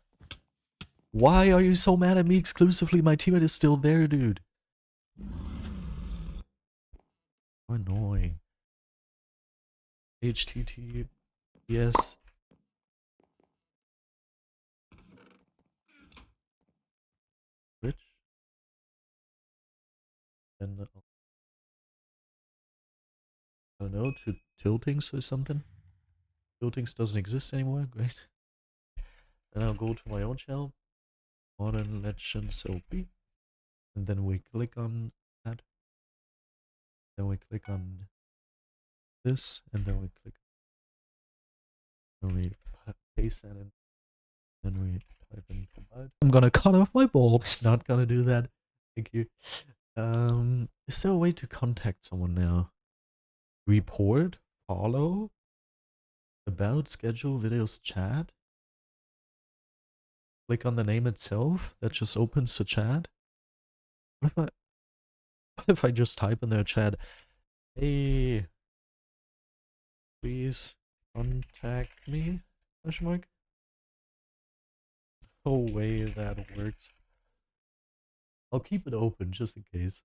Why are you so mad at me exclusively? My teammate is still there, dude. How annoying. HTTPS. Twitch. And I don't know, to Tiltings or something. Tiltings doesn't exist anymore, great. Then I'll go to my own channel, Modern Legends OP, and then we click on that. Then we click on this, and then we click. Then we paste that in. Then we type in provide. I'm gonna cut off my balls. Not gonna do that. Thank you. Is there a way to contact someone now? Report, follow, about, schedule, videos, chat. Click on the name itself. That just opens the chat. What if I just type in their chat, hey, please contact me? Question mark. No way that works. I'll keep it open just in case.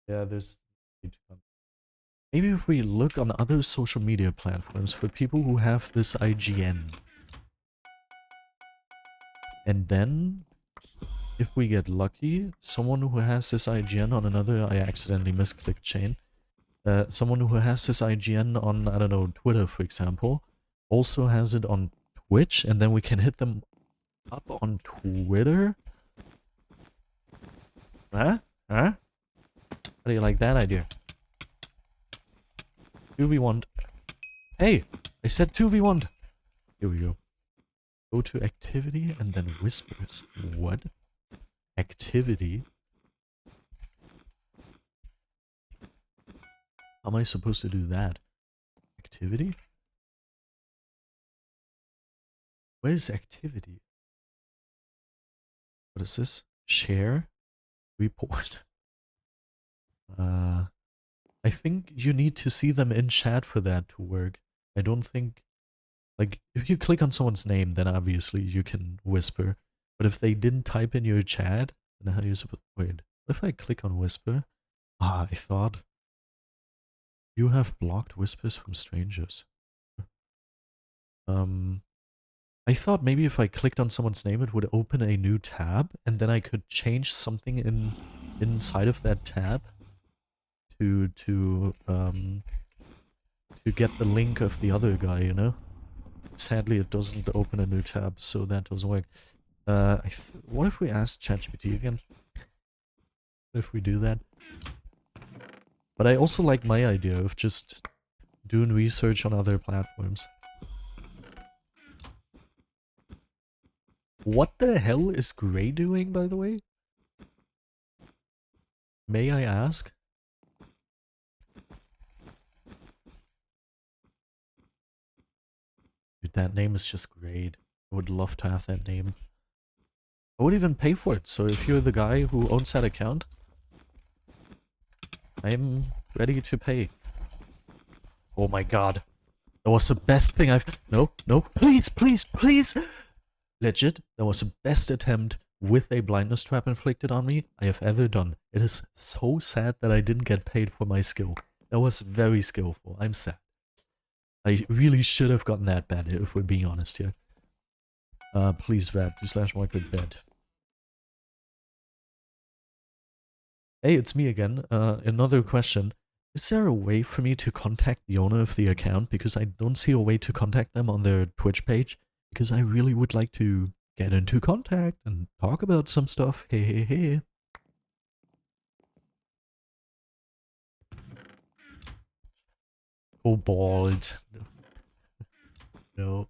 Yeah, there's... Maybe if we look on other social media platforms for people who have this IGN. And then, if we get lucky, someone who has this IGN on another... I accidentally misclicked chain. Someone who has this IGN on, I don't know, Twitter, for example, also has it on Twitch, and then we can hit them up on Twitter? Huh? Huh? How do you like that idea? 2v1. Hey! I said 2v1! Here we go. Go to activity and then whispers. What? Activity? How am I supposed to do that? Activity? Where's activity? What is this? Share? Report? I think you need to see them in chat for that to work. I don't think... Like, if you click on someone's name, then obviously you can whisper. But if they didn't type in your chat, then how are you supposed... Wait, what if I click on whisper? Ah, I thought... You have blocked whispers from strangers. I thought maybe if I clicked on someone's name, it would open a new tab, and then I could change something inside of that tab to get the link of the other guy, you know? Sadly, it doesn't open a new tab, so that doesn't work. What if we ask ChatGPT again? If we do that? But I also like my idea of just doing research on other platforms. What the hell is Gray doing, by the way? May I ask? Dude, that name is just great. I would love to have that name. I would even pay for it, so if you're the guy who owns that account, I'm ready to pay. Oh my god. That was the best thing I've... No, no, please, please, please! Legit, that was the best attempt with a blindness trap inflicted on me I have ever done. It is so sad that I didn't get paid for my skill. That was very skillful. I'm sad. I really should have gotten that bad, if we're being honest here. Please, Vat, /market bed. Hey, it's me again. Another question. Is there a way for me to contact the owner of the account? Because I don't see a way to contact them on their Twitch page. Because I really would like to get into contact and talk about some stuff. Hey, hey, hey. Oh, bald. No,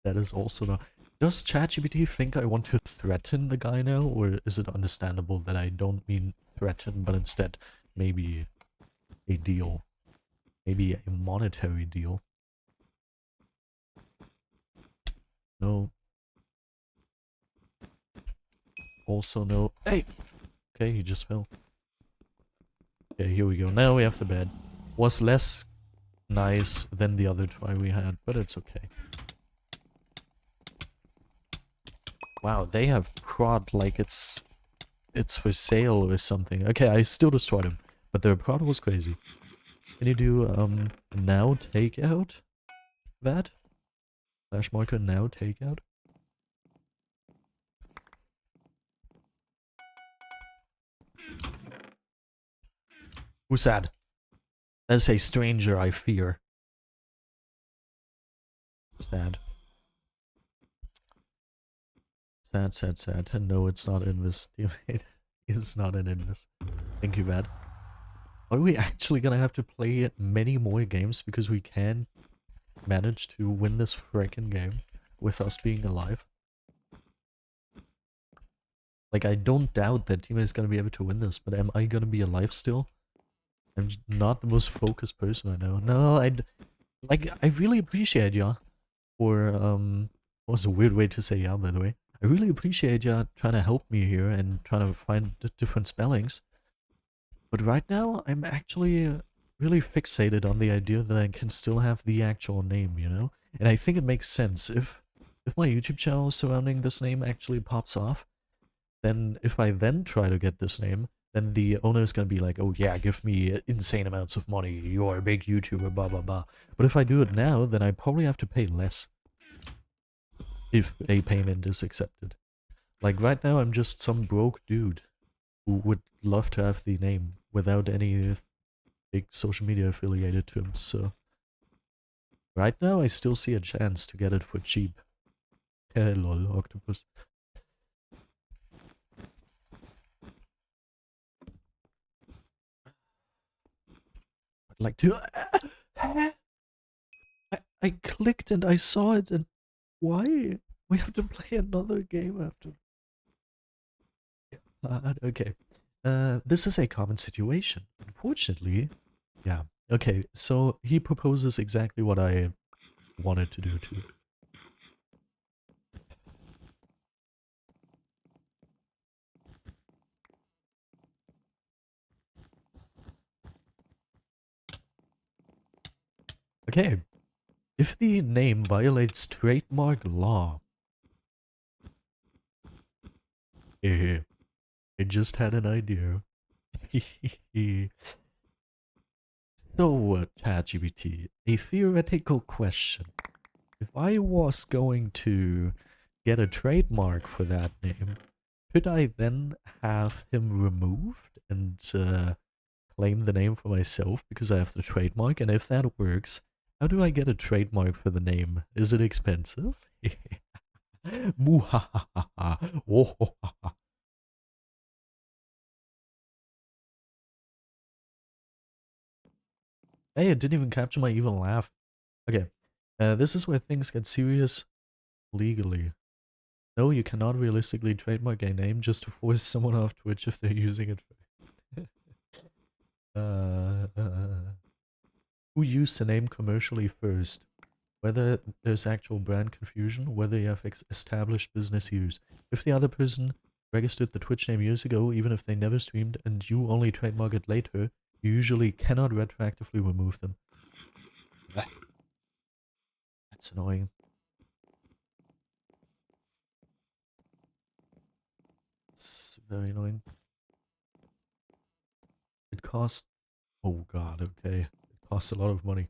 that is also not. Does ChatGPT think I want to threaten the guy now, or is it understandable that I don't mean threaten, but instead maybe a deal? Maybe a monetary deal? No. Also no. Hey! Okay, he just fell. Okay, here we go. Now we have the bed. Was less nice than the other try we had, but it's okay. Wow, they have prod like it's for sale or something. Okay, I still destroyed him, but their prod was crazy. Can you do now takeout? That? /marker now takeout? Who's that? That's a stranger I fear. Sad. Sad, sad, sad. And no, it's not Invis. It's not an Invis. Thank you, Bad. Are we actually gonna have to play many more games because we can manage to win this frickin' game with us being alive? Like, I don't doubt that Tima is gonna be able to win this, but am I gonna be alive still? I'm not the most focused person I know. No, I really appreciate ya for, was a weird way to say yeah, by the way. I really appreciate ya trying to help me here and trying to find the different spellings. But right now, I'm actually really fixated on the idea that I can still have the actual name, you know? And I think it makes sense. If my YouTube channel surrounding this name actually pops off, then if I then try to get this name, then the owner is gonna be like, oh yeah, give me insane amounts of money, you're a big YouTuber, blah blah blah. But if I do it now, then I probably have to pay less. If a payment is accepted. Like right now, I'm just some broke dude who would love to have the name without any big social media affiliated to him, so... Right now, I still see a chance to get it for cheap. Lol, octopus. I'd like to... I clicked and I saw it, and why? We have to play another game after. Okay. This is a common situation. Unfortunately, yeah. Okay, so he proposes exactly what I wanted to do too. Okay. If the name violates trademark law... I just had an idea. So, ChatGPT, a theoretical question. If I was going to get a trademark for that name, could I then have him removed and claim the name for myself because I have the trademark? And if that works, how do I get a trademark for the name? Is it expensive? Muhahaha. Oh, hey, it didn't even capture my evil laugh. Okay, this is where things get serious legally. No, you cannot realistically trademark a name just to force someone off Twitch if they're using it first. Who used the name commercially first? Whether there's actual brand confusion, whether you have established business use. If the other person registered the Twitch name years ago, even if they never streamed, and you only trademark it later, you usually cannot retroactively remove them. That's annoying. very annoying. It costs... Oh god, okay. It costs a lot of money.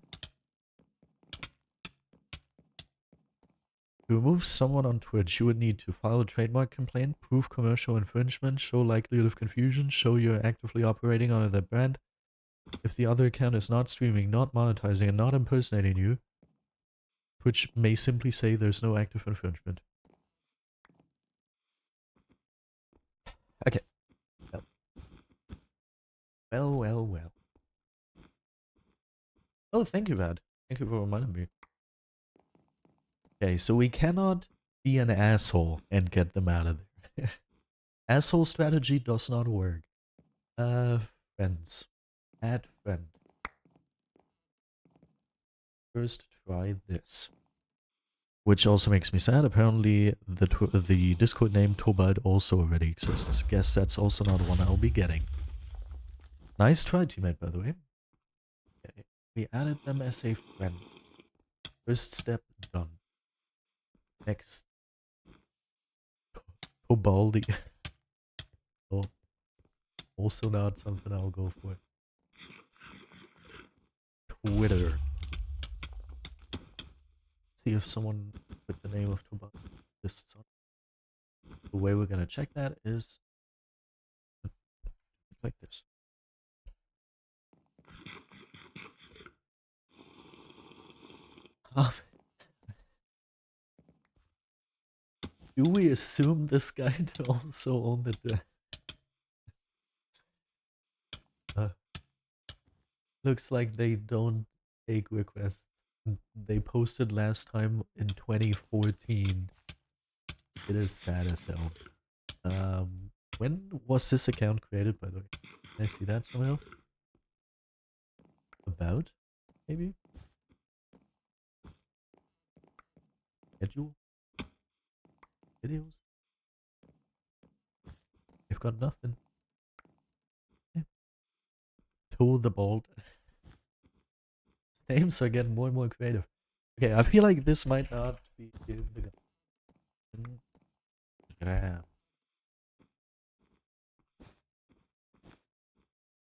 To remove someone on Twitch, you would need to file a trademark complaint, prove commercial infringement, show likelihood of confusion, show you're actively operating under that brand. If the other account is not streaming, not monetizing, and not impersonating you, Twitch may simply say there's no active infringement. Okay. Well. Oh, thank you, Vad. Thank you for reminding me. Okay, so we cannot be an asshole and get them out of there. Asshole strategy does not work. Friends. Add friend. First try this. Which also makes me sad. Apparently the Discord name Tobalt also already exists. Guess that's also not one I'll be getting. Nice try, teammate, by the way. Okay. We added them as a friend. First step done. Next. Tobaldi. Oh. Also not something I'll go for. Twitter. See if someone with the name of Tobalt exists on. The way we're gonna check that is like this. Do we assume this guy to also own the looks like they don't take requests. They posted last time in 2014. It is sad as hell. When was this account created, by the way? Can I see that somehow? About? Maybe? Schedule? Videos? They've got nothing. Yeah. Toe the Bald. Names are getting more and more creative. Okay, I feel like this might not be the yeah.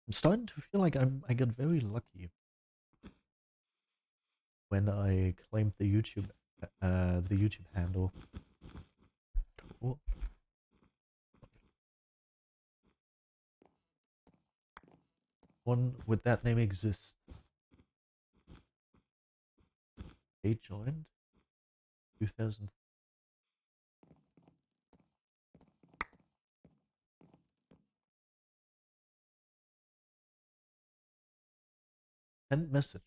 I'm starting to feel like I got very lucky when I claimed the YouTube handle. Cool. One with that name exists. They joined 2000. Send message.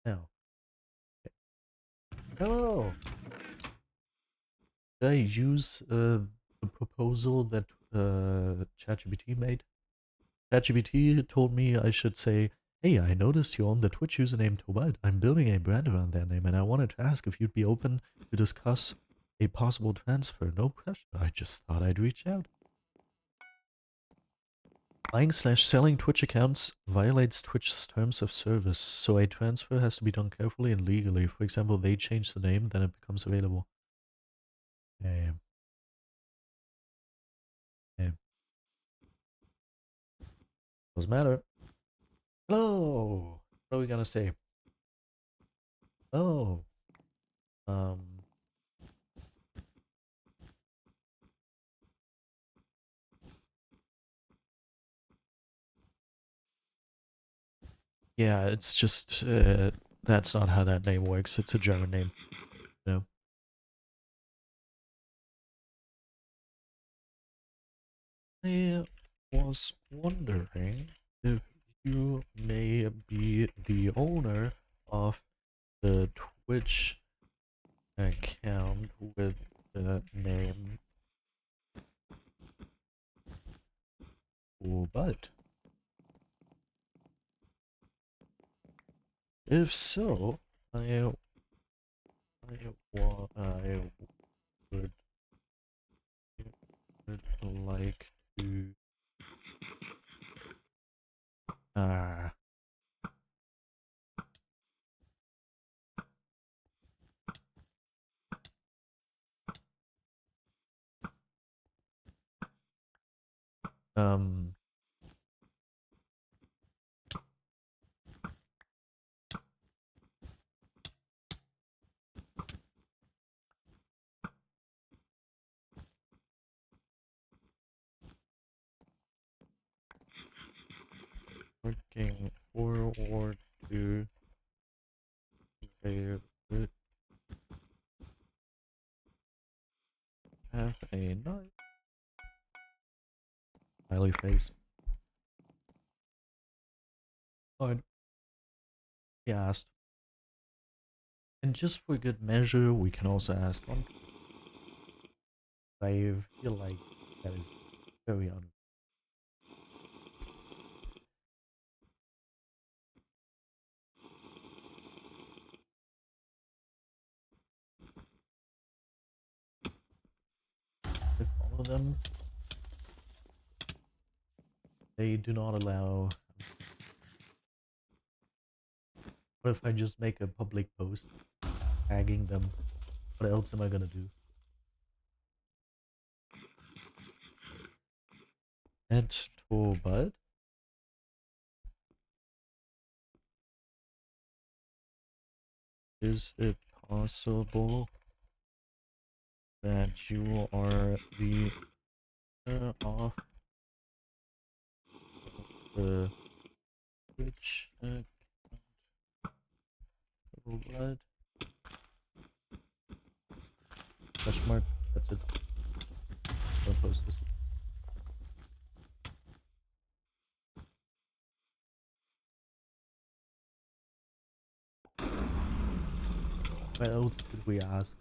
Now. Okay. Hello. Did I use the proposal that ChatGPT made? ChatGPT told me I should say, "Hey, I noticed you own the Twitch username Tobalt. I'm building a brand around that name, and I wanted to ask if you'd be open to discuss a possible transfer. No pressure. I just thought I'd reach out." Buying/selling Twitch accounts violates Twitch's terms of service, so a transfer has to be done carefully and legally. For example, they change the name, then it becomes available. Doesn't matter. Hello! What are we gonna say? Oh. Yeah, it's just, that's not how that name works. It's a German name. No. I was wondering if you may be the owner of the Twitch account with the name But if so, I would like to Um, Looking forward to a have a nice smiley face. Fine. He asked. And just for good measure, we can also ask on. I feel like that is very un. If all of them, they do not allow. What if I just make a public post tagging them? What else am I gonna do? Add to bud. Is it possible that you are the of the Twitch account? Blood? Question mark. That's it. Don't post this. What else could we ask?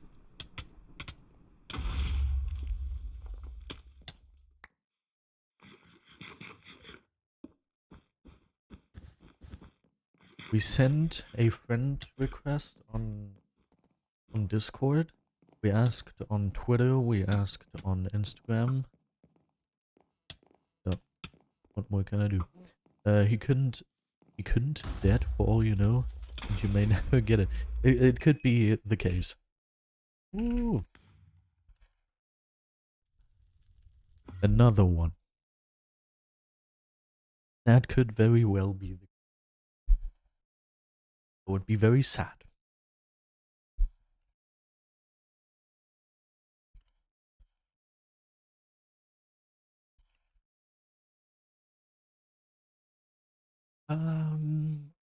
We sent a friend request on Discord. We asked on Twitter. We asked on Instagram. So, what more can I do? He couldn't dead for all you know, and you may never get it. It could be the case. Ooh. Another one. That could very well be the. I would be very sad.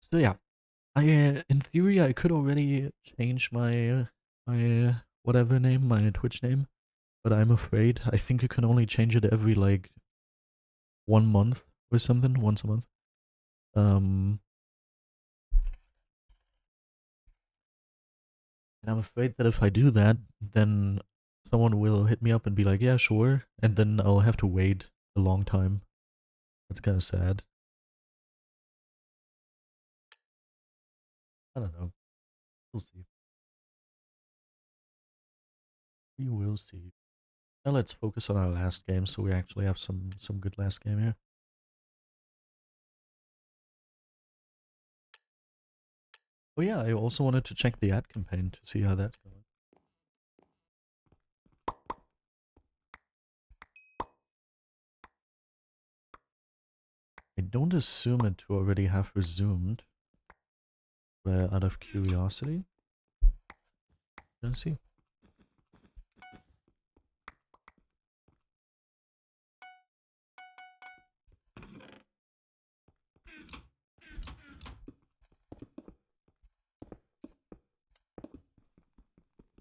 So yeah, in theory I could already change my whatever name, my Twitch name, but I'm afraid I think you can only change it every like 1 month or something, once a month. And I'm afraid that if I do that, then someone will hit me up and be like, "Yeah, sure," and then I'll have to wait a long time. That's kind of sad. I don't know. We'll see. We will see. Now let's focus on our last game, so we actually have some good last game here. Oh yeah, I also wanted to check the ad campaign to see how that's going. I don't assume it to already have resumed, but out of curiosity. Let's see.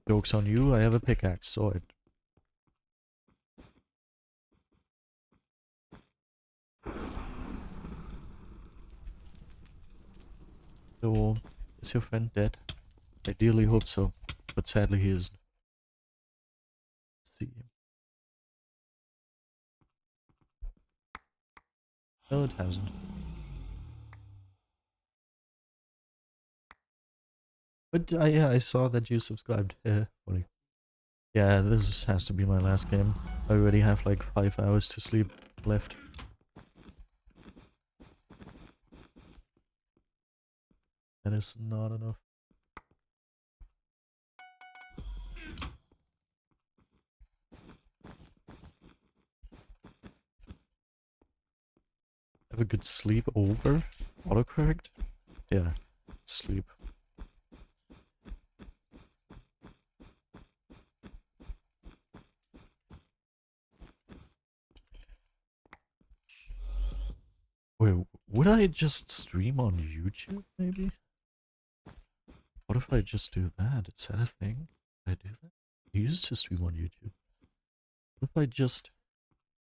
Joke's on you, I have a pickaxe, saw it. So, is your friend dead? I dearly hope so, but sadly he isn't. Let's see. No, it hasn't. But yeah, I saw that you subscribed. Funny. Yeah, this has to be my last game. I already have like 5 hours to sleep left. That is not enough. have a good sleep over autocorrect? Yeah, sleep. Wait, would I just stream on YouTube, maybe? What if I just do that? Is that a thing? Did I do that? I used to stream on YouTube. What if I just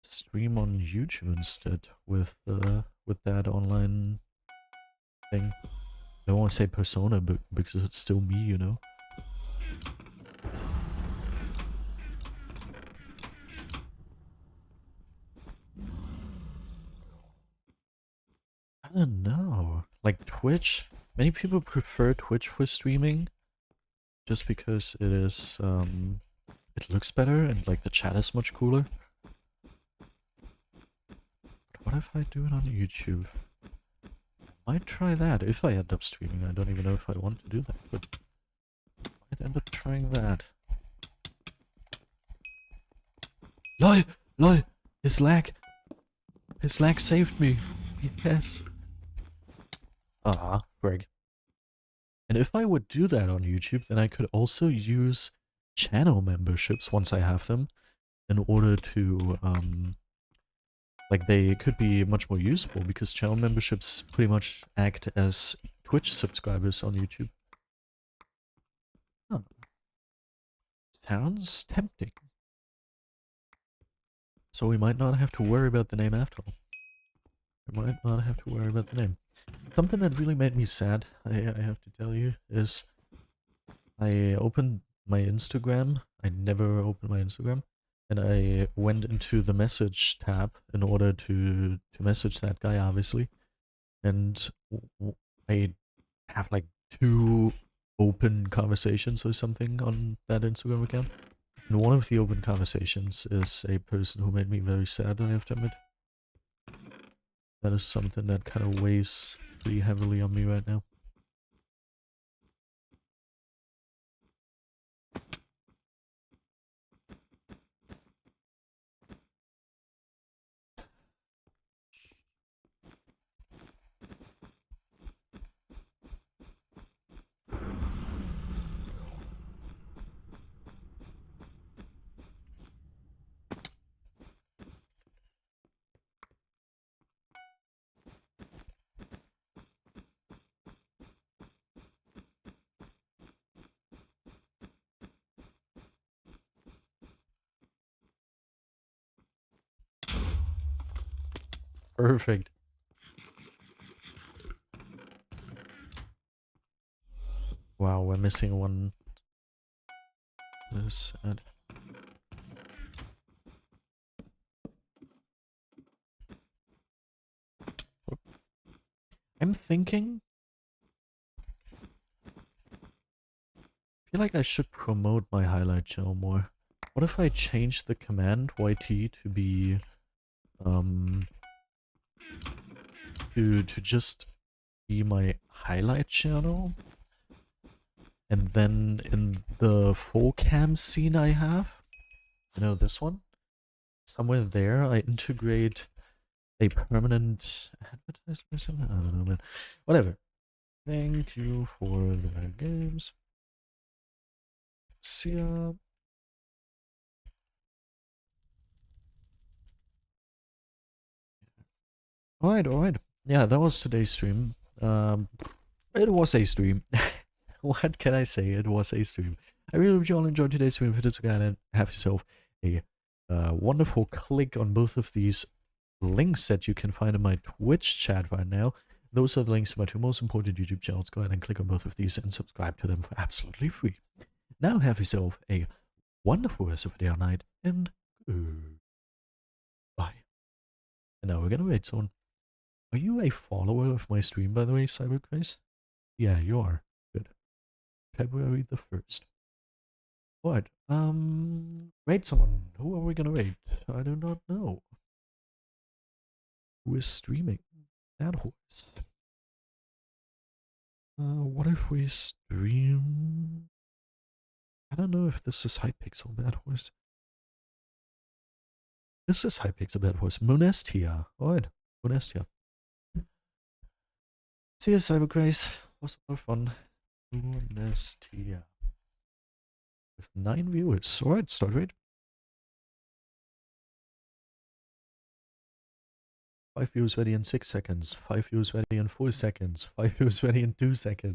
stream on YouTube instead with that online thing? I don't want to say persona, but because it's still me, you know? I don't know. Like Twitch, many people prefer Twitch for streaming just because it is it looks better and like the chat is much cooler. But what if I do it on YouTube? I might try that if I end up streaming. I don't even know if I want to do that, but I might end up trying that. LOL! LOL! His lag! His lag saved me! Yes! Ah, Greg. And if I would do that on YouTube, then I could also use channel memberships once I have them in order to, like they could be much more useful because channel memberships pretty much act as Twitch subscribers on YouTube. Huh. Sounds tempting. So we might not have to worry about the name after all. We might not have to worry about the name. Something that really made me sad, I have to tell you, is I opened my Instagram. I never opened my Instagram. And I went into the message tab in order to message that guy, obviously. And I have like 2 open conversations or something on that Instagram account. And one of the open conversations is a person who made me very sad, I have to admit. That is something that kind of weighs pretty heavily on me right now. Perfect. Wow, we're missing one. This ad. I'm thinking. I feel like I should promote my highlight channel more. What if I change the command YT to be to just be my highlight channel? And then in the full cam scene I have, you know, this one, somewhere there I integrate a permanent advertisement. I don't know, man. Whatever. Thank you for the games. See ya. Alright. Yeah, that was today's stream. It was a stream. What can I say? It was a stream. I really hope you all enjoyed today's stream. If it is again, and have yourself a wonderful click on both of these links that you can find in my Twitch chat right now. Those are the links to my 2 most important YouTube channels. Go ahead and click on both of these and subscribe to them for absolutely free. Now have yourself a wonderful rest of the day or night, and bye. And now we're gonna wait someone. Are you a follower of my stream, by the way, Cybercraze? Yeah, you are. Good. February the 1st. What? Rate someone. Who are we gonna rate? I do not know. Who is streaming? That horse. What if we stream? I don't know if this is Hypixel Bad Horse. This is Hypixel Bad Horse. Monestia. Alright. Monestia. See you, Cybergrace. Was a lot of fun. Lunestia. With 9 viewers. Alright, start rate. 5 views ready in 6 seconds. 5 views ready in 4 seconds. 5 views ready in 2 seconds.